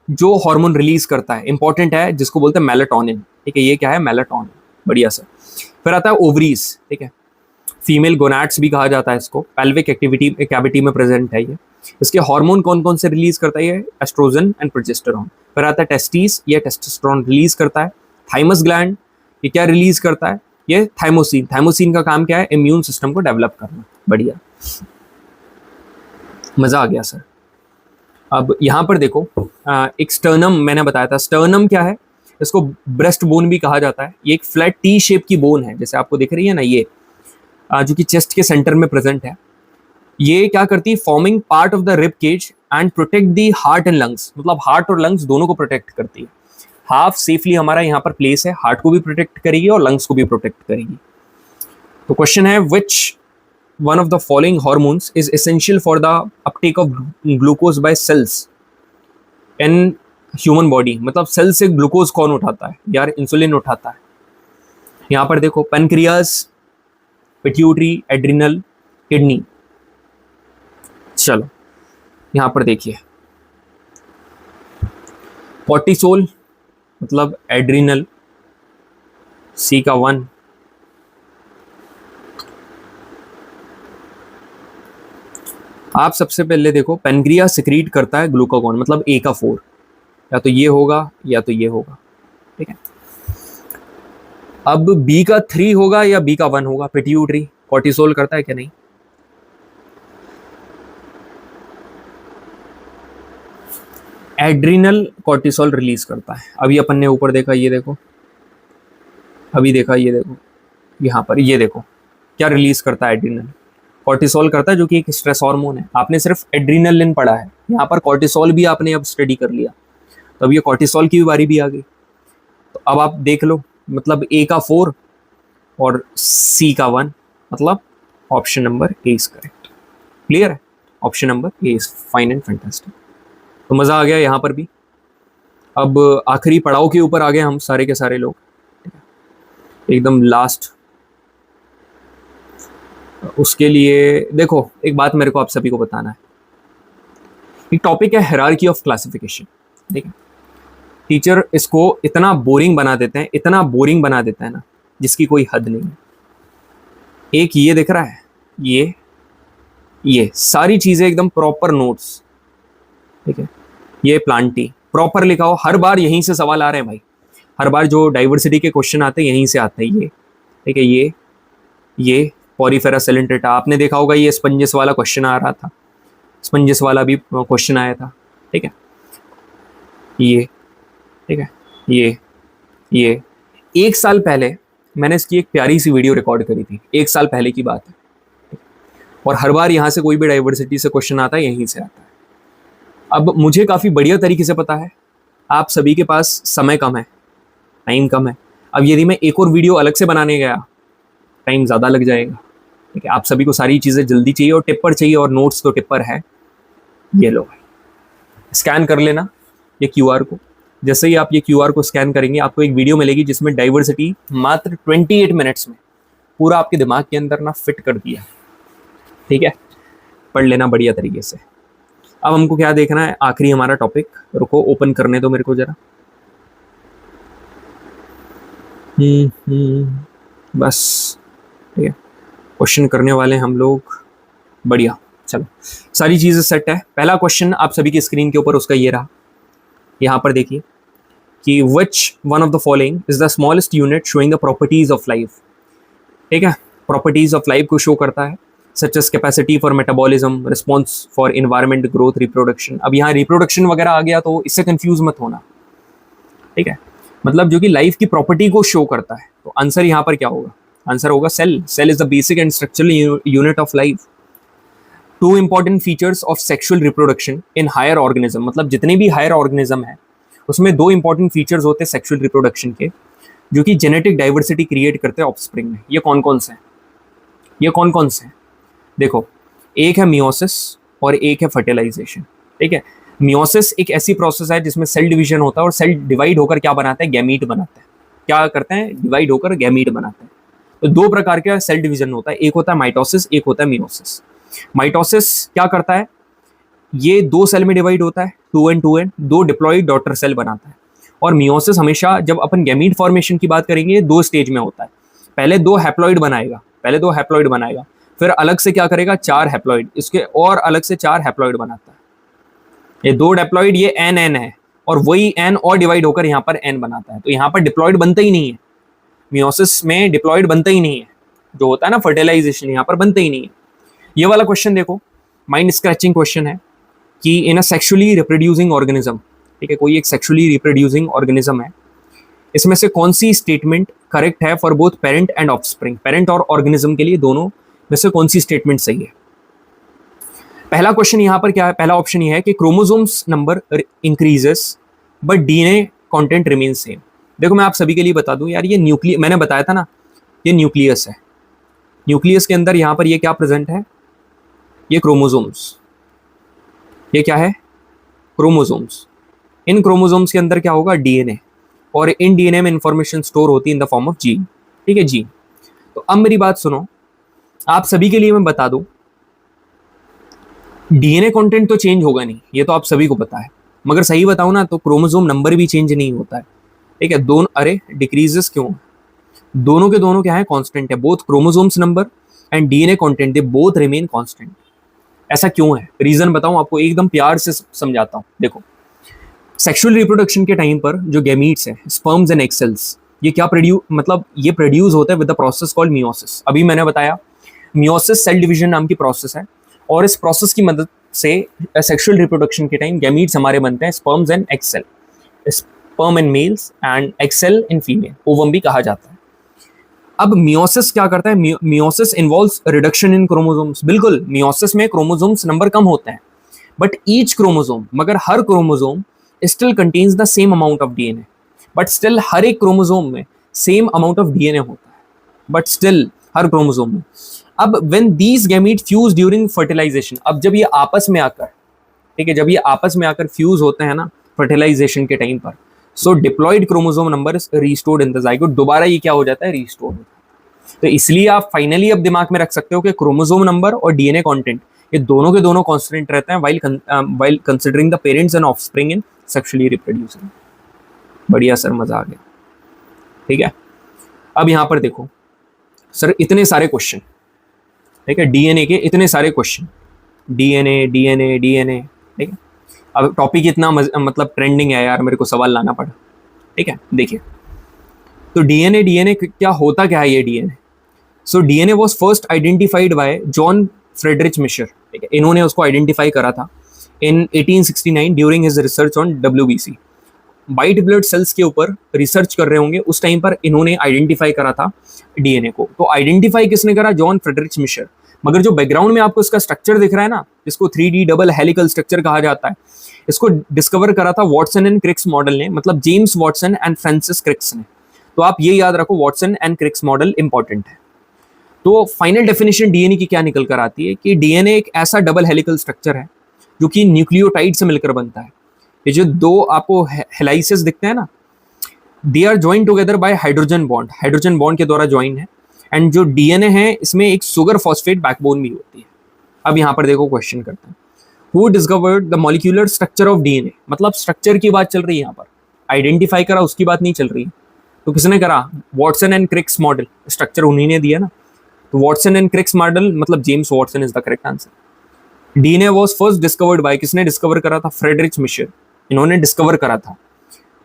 जो हार्मोन रिलीज करता है इंपॉर्टेंट है, जिसको बोलते हैं मेलाटोनिन, ठीक है, ये क्या है, मेलाटोनिन, बढ़िया सर। फिर आता है ओवरीज, ठीक है, फीमेल गोनाड्स भी कहा जाता है इसको, पेल्विक एक्टिविटी कैविटी में प्रेजेंट है ये। इसके हार्मोन कौन कौन से रिलीज करता है, ये एस्ट्रोजन एंड प्रोजेस्टेरोन। फिर आता है टेस्टिस, ये टेस्टोस्टेरोन रिलीज करता है। थाइमस ग्लैंड, ये क्या रिलीज करता है, ये थाइमोसिन। थाइमोसिन का काम क्या है, इम्यून सिस्टम को डेवलप करना, बढ़िया, मजा आ गया सर। अब यहाँ पर देखो एक स्टर्नम मैंने बताया था। स्टर्नम क्या है, इसको ब्रेस्ट बोन भी कहा जाता है। ये एक फ्लैट टी शेप की बोन है, जैसे आपको दिख रही है ना, ये जो कि चेस्ट के सेंटर में प्रेजेंट है। ये क्या करती है, forming part of the rib cage and protect the heart and lungs, मतलब हार्ट और लंग्स दोनों को प्रोटेक्ट करती है। हाफ सेफली हमारा यहाँ पर प्लेस है, हार्ट को भी प्रोटेक्ट करेगी और लंग्स को भी प्रोटेक्ट करेगी। तो क्वेश्चन है, विच one of the following hormones is essential for the uptake of glucose by cells in human body, मतलब सेल से ग्लूकोज कौन उठाता है यार, इंसुलिन उठाता है। यहाँ पर देखो पैनक्रियास, पिट्यूटरी, एड्रिनल, किडनी। चलो यहाँ पर देखिए, कॉर्टिसोल मतलब एड्रिनल, सी का 1, आप सबसे पहले देखो पैनक्रियास सिक्रीट करता है ग्लूकागॉन, मतलब ए का 4, या तो ये होगा या तो ये होगा, ठीक है। अब बी का 3 होगा या बी का 1 होगा, पिट्यूटरी कॉर्टिसोल करता है क्या, नहीं। एड्रिनल कॉर्टिसोल रिलीज करता है। अभी अपन ने ऊपर देखा, ये देखो, अभी देखा, ये देखो, यहाँ पर ये देखो क्या रिलीज करता है, एड्रिनल कॉर्टिसोल करता है, जो कि एक स्ट्रेस हार्मोन है। आपने सिर्फ एड्रिनलिन पढ़ा है, यहाँ पर कॉर्टिसोल भी आपने अब स्टडी कर लिया, तो अब ये कॉर्टिसोल की भी बारी भी आ गई। तो अब आप देख लो, मतलब ए का 4 और सी का 1, मतलब option number A is correct. Clear है, option number A is fine and fantastic. तो मजा आ गया यहाँ पर भी। अब आखिरी पड़ाव के ऊपर आ गए हम सारे के सारे लोग, एकदम लास्ट। उसके लिए देखो, एक बात मेरे को आप सभी को बताना है। एक टॉपिक है हायरार्की ऑफ क्लासिफिकेशन, ठीक है। टीचर इसको इतना बोरिंग बना देते हैं, इतना बोरिंग बना देता है ना, जिसकी कोई हद नहीं है। एक ये दिख रहा है, ये सारी चीजें एकदम प्रॉपर नोट्स, ठीक है। ये प्लांटी प्रॉपर लिखा हो, हर बार यहीं से सवाल आ रहे हैं भाई, हर बार जो डाइवर्सिटी के क्वेश्चन आते हैं यहीं से आते हैं ये, ठीक है। ये पॉरीफेरा सिलेंट्रेटा, आपने देखा होगा, ये स्पंजिस वाला क्वेश्चन आ रहा था, स्पंजिस वाला भी क्वेश्चन आया था, ठीक है। ये, ठीक है, ये 1 साल पहले मैंने इसकी एक प्यारी सी वीडियो रिकॉर्ड करी थी, 1 साल पहले की बात है। और हर बार यहाँ से कोई भी डाइवर्सिटी से क्वेश्चन आता है, यहीं से आता है। अब मुझे काफ़ी बढ़िया तरीके से पता है, आप सभी के पास समय कम है, टाइम कम है। अब यदि मैं एक और वीडियो अलग से बनाने गया, टाइम ज़्यादा लग जाएगा, ठीक है। आप सभी को सारी चीज़ें जल्दी चाहिए और टिप्पर चाहिए, और नोट्स तो टिप्पर है। ये लो भाई, स्कैन कर लेना ये QR को। जैसे ही आप ये QR को स्कैन करेंगे, आपको एक वीडियो मिलेगी जिसमें डाइवर्सिटी मात्र 28 मिनट्स में पूरा आपके दिमाग के अंदर ना फिट कर दिया, ठीक है। पढ़ लेना बढ़िया तरीके से। अब हमको क्या देखना है, आखिरी हमारा टॉपिक, रुको ओपन करने दो मेरे को जरा। बस, ठीक है, क्वेश्चन करने वाले हम लोग, बढ़िया। चलो सारी चीजें सेट है। पहला क्वेश्चन आप सभी की स्क्रीन के ऊपर उसका ये रहा, यहाँ पर देखिए कि which one of the following is the smallest unit showing the properties of life. ठीक है, प्रॉपर्टीज ऑफ लाइफ को शो करता है, such as capacity for metabolism, response for environment, growth, reproduction. अब यहाँ रिप्रोडक्शन वगैरह आ गया तो इससे कंफ्यूज मत होना। ठीक है, मतलब जो कि लाइफ की प्रॉपर्टी को शो करता है। तो आंसर यहाँ पर क्या होगा? आंसर होगा cell. Cell is the basic and structural unit of life. Two important features of sexual reproduction in higher organism, मतलब जितने भी हायर ऑर्गेनिज्म है उसमें दो इंपॉर्टेंट फीचर्स होते हैं सेक्सुअल रिप्रोडक्शन के, जो कि जेनेटिक डाइवर्सिटी क्रिएट करते हैं ऑफस्प्रिंग में। ये कौन कौन से हैं? ये कौन कौन से हैं? देखो, एक है मियोसिस और एक है फर्टिलाइजेशन। ठीक है, मियोसिस एक ऐसी प्रोसेस है जिसमें सेल डिवीजन होता है और सेल डिवाइड होकर क्या बनाते हैं? गैमीट बनाते हैं। क्या करते हैं? डिवाइड होकर गैमीट बनाते हैं। तो दो प्रकार का सेल डिवीजन होता है, एक होता है माइटोसिस, एक होता है मियोसिस। माइटोसिस क्या करता है? ये दो सेल में डिवाइड होता है, 2n2n, दो डिप्लॉइड डॉटर सेल बनाता है। और मियोसिस हमेशा जब अपन गैमीट फॉर्मेशन की बात करेंगे दो स्टेज में होता है। पहले दो हैप्लॉइड बनाएगा, फिर अलग से क्या करेगा? 4 हैप्लॉइड, इसके और अलग से 4 हैप्लॉइड बनाता है। ये दो डिप्लॉइड, ये n है, और वही n और डिवाइड होकर यहाँ पर n बनाता है। तो यहाँ पर डिप्लॉइड बनता ही नहीं है, मियोसिस में डिप्लॉइड बनता ही नहीं है। जो होता है ना फर्टिलाइजेशन, यहाँ पर बनता ही नहीं है। ये वाला क्वेश्चन देखो, माइंड स्क्रैचिंग क्वेश्चन है कि इन अ सेक्सुअली रिप्रोड्यूसिंग ऑर्गेनिज्म, ठीक है, कोई एक सेक्सुअली रिप्रोड्यूसिंग ऑर्गेनिज्म है, इसमें से कौन सी स्टेटमेंट करेक्ट है for both parent and offspring? Parent और ऑर्गेनिज्म के लिए दोनों में से कौन सी स्टेटमेंट सही है? पहला क्वेश्चन यहाँ पर क्या है? पहला ऑप्शन ये है कि chromosomes number increases but DNA content remain same. देखो मैं आप सभी के लिए बता दूं यार, ये न्यूक्लियस, मैंने बताया था ना, ये न्यूक्लियस है। न्यूक्लियस के अंदर यहाँ पर ये क्या प्रेजेंट है? ये क्रोमोसोम्स। ये क्या है? क्रोमोसोम्स। इन क्रोमोसोम्स के अंदर क्या होगा? डीएनए। और इन डीएनए में इंफॉर्मेशन स्टोर होती है इन द फॉर्म ऑफ जीन। ठीक है, जीन। तो अब मेरी बात सुनो, आप सभी के लिए मैं बता दूं, डीएनए कंटेंट तो चेंज होगा नहीं, ये तो आप सभी को पता है, मगर सही बताऊं ना तो क्रोमोसोम नंबर भी चेंज नहीं होता है। ठीक है, दोनों, अरे डिक्रीजेस क्यों? दोनों के दोनों क्या है? कांस्टेंट है। Both chromosomes number and DNA content they both remain constant. ऐसा क्यों है? रीजन बताऊं आपको, एकदम प्यार से समझाता हूं। देखो, सेक्सुअल रिप्रोडक्शन के टाइम पर जो गैमीट्स है, स्पर्म्स एंड एग सेल्स, ये क्या ये प्रोड्यूस होता है with the process called meiosis. अभी मैंने बताया मियोसिस सेल डिवीजन नाम की प्रोसेस है, और इस प्रोसेस की मदद से सेक्सुअल रिप्रोडक्शन के टाइम गैमीट्स हमारे बनते हैं, sperms and egg cell, sperm in males and egg cell in female, ovum भी कहा जाता है। अब मियोसिस क्या करता है? Meiosis involves reduction in chromosomes. बिल्कुल, मियोसिस में क्रोमोसोम्स नंबर कम होते हैं, बट ईच क्रोमोसोम, मगर हर chromosome still contains the same amount of DNA. But still हर एक क्रोमोसोम में सेम अमाउंट ऑफ डीएनए होता है, बट स्टिल हर क्रोमोसोम में। अब when these gamete fuse during fertilisation, अब जब ये आपस में आकर, ठीक है, जब ये आपस में आकर फ्यूज होते हैं ना फर्टिलाइजेशन के टाइम पर, so diploid chromosome number is restored in the zygote. दोबारा ये क्या हो जाता है? रीस्टोर होता है। तो इसलिए आप फाइनली अब दिमाग में रख सकते हो कि क्रोमोसोम नंबर और डीएनए कंटेंट ये दोनों के दोनों कांस्टेंट रहते हैं while considering the parents and offspring in sexually reproducing. बढ़िया सर, मजा आ गया। ठीक है, अब यहां पर देखो सर, इतने सारे क्वेश्चन, ठीक है, डीएनए के इतने सारे क्वेश्चन, डीएनए डीएनए डीएनए। ठीक है, अब टॉपिक इतना मतलब ट्रेंडिंग है यार, मेरे को सवाल लाना पड़ा। ठीक है, देखिए, तो डीएनए क्या होता क्या है? ये DNA, so DNA was first identified by John Friedrich Miescher. ठीक है, इन्होंने उसको आइडेंटिफाई करा था in 1869 during his research on WBC, white blood cells के ऊपर रिसर्च कर रहे होंगे उस टाइम पर इन्होंने आइडेंटिफाई करा था डीएनए को। तो आइडेंटिफाई किसने करा? John Friedrich Miescher. मगर जो बैकग्राउंड में आपको इसका स्ट्रक्चर दिख रहा है ना, इसको 3D डबल हेलिकल स्ट्रक्चर कहा जाता है, इसको डिस्कवर करा था वॉटसन एंड क्रिक्स मॉडल ने, मतलब James Watson and Francis Crick's ने। तो आप ये याद रखो, Watson and Crick's model important है। तो फाइनल डेफिनेशन डीएनए की क्या निकल कर आती है कि डीएनए एक ऐसा डबल हेलिकल स्ट्रक्चर है जो कि न्यूक्लियोटाइड से मिलकर बनता है। ये जो दो आपको हेलाइसिस दिखते हैं ना, they are join together by hydrogen bond के द्वारा ज्वाइन है। एंड जो डीएनए है इसमें एक सुगर फॉस्फेट बैकबोन भी होती है। अब यहाँ पर देखो क्वेश्चन करते हैं, who discovered the molecular structure of DNA, मतलब स्ट्रक्चर की बात चल रही है यहाँ पर, आइडेंटिफाई करा उसकी बात नहीं चल रही है। तो किसने करा? Watson and Crick's model, structure उन्हीं ने दिया ना। तो वॉटसन एंड क्रिक्स मॉडल मतलब James Watson is the correct answer. DNA was first discovered by, किसने डिस्कवर करा था? फ्रेडरिच मिशर, इन्होंने डिस्कवर करा था।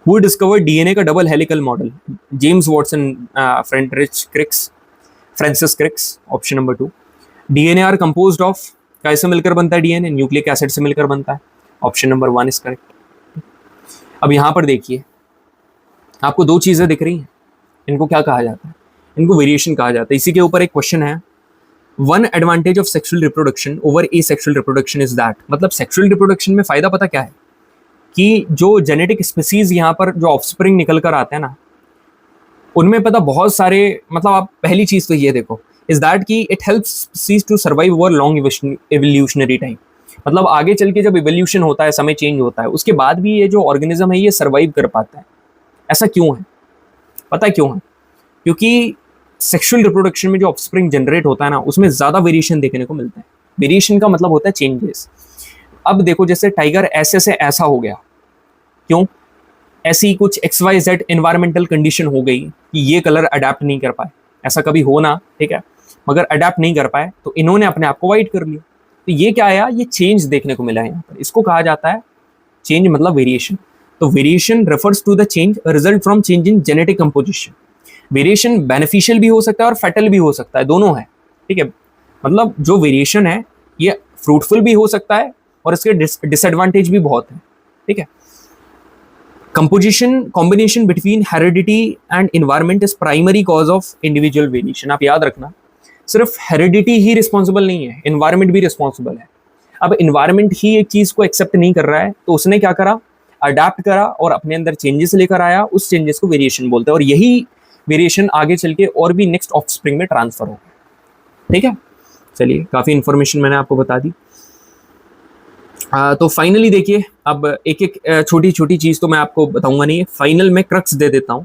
हु डिस्कवर्ड डीएनए का double helical model? James Watson, Friedrich Crick's, Francis Crick's, option number 2। DNA are composed of, कैसे मिलकर बनता है डीएनए? न्यूक्लिक एसिड से मिलकर बनता है, ऑप्शन नंबर 1 इज करेक्ट। अब यहां पर देखिए, आपको दो चीजें दिख रही हैं, इनको क्या कहा जाता है? इनको वेरिएशन कहा जाता है। इसी के ऊपर एक क्वेश्चन है, one advantage of sexual reproduction over A sexual reproduction is that, मतलब सेक्सुअल रिप्रोडक्शन में फायदा पता क्या है? कि जो जेनेटिक स्पीसीज यहाँ पर जो ऑफस्प्रिंग निकल कर आते हैं ना, उनमें पता बहुत सारे, मतलब आप पहली चीज तो ये देखो इज दैट कि it helps species to survive over long evolutionary time, मतलब आगे चल के जब इवोल्यूशन होता है, समय चेंज होता है, उसके बाद भी ये जो ऑर्गेनिज्म है ये सर्वाइव कर पाता है। ऐसा क्यों है? पता है क्यों है? क्योंकि सेक्सुअल रिप्रोडक्शन में जो ऑफस्प्रिंग जनरेट होता है ना, उसमें ज्यादा वेरिएशन देखने को मिलता है। वेरिएशन का मतलब होता है चेंजेस। अब देखो, जैसे टाइगर ऐसे से ऐसा हो गया, क्यों? ऐसी कुछ XYZ एनवायरमेंटल कंडीशन हो गई कि ये कलर अडेप्ट नहीं कर पाए, ऐसा कभी हो ना, ठीक है, मगर अडेप्ट नहीं कर पाए तो इन्होंने अपने आप को वाइट कर लिया। तो ये क्या आया? ये चेंज देखने को मिला है यहाँ पर, इसको कहा जाता है चेंज, मतलब वेरिएशन। तो variation refers to the change result from change in genetic composition. Variation beneficial भी हो सकता है और फैटल भी हो सकता है, दोनों है, ठीक है। मतलब जो वेरिएशन है ये फ्रूटफुल भी हो सकता है और इसके डिसएडवांटेज भी बहुत है, ठीक है। Composition combination between heredity and environment is primary cause of individual variation. आप याद रखना, सिर्फ हेरिडिटी ही रिस्पॉन्सिबल नहीं है, इन्वायरमेंट भी रिस्पॉन्सिबल है। अब इन्वायरमेंट ही एक चीज को एक्सेप्ट नहीं कर रहा है तो उसने क्या करा? अडेप्ट करा और अपने अंदर चेंजेस लेकर आया, उस चेंजेस को वेरिएशन बोलते हैं, और यही वेरिएशन आगे चल के और भी नेक्स्ट ऑफस्प्रिंग में ट्रांसफर होगा, ठीक है। चलिए, काफी इंफॉर्मेशन मैंने आपको बता दी। तो फाइनली देखिए, अब एक एक छोटी छोटी चीज तो मैं आपको बताऊंगा नहीं, फाइनल में क्रक्स दे देता हूं।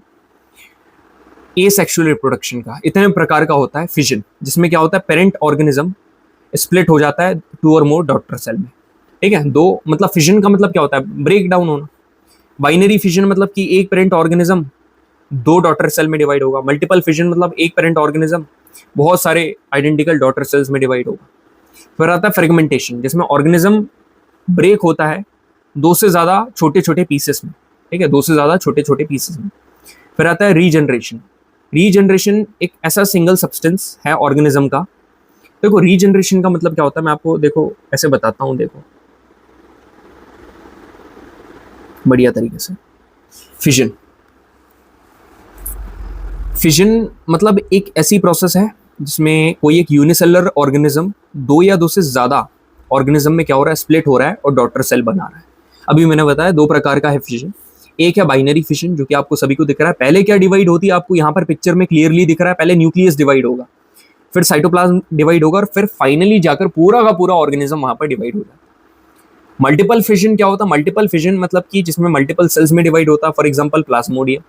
ए सेक्सुअल रिप्रोडक्शन का इतने प्रकार का होता है। फिजन, जिसमें क्या होता है? पेरेंट ऑर्गेनिज्म स्प्लिट हो जाता है 2 और मोर डॉटर सेल में, ठीक है। दो, मतलब फिजन का मतलब क्या होता है? ब्रेक डाउन होना। बाइनरी फिजन मतलब कि एक पेरेंट ऑर्गेनिज्म 2 डॉटर सेल में डिवाइड होगा। मल्टीपल फिजन मतलब एक पेरेंट ऑर्गेनिज्म बहुत सारे आइडेंटिकल डॉटर सेल्स में डिवाइड होगा। फिर आता है फ्रेगमेंटेशन, जिसमें ऑर्गेनिज्म ब्रेक होता है 2 से ज्यादा छोटे छोटे पीसेस में, ठीक है, 2 से ज्यादा छोटे छोटे पीसेस में। फिर आता है रीजनरेशन। रीजनरेशन एक ऐसा सिंगल सब्सटेंस है ऑर्गेनिज्म का। देखो, रीजनरेशन का मतलब क्या होता है, मैं आपको देखो ऐसे बताता हूं, देखो बढ़िया तरीके से। फिजन, फिजन मतलब एक ऐसी प्रोसेस है जिसमें कोई एक यूनिसेलुलर ऑर्गेनिज्म 2 या 2 से ज्यादा ऑर्गेनिज्म में क्या हो रहा है? स्प्लिट हो रहा है और डॉटर सेल बना रहा है। अभी मैंने बताया 2 प्रकार का है फिजन। एक है बाइनरी फिजन, जो कि आपको सभी को दिख रहा है। पहले क्या डिवाइड होती है आपको यहाँ पर पिक्चर में क्लियरली दिख रहा है, पहले न्यूक्लियस डिवाइड होगा, फिर साइटोप्लाज्म डिवाइड होगा और फिर फाइनली जाकर पूरा का पूरा ऑर्गेनिज्म वहां पर डिवाइड हो जाता है। मल्टीपल फिजन क्या होता है? मल्टीपल फिजन मतलब कि जिसमें मल्टीपल सेल्स में डिवाइड होता है, फॉर एग्जाम्पल प्लाज्मोडियम।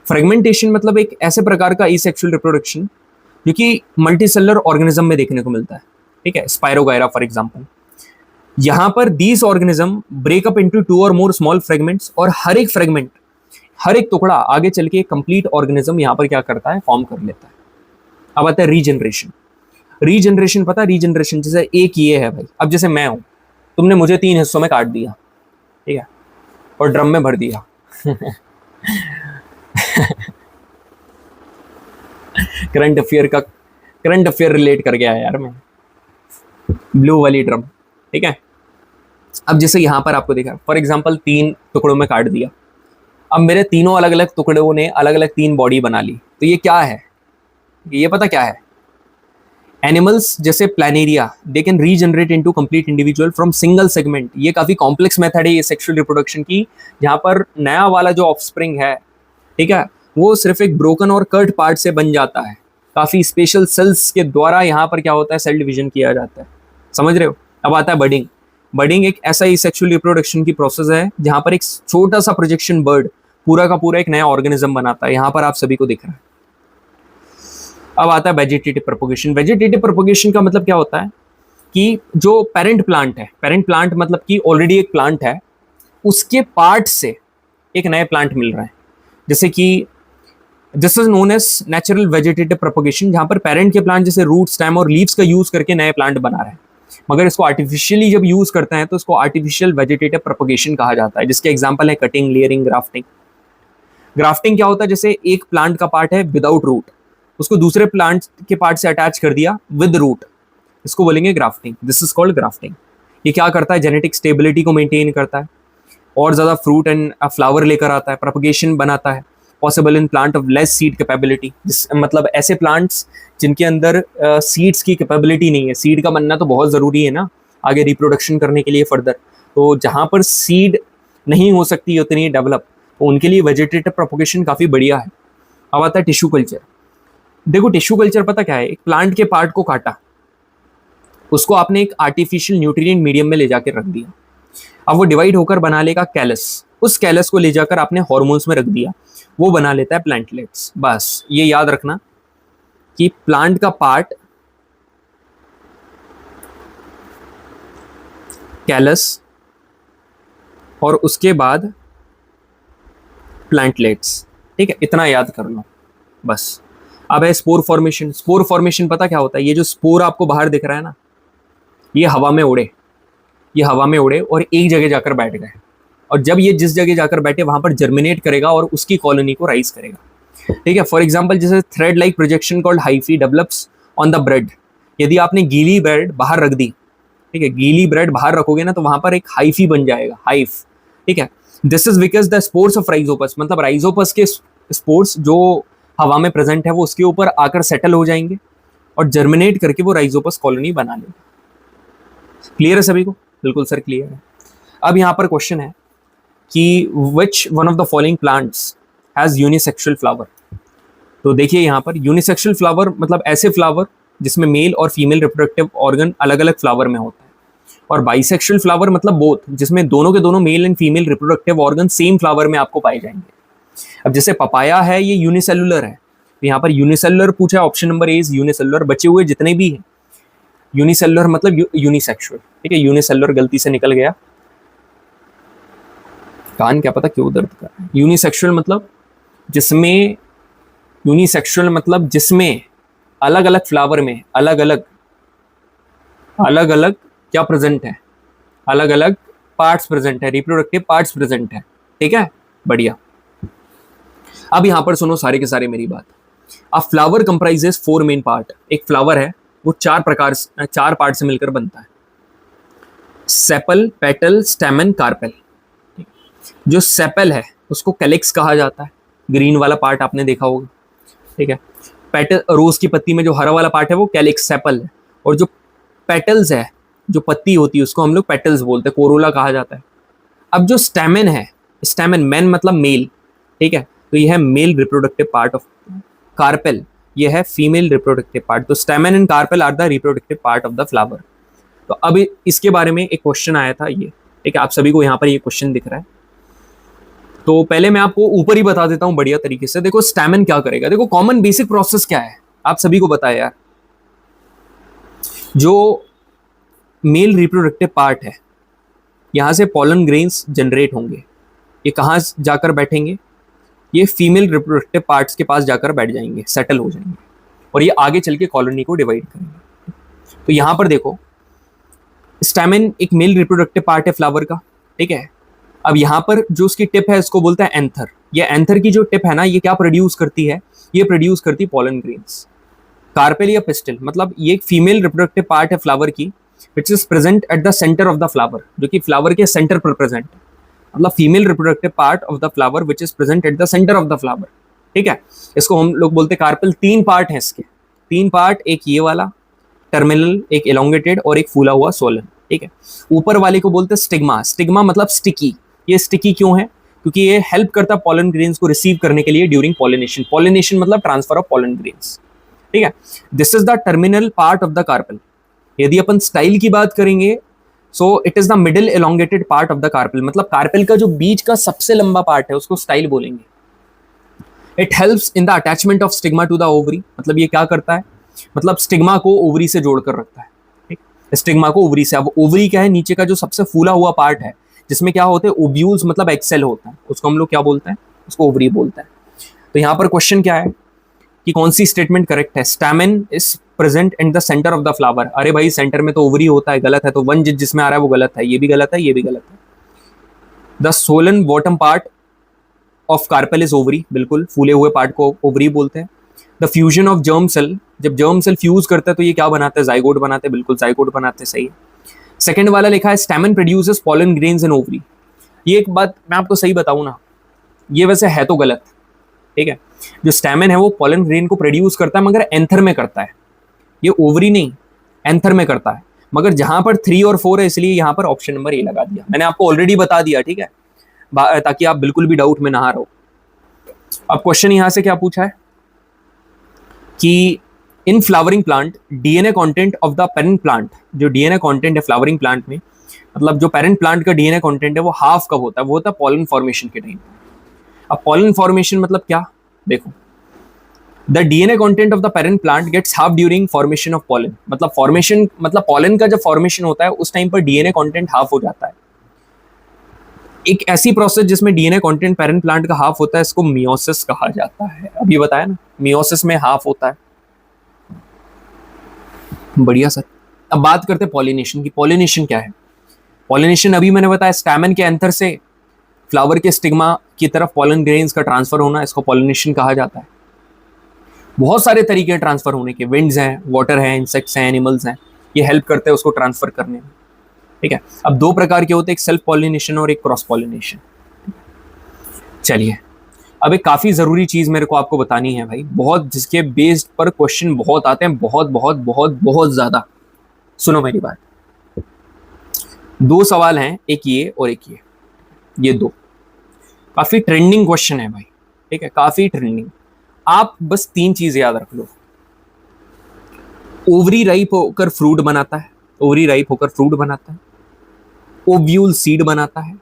फ्रेगमेंटेशन मतलब एक ऐसे प्रकार का एसेक्सुअल रिप्रोडक्शन जो कि मल्टीसेलुलर ऑर्गेनिज्म में देखने को मिलता है, ठीक है, स्पाइरोगायरा फॉर एग्जाम्पल। यहां पर दीस ऑर्गेनिज्म ब्रेकअप इनटू 2 और मोर स्मॉल फ्रेगमेंट्स, और हर एक फ्रेगमेंट, हर एक टुकड़ा आगे चल के कंप्लीट ऑर्गेनिज्म यहां पर क्या करता है? फॉर्म कर लेता है। अब आता है रीजनरेशन। रीजनरेशन पता है? रीजनरेशन जैसे एक ये है भाई, अब जैसे मैं हूं, तुमने मुझे 3 हिस्सों में काट दिया, ठीक है, और ड्रम में भर दिया करंट अफेयर रिलेट कर गया यार मैं, ब्लू वाली ड्रम, ठीक है। अब जैसे यहां पर आपको देखा, फॉर एग्जांपल 3 टुकड़ों में काट दिया, अब मेरे तीनों अलग अलग टुकड़ों ने अलग अलग 3 बॉडी बना ली, तो ये क्या है? ये पता क्या है? एनिमल्स जैसे Planaria, they can regenerate into complete individual from single segment. ये काफी कॉम्प्लेक्स मेथड है ये सेक्सुअल रिप्रोडक्शन की, जहां पर नया वाला जो ऑफस्प्रिंग है, ठीक है, वो सिर्फ एक ब्रोकन और कट पार्ट से बन जाता है। काफी स्पेशल सेल्स के द्वारा यहाँ पर क्या होता है? सेल डिवीजन किया जाता है, समझ रहे हो। अब आता है बडिंग। बडिंग एक ऐसा ही सेक्सुअल रिप्रोडक्शन की प्रोसेस है जहां पर एक छोटा सा प्रोजेक्शन बर्ड पूरा का पूरा एक नया ऑर्गेनिज्म बनाता है, यहाँ पर आप सभी को दिख रहा है। अब आता है वेजिटेटिव प्रोपगेशन। वेजिटेटिव प्रोपगेशन का मतलब क्या होता है कि जो पेरेंट प्लांट है, पेरेंट प्लांट मतलब कि ऑलरेडी एक प्लांट है, उसके पार्ट से एक नए प्लांट मिल रहा है, जैसे कि this is known as natural vegetative propagation, जहां पर पेरेंट के प्लांट जैसे रूट, स्टेम और लीव्स का यूज करके नए प्लांट बना रहे हैं। मगर इसको आर्टिफिशियली जब यूज करते हैं तो इसको आर्टिफिशियल वेजिटेटिव प्रोपगेशन कहा जाता है, जिसके एग्जांपल है कटिंग, लेयरिंग, ग्राफ्टिंग। ग्राफ्टिंग क्या होता है, जैसे एक प्लांट का पार्ट है विदाउट रूट, उसको दूसरे प्लांट के पार्ट से अटैच कर दिया विद रूट, इसको बोलेंगे grafting. This is called grafting. ये क्या करता है, जेनेटिक स्टेबिलिटी को मेंटेन करता है और ज़्यादा फ्रूट एंड फ्लावर लेकर आता है, प्रोपगेशन बनाता है। Possible in plant of less seed capability, मतलब ऐसे प्लांट्स जिनके अंदर सीड्स की कैपेबिलिटी नहीं है। सीड का बनना तो बहुत ज़रूरी है ना आगे रिप्रोडक्शन करने के लिए फर्दर, तो जहाँ पर सीड नहीं हो सकती उतनी डेवलप, तो उनके लिए वेजिटेटिव प्रोपगेशन काफ़ी बढ़िया है। अब आता है टिश्यू कल्चर। देखो टिश्यू कल्चर पता क्या है, एक प्लांट के पार्ट को काटा, उसको आपने एक आर्टिफिशियल न्यूट्रिएंट मीडियम में ले जाकर रख दिया, अब वो डिवाइड होकर बना लेगा कैलस, उस कैलस को ले जाकर आपने हार्मोन्स में रख दिया, वो बना लेता है प्लांटलेट्स। बस ये याद रखना कि प्लांट का पार्ट कैलस और उसके बाद प्लांटलेट्स, ठीक है, इतना याद कर लो बस। अब है स्पोर फॉर्मेशन। स्पोर फॉर्मेशन पता क्या होता है, ये जो स्पोर आपको बाहर दिख रहा है ना, ये हवा में उड़े, ये हवा में उड़े और एक जगह जाकर बैठ गए, और जब ये जिस जगह जाकर बैठे वहां पर जर्मिनेट करेगा और उसकी कॉलोनी को राइज करेगा, ठीक है। फॉर एग्जांपल जैसे thread like projection called hyphae develops on the bread. यदि आपने गीली ब्रेड बाहर रख दी, ठीक है, गीली ब्रेड बाहर रखोगे ना तो वहां पर एक हाइफी बन जाएगा, हाइफ, ठीक है। This is because the spores of Rhizopus, मतलब राइजोपस के स्पोर्स जो हवा में प्रेजेंट है वो उसके ऊपर आकर सेटल हो जाएंगे और जर्मिनेट करके वो राइजोपस कॉलोनी बना लेगा। क्लियर है सभी को? बिल्कुल सर क्लियर है। अब यहाँ पर क्वेश्चन है कि which one of the following plants has unisexual flower. तो देखिए यहाँ पर यूनिसेक्सुअल फ्लावर मतलब ऐसे फ्लावर जिसमें मेल और फीमेल रिप्रोडक्टिव ऑर्गन अलग अलग फ्लावर में होता है, और बाइसेक्सुअल फ्लावर मतलब बोथ, जिसमें दोनों के दोनों male and female reproductive organ same flower में आपको पाए जाएंगे। अब जैसे पपाया है ये यूनिसेलुलर है, तो यहाँ पर यूनिसेलुलर पूछा है, option number A is unicellular. बचे हुए जितने भी हैं यूनिसेलुलर मतलब यूनिसेक्सुअल, ठीक है। यूनिसेलुलर गलती से निकल गया, कान क्या पता क्यों दर्द कर रहा है। यूनिसेक्सुअल मतलब जिसमें, यूनिसेक्सुअल मतलब जिसमें अलग अलग फ्लावर में अलग अलग क्या प्रेजेंट है, अलग अलग पार्ट्स प्रेजेंट है, रिप्रोडक्टिव पार्ट्स प्रेजेंट है, ठीक है, बढ़िया। अब यहां पर सुनो सारे के सारे मेरी बात। अ फ्लावर कंप्राइजेस 4 मेन पार्ट। एक फ्लावर है वो 4 पार्ट से मिलकर बनता है, सेपल, पेटल, स्टेमन, कार्पेल। जो सेपल है उसको कैलिक्स कहा जाता है, ग्रीन वाला पार्ट आपने देखा होगा, ठीक है। पेटल, रोज की पत्ती में जो हरा वाला पार्ट है वो कैलिक्स, सेपल है, और जो पेटल्स है, जो पत्ती होती है उसको हम लोग पेटल्स बोलते हैं, कोरोला कहा जाता है। अब जो स्टेमन है, स्टेमन मैन मतलब मेल, ठीक है, तो ये है male reproductive part of carpel, ये है फीमेल रिप्रोडक्टिव पार्ट। तो stamen and carpel are the reproductive part of the flower. तो अब इसके बारे में एक क्वेश्चन आया था ये, ठीक है, आप सभी को यहाँ पर ये क्वेश्चन दिख रहा है। तो पहले मैं आपको ऊपर ही बता देता हूँ बढ़िया तरीके से। देखो स्टेमन क्या करेगा, देखो कॉमन बेसिक प्रोसेस क्या है आप सभी को बताया यार। जो मेल रिप्रोडक्टिव पार्ट है, यहां से पॉलन ग्रेन्स जनरेट होंगे, ये कहाँ जाकर बैठेंगे, ये फीमेल रिप्रोडक्टिव पार्ट्स के पास जाकर बैठ जाएंगे, सेटल हो जाएंगे, और ये आगे चल के कॉलोनी को डिवाइड करेंगे। तो यहां पर देखो स्टेमन एक मेल रिप्रोडक्टिव पार्ट है फ्लावर का, ठीक है। अब यहाँ पर जो उसकी टिप है इसको बोलता है एंथर। ये एंथर की जो टिप है ना, ये क्या प्रोड्यूस करती है, ये प्रोड्यूस करती है पॉलन ग्रेन्स। कार्पेल या पिस्टिल मतलब ये एक फीमेल रिप्रोडक्टिव पार्ट है फ्लावर की, विच is present at the centre of the flower, जो कि फ्लावर के सेंटर पर प्रेजेंट है, मतलब female reproductive part of the flower which is present at the centre of the flower, ठीक है। इसको हम लोग बोलते हैं कार्पेल। 3 पार्ट है इसके, 3 पार्ट, एक ये वाला टर्मिनल, एक एलोंगेटेड और एक फूला हुआ सोलन, ठीक है। ऊपर वाले को बोलते हैं स्टिग्मा। स्टिग्मा मतलब स्टिकी। ये स्टिकी क्यों है, क्योंकि ये हेल्प करता है पॉलन ग्रेन्स को रिसीव करने के लिए ड्यूरिंग पॉलिनेशन। पॉलिनेशन मतलब ट्रांसफर ऑफ पॉलन ग्रेन्स, ठीक है। This is the terminal part of the carpel. यदि अपन स्टाइल की बात करेंगे, सो it is the middle elongated part of the carpel, मतलब कार्पेल का जो बीच का सबसे लंबा पार्ट है उसको स्टाइल बोलेंगे। It helps in the attachment of stigma to the ovary, मतलब ये क्या करता है, मतलब स्टिग्मा को ओवरी से जोड़कर रखता है, ठीक। स्टिग्मा को ओवरी से। अब ओवरी क्या है, नीचे का जो सबसे फूला हुआ पार्ट है जिसमें क्या होते हैं ओव्यूल्स मतलब एक्सेल होता है, उसको हम लोग क्या बोलते हैं, उसको ओवरी बोलते हैं। तो यहाँ पर क्वेश्चन क्या है कि कौन सी स्टेटमेंट करेक्ट है। स्टेमन is present in the centre of the flower. अरे भाई सेंटर में तो ओवरी होता है, गलत है। तो वन जिसमें आ रहा है वो गलत है, ये भी गलत है, ये भी गलत है। The swollen bottom part of carpel is ovary, बिल्कुल फूले हुए पार्ट को ओवरी बोलते हैं। The fusion of germ cell, जब जर्म सेल फ्यूज करता है तो ये क्या बनाता है, जाइगोट बनाते हैं, बिल्कुल जाइगोट बनाते हैं, सही है। सेकंड वाला लिखा है stamen produces pollen grains in ovary. ये एक बात मैं आपको सही बताऊं ना, ये वैसे है तो गलत, ठीक है। जो स्टैमेन है वो पॉलन ग्रेन को प्रोड्यूस करता है मगर एंथर में करता है, ये ओवरी नहीं एंथर में करता है। मगर जहां पर 3 और 4 है इसलिए यहां पर ऑप्शन नंबर ए लगा दिया। मैंने आपको ऑलरेडी बता दिया, ठीक है, ताकि आप बिल्कुल भी डाउट में ना रहो। अब क्वेश्चन यहां से क्या पूछा है कि इन flowering plant DNA content of the parent plant, जो डीएनए कंटेंट है फ्लावरिंग प्लांट में, मतलब जो पेरेंट प्लांट का डीएनए कंटेंट है वो हाफ कब होता है, वो होता है पॉलन फॉर्मेशन के टाइम। अब पॉलन फॉर्मेशन मतलब क्या, देखो, the DNA content of the parent plant gets half during formation of pollen. मतलब फॉर्मेशन मतलब पॉलन का जब फॉर्मेशन होता है उस टाइम पर डीएनए कंटेंट हाफ हो जाता है। एक ऐसी प्रोसेस जिसमें डीएनए कंटेंट पेरेंट प्लांट का हाफ होता है, इसको मियोसिस कहा जाता है। अभी बताया ना, मियोसिस में हाफ होता है। बढ़िया सर। अब बात करते हैं पॉलिनेशन की। पॉलिनेशन क्या है? पॉलिनेशन अभी मैंने बताया स्टैमेन के एंथर से फ्लावर के स्टिग्मा की तरफ पॉलन ग्रेन्स का ट्रांसफर होना, इसको पॉलिनेशन कहा जाता है। बहुत सारे तरीके हैं ट्रांसफर होने के, विंड्स हैं, वाटर हैं, इंसेक्ट्स हैं, एनिमल्स हैं, ये हेल्प करते हैं उसको ट्रांसफर करने में, ठीक है। अब 2 प्रकार के होते हैं, एक सेल्फ पॉलिनेशन और एक क्रॉस पॉलिनेशन। चलिए अब एक काफी जरूरी चीज मेरे को आपको बतानी है भाई, बहुत, जिसके बेस्ड पर क्वेश्चन बहुत आते हैं, बहुत बहुत बहुत बहुत ज्यादा। सुनो मेरी बात, 2 सवाल हैं, एक ये और एक ये 2 काफी ट्रेंडिंग क्वेश्चन है भाई, ठीक है, काफी ट्रेंडिंग। आप बस 3 चीज याद रख लो। ओवरी राइप होकर फ्रूट बनाता है, ओवरी राइप होकर फ्रूट बनाता है, ओव्यूल सीड बनाता है,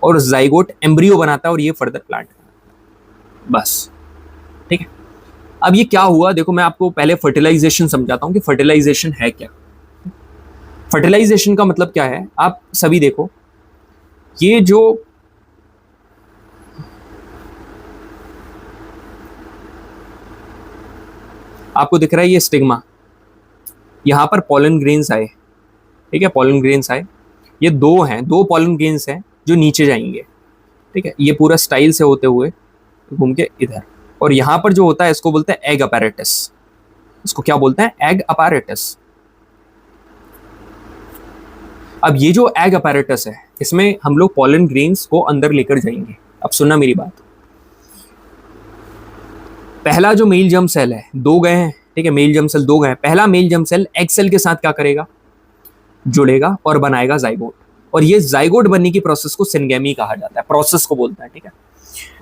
और जाइगोट एम्ब्रियो बनाता है, और ये फर्दर प्लांट बनाता है, बस, ठीक है। अब ये क्या हुआ, देखो मैं आपको पहले फर्टिलाइजेशन समझाता हूं कि फर्टिलाइजेशन है क्या। फर्टिलाइजेशन का मतलब क्या है, आप सभी देखो, ये जो आपको दिख रहा है ये स्टिग्मा, यहां पर पॉलन ग्रेन्स आए, ठीक है, पॉलन ग्रेन्स आए, ये 2 हैं, 2 पॉलन ग्रेन्स हैं जो नीचे जाएंगे, ठीक है, ये पूरा स्टाइल से होते हुए घूम के इधर, और यहां पर जो होता है इसको बोलते हैं एग अपैरेटस। इसको क्या बोलते हैं, एग अपैरेटस। अब ये जो एग अपैरेटस है इसमें हम लोग पॉलन ग्रेन्स को अंदर लेकर जाएंगे। अब सुनना मेरी बात, पहला जो मेल जर्म सेल है, 2 गए हैं, ठीक है, मेल जर्म सेल 2 गए हैं। पहला male germ cell egg cell के साथ क्या करेगा, जुड़ेगा और बनाएगा जाइगोट, और ये जाइगोट बनने की प्रोसेस को सिनगेमी कहा जाता है, प्रोसेस को बोलता है, ठीक है,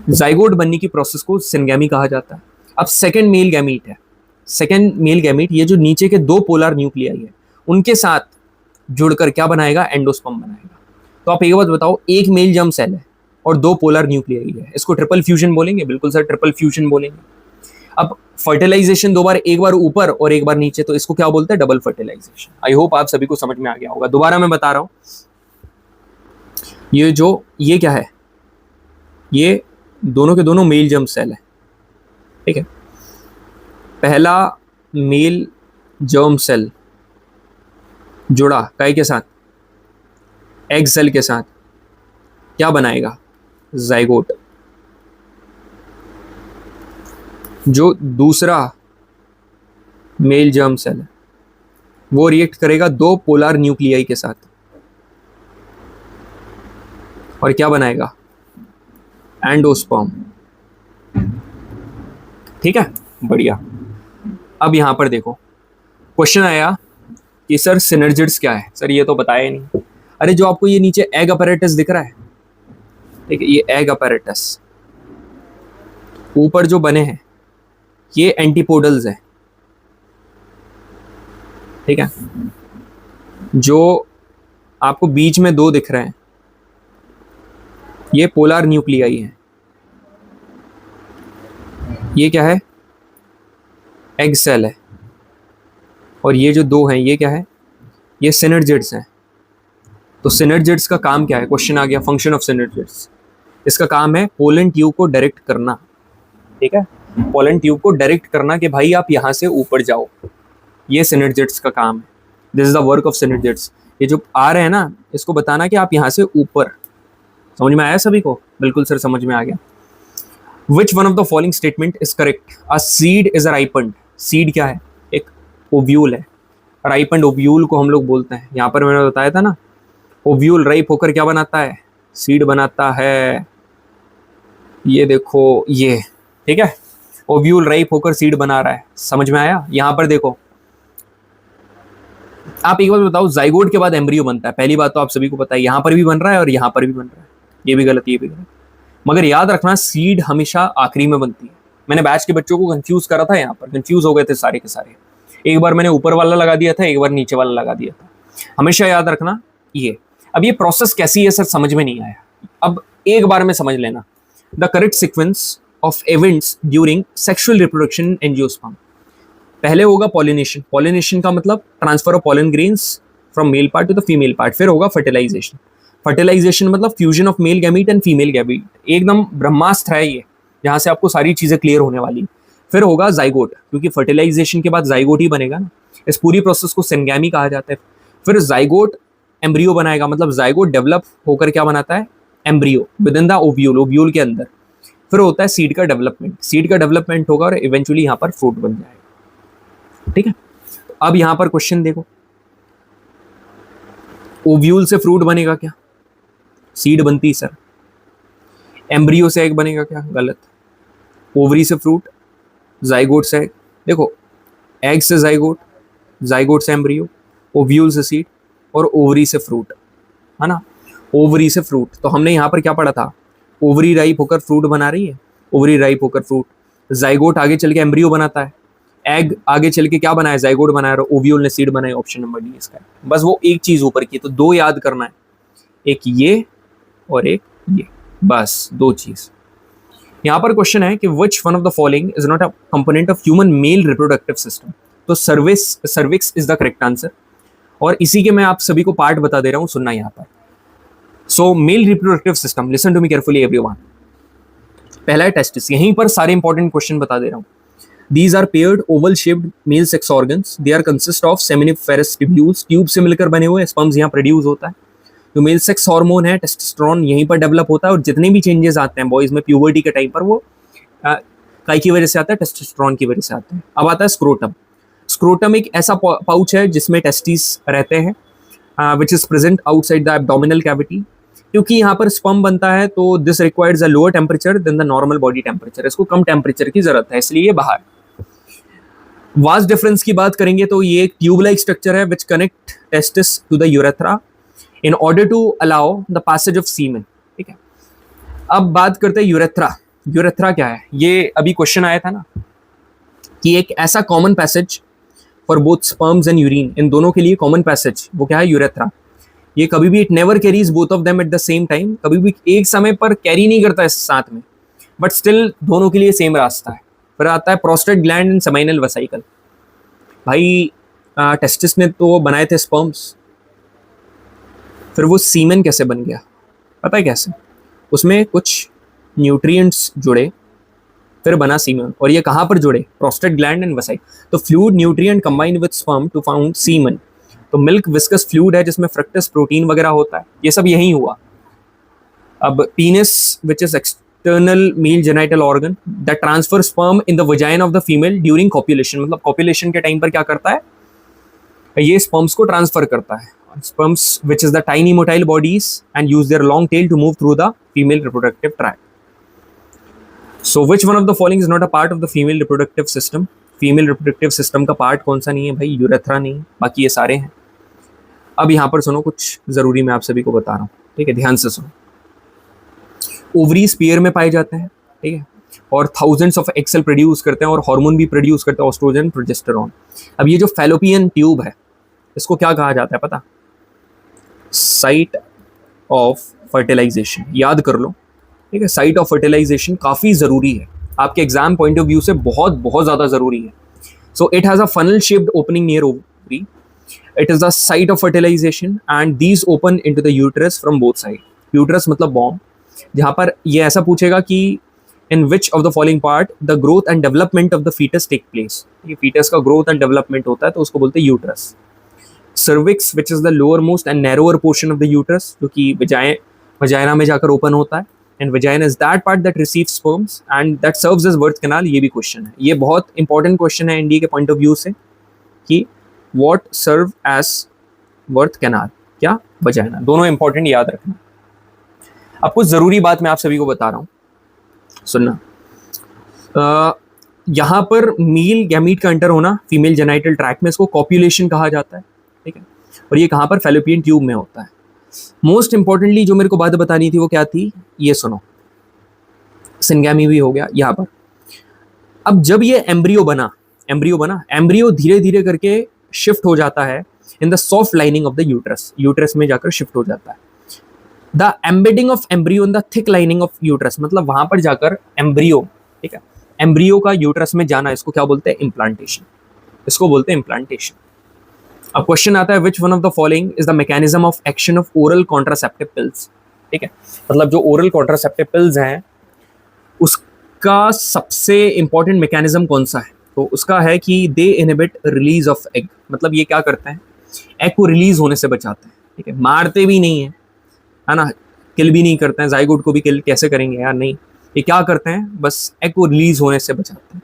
जाइगोट बनने की प्रोसेस को सिनगेमी कहा जाता है। अब सेकंड मेल गैमीट है, सेकंड मेल गैमीट, ये जो नीचे के 2 पोलर न्यूक्लियाई है उनके साथ जुड़कर क्या बनाएगा, एंडोस्पर्म बनाएगा। तो आप एक बात बताओ, एक मेल जर्म सेल है और 2 पोलर न्यूक्लियाई है, इसको ट्रिपल फ्यूजन बोलेंगे? बिल्कुल सर, ट्रिपल फ्यूजन बोलेंगे। अब फर्टिलाइजेशन 2 बार, एक बार ऊपर और एक बार नीचे, तो इसको क्या बोलते हैं, डबल फर्टिलाइजेशन। आई होप आप सभी को समझ में आ गया होगा। दोबारा मैं बता रहा हूं, ये क्या है, ये दोनों के दोनों मेल जर्म सेल है, ठीक है। पहला मेल जर्म सेल जुड़ा काय के साथ, एग सेल के साथ, क्या बनाएगा, जाइगोट। जो दूसरा मेल जर्म सेल है वो रिएक्ट करेगा 2 पोलर न्यूक्लियाई के साथ और क्या बनाएगा, एंडोस्पर्म, ठीक है, बढ़िया। अब यहां पर देखो क्वेश्चन आया कि सर सिनर्जिड्स क्या है, सर ये तो बताया नहीं। अरे जो आपको ये नीचे एग अपैरेटस दिख रहा है, ठीक है, ये एग अपैरेटस ऊपर जो बने हैं ये एंटीपोडल्स है, ठीक है। जो आपको बीच में 2 दिख रहे हैं ये पोलर न्यूक्लियाई है, ये क्या है, एग सेल है, और ये जो 2 हैं ये क्या है, ये सिनर्जिड्स हैं। तो सिनर्जिड्स का काम क्या है, क्वेश्चन आ गया, फंक्शन ऑफ सिनर्जिड्स, इसका काम है पोलन ट्यूब को डायरेक्ट करना, ठीक है, पोलन ट्यूब को डायरेक्ट करना कि भाई आप यहां से ऊपर जाओ, ये सिनर्जिड्स का काम है, this is the work of synergids. ये जो आ रहे हैं ना, इसको बताना कि आप यहाँ से ऊपर, समझ में आया सभी को? बिल्कुल सर, समझ में आ गया। Which one of the following statement is correct? A seed is a ripened. Seed क्या है? एक ओव्यूल है। राइपन्ड ओव्यूल को हम लोग बोलते हैं। यहाँ पर मैंने बताया था ना, ओव्यूल राइप होकर क्या बनाता है? सीड बनाता है। ये देखो, ये ठीक है, ओव्यूल राइप होकर सीड बना रहा है। समझ में आया? यहाँ पर देखो, आप एक बार बताओ, जाइगोट के बाद एम्ब्रियो बनता है। पहली बात तो आप सभी को पता है, यहाँ पर भी बन रहा है और यहाँ पर भी बन रहा है। ये भी गलत, ये भी गलत। मगर याद रखना, सीड हमेशा आखिरी में बनती है। मैंने बैच के बच्चों को कंफ्यूज करा था, यहाँ पर कंफ्यूज हो गए थे सारे के सारे। एक बार मैंने ऊपर वाला लगा दिया था, एक बार नीचे वाला लगा दिया था। हमेशा याद रखना ये। अब ये प्रोसेस कैसी है सर, समझ में नहीं आया। अब एक बार में समझ लेना। The correct sequence of events during sexual reproduction in angiosperm. पहले होगा पॉलिनेशन। पॉलिनेशन का मतलब transfer of pollen grains from male part two the female part. फिर होगा फर्टिलाइजेशन। फर्टिलाइजेशन मतलब fusion of male gamete and female gamete. एकदम ब्रह्मास्त्र है ये, जहाँ से आपको सारी चीज़ें क्लियर होने वाली। फिर होगा जाइगोट, क्योंकि फर्टिलाइजेशन के बाद जाइगोट ही बनेगा ना। इस पूरी प्रोसेस को सिंगैमी कहा जाता है। फिर जाइगोट एम्ब्रियो बनाएगा, मतलब जाइगोट डेवलप होकर क्या बनाता है? Embryo with in the ovule, ovule के अंदर। फिर होता है सीड का डेवलपमेंट। सीड का डेवलपमेंट होगा और इवेंचुअली यहाँ पर फ्रूट बन जाएगा। ठीक है, अब यहाँ पर क्वेश्चन देखो, ओव्यूल से फ्रूट बनेगा क्या? सीड बनती सर। एम्ब्रियो से एग बनेगा क्या? गलत। ओवरी से फ्रूट, जाइगोट से एग। देखो, एग से जाइगोट, जाइगोट से एम्ब्रियो, ओव्यूल से सीड और ओवरी से फ्रूट, है ना? ओवरी से फ्रूट। तो हमने यहाँ पर क्या पढ़ा था? ओवरी राइप होकर फ्रूट बना रही है, ओवरी राइप होकर फ्रूट। जाइगोट आगे चल के एम्ब्रियो बनाता है, एग आगे चल के क्या बनाया? जाइगोट बनाया, और ओव्यूल ने सीड बनाई। ऑप्शन नंबर डी इसका। बस वो एक चीज ऊपर की, तो दो याद करना है, एक ये और एक ये, बस दो चीज। यहाँ पर क्वेश्चन है कि which one of the following is not a component of human male reproductive system? तो cervix is the correct answer. और इसी के मैं आप सभी को पार्ट बता दे रहा हूँ, सुनना यहाँ पर। So male reproductive system, listen to me carefully everyone. पहला है टेस्टिस। यहीं पर सारे इंपॉर्टेंट क्वेश्चन बता दे रहा हूँ। These are paired oval shaped male sex organs. They are consist of seminiferous tubules. Tube से मिलकर बने हुए स्पर्म्स यहाँ प्रोड्यूस होता है। जो मेल सेक्स हार्मोन है टेस्टोस्टेरोन, यहीं पर डेवलप होता है। और जितने भी चेंजेस आते हैं बॉयज में प्यूबर्टी के टाइम पर, वो काय की वजह से आता है? टेस्टोस्टेरोन की वजह से आता है। अब आता है स्क्रोटम। स्क्रोटम एक ऐसा पाउच है जिसमें टेस्टिस रहते हैं, which is present outside the abdominal cavity. क्योंकि यहाँ पर स्पर्म बनता है तो this requires a lower temperature than the normal body temperature. इसको कम टेम्परेचर की जरूरत है, इसलिए ये बाहर। वास डिफरेंस की बात करेंगे तो ये एक ट्यूब लाइक स्ट्रक्चर है which connect testis to the urethra in order to allow the passage of semen. ठीक है, अब बात करते हैं यूरेथ्रा। यूरेथ्रा क्या है? ये अभी क्वेश्चन आया था ना कि एक ऐसा common passage for both sperms and urine, इन दोनों के लिए कॉमन पैसेज वो क्या है? यूरेथ्रा। ये कभी भी it never carries both of them at the same time, कभी भी एक समय पर कैरी नहीं करता है साथ में, बट स्टिल दोनों के लिए सेम रास्ता है। फिर आता है prostate gland and seminal vesicle. भाई टेस्टिस ने तो बनाए थे स्पर्म्स, फिर वो सीमेन कैसे बन गया? पता है कैसे? उसमें कुछ न्यूट्रिएंट्स जुड़े, फिर बना सीमेन। और ये कहाँ पर जुड़े? Prostate gland and vesicle. तो fluid nutrient combine with sperm to found semen. तो मिल्क विस्कस फ्लूइड है जिसमें फ्रक्टस प्रोटीन वगैरह होता है, ये सब यही हुआ। अब penis which is external male genital organ that transfer sperm in the vagina of the female during copulation. मतलब कॉपुलेशन के टाइम पर क्या करता है? ये स्पर्म्स को ट्रांसफर करता है। Sperms which is the tiny motile bodies and use their long tail to move through the female reproductive tract. So which one of the following is not a part of the female reproductive system? Female reproductive system का part कौन सा नहीं है भाई? Urethra नहीं है, बाकी ये सारे हैं। अब यहाँ पर सुनो, कुछ जरूरी मैं आप सभी को बता रहा हूँ, ठीक है, ध्यान से सुनो। ओवरीज पेयर में पाए जाते हैं, ठीक है, और thousands of egg cell produce करते हैं और हार्मोन भी प्रोड्यूस करते हैं, ऑस्ट्रोजन, प्रोजेस्टेरॉन। अब ये जो फैलोपियन ट्यूब है इसको क्या कहा जाता है पता? Site of fertilization. याद कर लो, ठीक है, साइट ऑफ फर्टिलाइजेशन काफ़ी ज़रूरी है, आपके एग्जाम पॉइंट ऑफ व्यू से बहुत बहुत ज़्यादा ज़रूरी है। So it has a funnel shaped opening near ovary, it is the site of fertilization and these open into the uterus from both side. Uterus मतलब बॉम्ब, जहाँ पर ये ऐसा पूछेगा कि in which of the following part the growth and development of the foetus take place. ये foetus का growth and development होता है तो उसको बोलते हैं uterus. Cervix which is the lower most and narrower portion of the uterus, जो कि वजाइना में जाकर ओपन होता है। And vagina is that part that receives sperms and that serves as birth canal. ये भी क्वेश्चन है, ये बहुत इंपॉर्टेंट क्वेश्चन है इंडिया के पॉइंट ऑफ व्यू से कि what serve as birth canal, क्या वजाइना। दोनों इंपॉर्टेंट, याद रखना। अब कुछ जरूरी बात मैं आप सभी को बता रहा हूँ, सुनना। यहाँ पर मेल गैमीट का एंटर होना फीमेल जेनाइटल ट्रैक्ट में, इसको कॉप्यूलेशन कहा जाता है, ठीक है। और ये कहाँ पर, फैलोपियन ट्यूब में होता है। मोस्ट इंपॉर्टेंटली जो मेरे को बात बतानी थी वो क्या थी, ये सुनो। सिनगैमी भी हो गया यहाँ पर। अब जब ये एम्ब्रियो बना, एम्ब्रियो धीरे धीरे करके शिफ्ट हो जाता है in the soft lining of the uterus, uterus में जाकर शिफ्ट हो जाता है। The embedding of embryo in the thick lining of uterus, मतलब वहां पर जाकर एम्ब्रियो, ठीक है, एम्ब्रियो का यूट्रस में जाना, इसको क्या बोलते हैं, इम्प्लांटेशन। इसको बोलते हैं इम्प्लांटेशन। अब क्वेश्चन आता है विच one of the following is the mechanism of action of oral contraceptive pills, ठीक है। मतलब जो ओरल कॉन्ट्रासेप्टिव पिल्स हैं उसका सबसे इंपॉर्टेंट मैकेनिज्म कौन सा है, तो उसका है कि दे इनहिबिट रिलीज ऑफ एग। मतलब ये क्या करते हैं, एग को रिलीज होने से बचाते हैं, ठीक है। मारते भी नहीं है ना, किल भी नहीं करते हैं, जाइगोट को भी किल कैसे करेंगे यार, नहीं। ये क्या करते हैं, बस एग को रिलीज होने से बचाते हैं।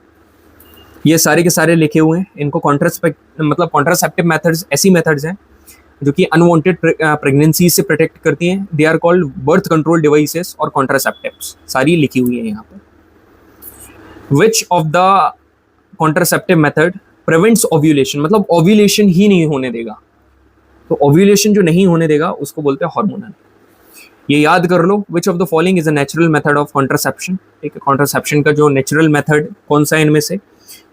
ये सारे के सारे लिखे हुए हैं। इनको कॉन्ट्रासेप्टिव मेथड्स ऐसी मेथड्स हैं जो कि अनवांटेड प्रेगनेंसी से प्रोटेक्ट करती हैं। They are called birth control devices और कॉन्ट्रासेप्टिव्स, सारी लिखी हुई है यहाँ पर। Which of the contraceptive method prevents ovulation, मतलब ओव्यूलेशन ही नहीं होने देगा। तो ओव्यूलेशन जो नहीं होने देगा उसको बोलते हैं हार्मोनल। ये याद कर लो, which of the following is a natural method of contraception, ठीक है। कॉन्ट्रासेप्शन का जो नेचुरल मेथड कौन सा है इनमें से,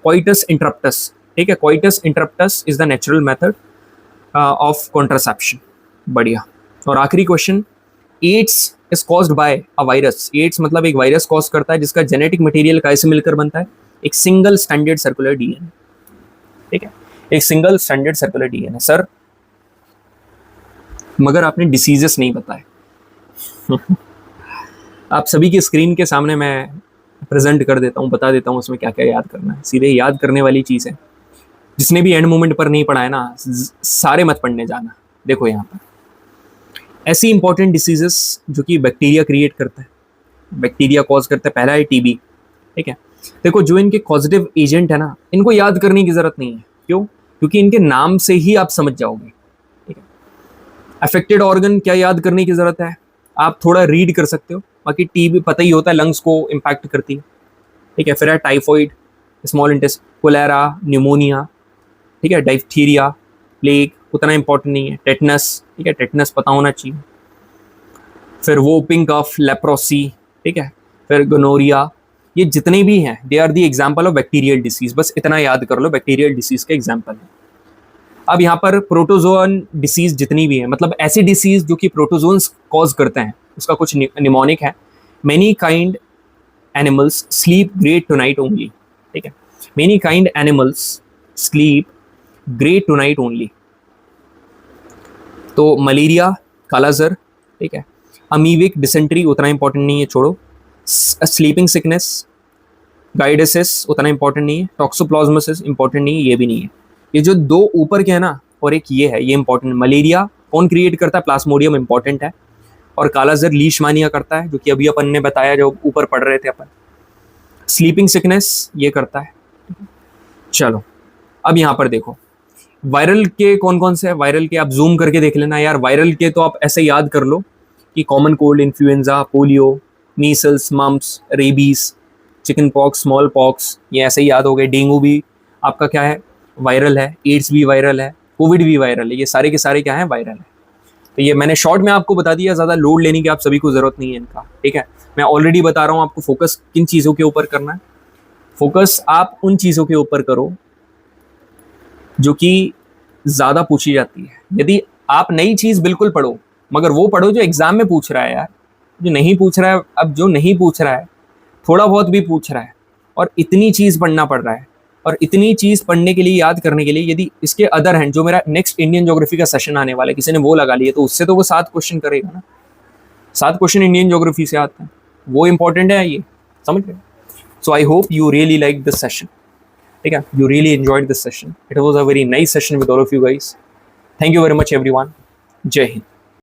कोइटस इंटरप्टस, ठीक है। Coitus interruptus is the natural method of contraception. बढ़िया। और आखिरी question, AIDS is caused by a virus. AIDS मतलब एक वायरस कॉज करता है जिसका जेनेटिक मटेरियल कैसे मिलकर बनता है, एक सिंगल स्टैंडर्ड सर्कुलर डीएनए, ठीक है। एक single standard circular DNA. Sir मगर आपने डिसीजेस नहीं बताए। आप सभी की स्क्रीन के सामने मैं प्रेजेंट कर देता हूँ, बता देता हूँ उसमें क्या क्या याद करना है। सीधे याद करने वाली चीज़ है। जिसने भी एंड मोमेंट पर नहीं पढ़ा है ना, सारे मत पढ़ने जाना। देखो यहाँ पर ऐसी इंपॉर्टेंट डिसीजेस जो कि बैक्टीरिया क्रिएट करता है, बैक्टीरिया कॉज करता है। पहला है टीबी, ठीक है। देखो जो इनके कॉजेटिव एजेंट है ना, इनको याद करने की जरूरत नहीं है। क्यों? क्योंकि इनके नाम से ही आप समझ जाओगे, ठीक है। अफेक्टेड ऑर्गन क्या याद करने की जरूरत है, आप थोड़ा रीड कर सकते हो। बाकी टीबी पता ही होता है, लंग्स को इम्पैक्ट करती है, ठीक है। फिर है typhoid, small intestine, cholera, pneumonia, ठीक है। डाइफ्थीरिया, प्लेग उतना इंपॉर्टेंट नहीं है। टेटनस, ठीक है, टेटनस पता होना चाहिए। फिर वोपिंग कफ, लेप्रोसी, ठीक है। फिर गोनोरिया, ये जितने भी हैं they are the example of bacterial disease. बस इतना याद कर लो, बैक्टीरियल डिसीज के एग्जाम्पल है। अब यहाँ पर प्रोटोजोन डिसीज जितनी भी है, मतलब ऐसी डिसीज जो कि प्रोटोजोन्स कॉज करते हैं, उसका कुछ निमोनिक है। Many kind animals sleep great tonight only, ठीक है। Many kind animals sleep great tonight only. तो मलेरिया, कालाजर, ठीक है। अमीबिक डिसेंट्री उतना इंपॉर्टेंट नहीं है, छोड़ो। स्लीपिंग सिकनेस, गाइडेसिस उतना इंपॉर्टेंट नहीं है। टॉक्सोप्लाज्मोसिस इंपॉर्टेंट नहीं है, ये भी नहीं है। ये जो दो ऊपर के है ना, और एक ये है, ये इंपॉर्टेंट। मलेरिया कौन क्रिएट करता है, प्लाज्मोडियम इंपॉर्टेंट है। और कालाजर लीशमानिया करता है, जो कि अभी अपन ने बताया जो ऊपर पढ़ रहे थे अपन। स्लीपिंग सिकनेस ये करता है। चलो अब यहाँ पर देखो वायरल के कौन कौन से है। वायरल के आप जूम करके देख लेना यार। वायरल के तो आप ऐसे याद कर लो कि common cold, influenza, polio, Meselson, mumps, rabies, chicken pox, small pox, ये ऐसे ही याद हो गए। डेंगू भी आपका क्या है, वायरल है। एड्स भी वायरल है, कोविड भी वायरल है। ये सारे के सारे क्या है, वायरल है। तो ये मैंने शॉर्ट में आपको बता दिया, ज़्यादा लोड लेने की आप सभी को ज़रूरत नहीं है इनका, ठीक है। मैं ऑलरेडी बता रहा हूँ आपको फोकस किन चीज़ों के ऊपर करना है। फोकस आप उन चीज़ों के ऊपर करो जो कि ज़्यादा पूछी जाती है। यदि आप नई चीज़ बिल्कुल पढ़ो, मगर वो पढ़ो जो एग्ज़ाम में पूछ रहा है यार। जो नहीं पूछ रहा है, अब जो नहीं पूछ रहा है थोड़ा बहुत भी पूछ रहा है, और इतनी चीज़ पढ़ना पड़ रहा है, और इतनी चीज़ पढ़ने के लिए, याद करने के लिए, यदि इसके अदर हैं, जो मेरा नेक्स्ट इंडियन ज्योग्राफी का सेशन आने वाला है, किसी ने वो लगा लिया, तो उससे तो वो 7 क्वेश्चन करेगा ना। 7 क्वेश्चन इंडियन ज्योग्राफी से आते हैं, वो इंपॉर्टेंट है ये। समझ गए? So I hope you really like this session, ठीक है, you really enjoyed this session. It was a very nice session with all of you guys. Thank you very much everyone. जय हिंद.